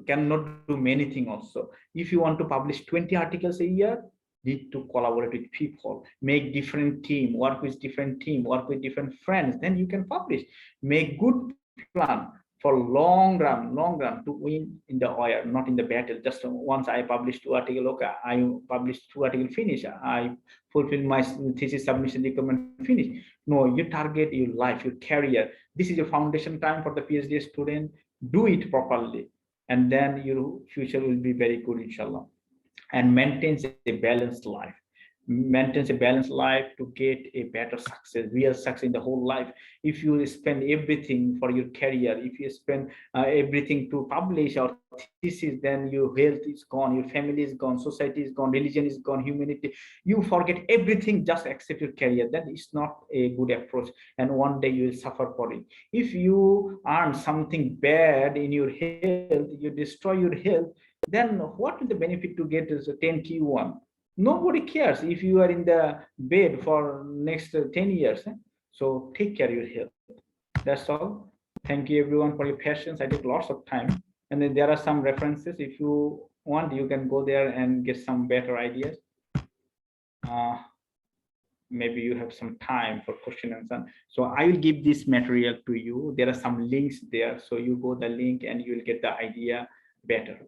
Cannot do many things also. If you want to publish 20 articles a year, need to collaborate with people, make different team, work with different team, work with different friends. Then you can publish. Make good plan for long run to win in the war, not in the battle. Just once I published 2 articles, okay, I published 2 articles, finish. I fulfill my thesis submission requirement, finish. No, you target your life, your career. This is your foundation time for the PhD student. Do it properly, and then your future will be very good, inshallah. And maintains a balanced life, maintains a balanced life to get a better success, real success in the whole life. If you spend everything for your career, if you spend everything to publish or thesis, then your health is gone, your family is gone, society is gone, religion is gone, humanity, you forget everything just except your career. That is not a good approach, and one day you will suffer for it. If you earn something bad in your health, you destroy your health, then what is the benefit to get as a 10 Q1? Nobody cares if you are in the bed for next 10 years. So take care of your health. That's all. Thank you everyone for your patience. I took lots of time. And then there are some references. If you want, you can go there and get some better ideas. Maybe you have some time for question and answer. So I will give this material to you. There are some links there. So you go the link and you will get the idea better.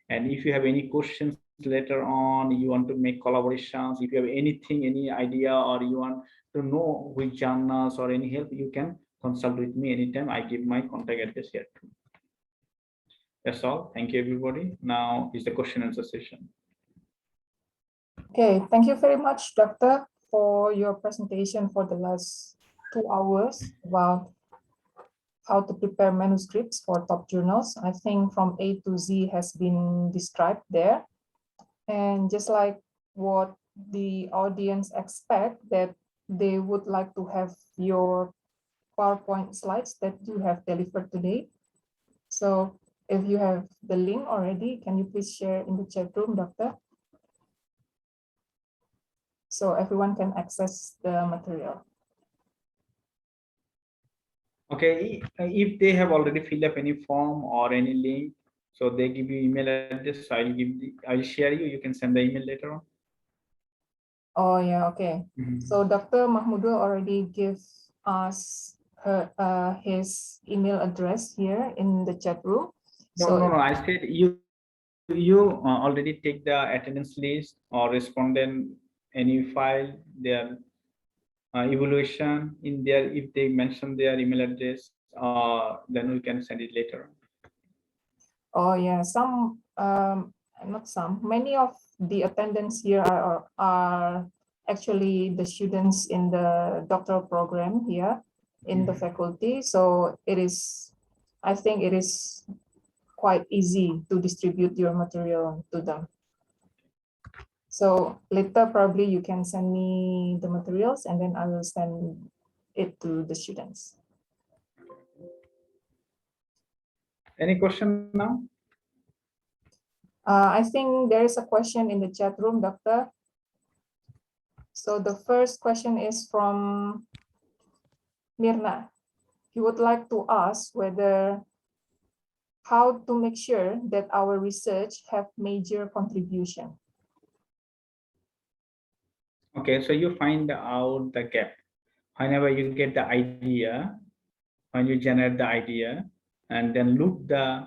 And if you have any questions later on, you want to make collaborations, if you have anything, any idea, or you want to know which journals or any help, you can consult with me anytime. I give my contact address here too. That's all. Thank you, everybody. Now is the question and answer session. Okay, thank you very much, Doctor, for your presentation for the last 2 hours about how to prepare manuscripts for top journals. I think from A to Z has been described there. And just like what the audience expect, that they would like to have your PowerPoint slides that you have delivered today. So if you have the link already, can you please share in the chat room, Doctor? So everyone can access the material. Okay, if they have already filled up any form or any link, so they give you email address, I'll share you, you can send the email later on. Oh yeah, okay. So Dr. Mahmudul already gave us his email address here in the chat room. No, I said you already take the attendance list or respondent any file, their evaluation in there. If they mention their email address, then we can send it later. Oh yeah, not some, many of the attendants here are actually the students in the doctoral program here in the faculty. So I think it is quite easy to distribute your material to them. So later probably you can send me the materials and then I will send it to the students. Any question now? I think there is a question in the chat room, Doctor. So the first question is from Mirna. He would like to ask how to make sure that our research have major contribution. Okay, so you find out the gap. Whenever you get the idea, when you generate the idea, and then look the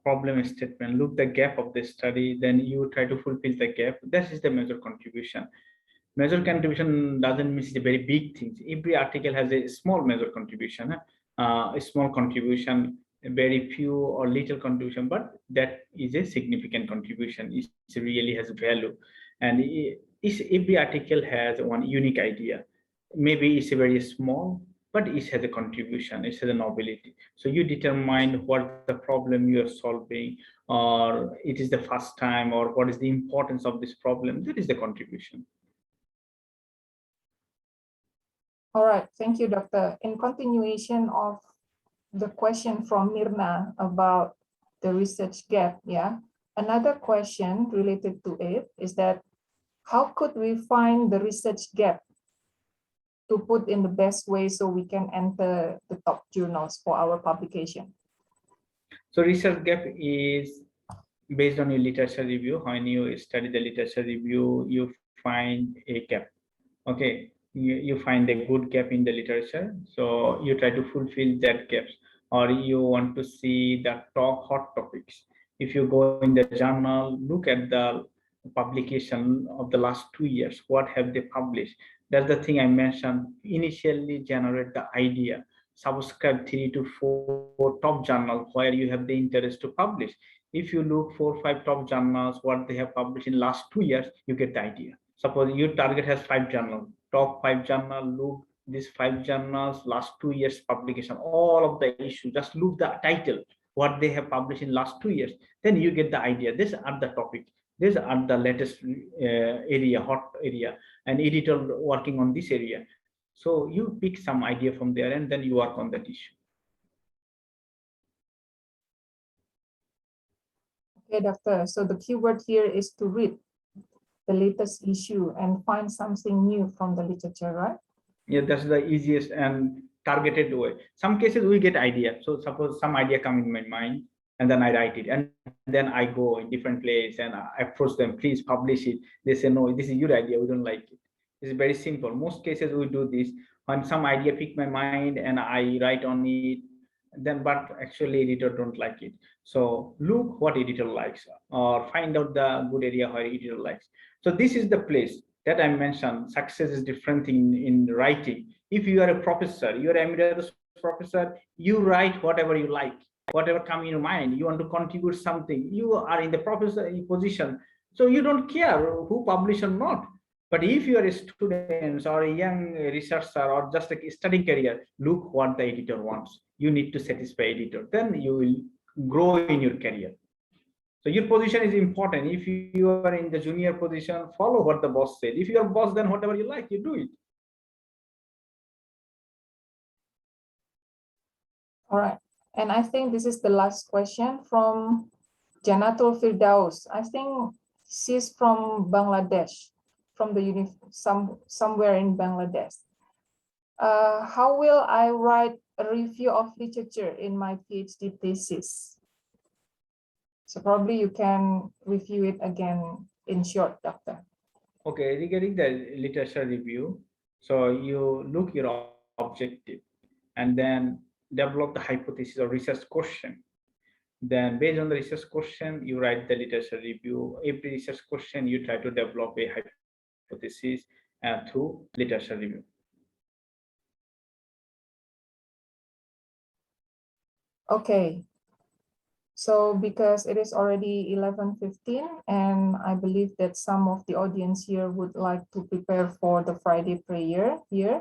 problem statement, look the gap of the study, then you try to fulfill the gap. That is the major contribution. Major contribution doesn't mean the very big things. Every article has a small major contribution, a small contribution, a very few or little contribution, but that is a significant contribution. It really has value, and every article has one unique idea. Maybe it's a very small, but it has a contribution. It has a nobility. So you determine what the problem you are solving, or it is the first time, or what is the importance of this problem. That is the contribution. All right, thank you, Doctor. In continuation of the question from Mirna about the research gap, yeah, another question related to it is that how could we find the research gap to put in the best way so we can enter the top journals for our publication? So research gap is based on your literature review. When you study the literature review, you find a gap. Okay, you find a good gap in the literature, so you try to fulfill that gaps, or you want to see the top hot topics. If you go in the journal, look at the publication of the last 2 years, what have they published. That's the thing I mentioned initially. Generate the idea, subscribe 3 to 4 top journals where you have the interest to publish. If you look 4 or 5 top journals, what they have published in last 2 years, you get the idea. Suppose your target has 5 journals, top 5 journal, look these 5 journals, last 2 years publication, all of the issue, just look the title, what they have published in last 2 years, then you get the idea. These are the topic, these are the latest area, hot area, and editor working on this area. So you pick some idea from there and then you work on that issue. Okay, Doctor. So the keyword here is to read the latest issue and find something new from the literature, right? Yeah, that's the easiest and targeted way. Some cases we get idea. So suppose some idea come in my mind, and then I write it, and then I go in different place and I approach them, please publish it. They say, no, this is your idea, we don't like it. It's very simple. Most cases we do this. When some idea pick my mind and I write on it, then but actually editor don't like it. So look what editor likes, or find out the good area where editor likes. So this is the place that I mentioned. Success is different in writing. If you are a professor, you are emeritus professor, you write whatever you like, whatever come in your mind. You want to contribute something, you are in the professor position, so you don't care who publish or not. But if you are a student or a young researcher or just a studying career, look what the editor wants. You need to satisfy editor, then you will grow in your career. So your position is important. If you are in the junior position, follow what the boss said. If you are boss, then whatever you like, you do it. All right. And I think this is the last question from Janatul Firdaus. I think she's from Bangladesh, from the somewhere in Bangladesh. How will I write a review of literature in my PhD thesis? So probably you can review it again in short, Doctor. Okay, regarding the literature review, so you look your objective and then develop the hypothesis or research question. Then based on the research question, you write the literature review. Every research question, you try to develop a hypothesis through literature review. Okay. So because it is already 11:15 and I believe that some of the audience here would like to prepare for the Friday prayer here.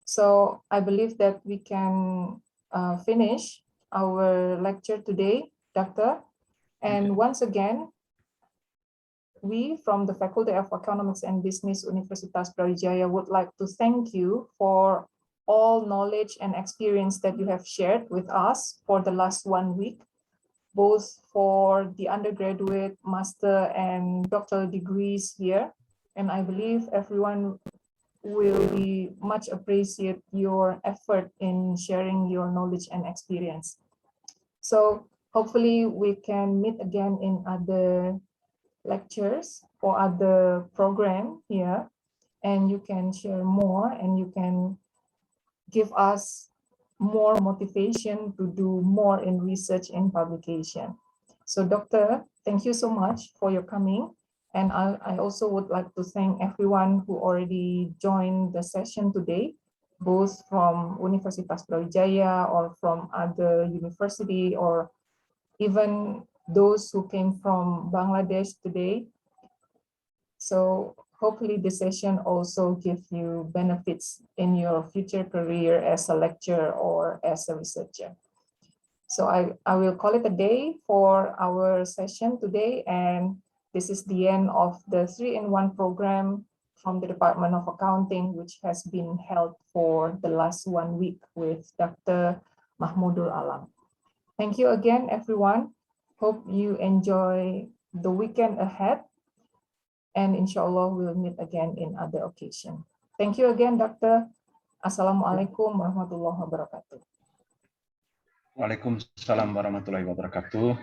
So I believe that we can finish our lecture today, Doctor. And once again, we from the Faculty of Economics and Business Universitas Brawijaya would like to thank you for all knowledge and experience that you have shared with us for the last 1 week, both for the undergraduate, master, and doctoral degrees here. And I believe everyone will be much appreciate your effort in sharing your knowledge and experience. So hopefully we can meet again in other lectures or other program here. and you can share more, and you can give us more motivation to do more in research and publication. So Doctor, thank you so much for your coming. And I also would like to thank everyone who already joined the session today, both from Universitas Brawijaya or from other university, or even those who came from Bangladesh today. So hopefully the session also gives you benefits in your future career as a lecturer or as a researcher. So I will call it a day for our session today, and this is the end of the 3-in-1 program from the Department of Accounting, which has been held for the last 1 week with Dr. Mahmudul Alam. Thank you again, everyone. Hope you enjoy the weekend ahead, and inshallah we'll meet again in other occasion. Thank you again, Doctor. Assalamualaikum warahmatullahi wabarakatuh. Waalaikumsalam warahmatullahi wabarakatuh.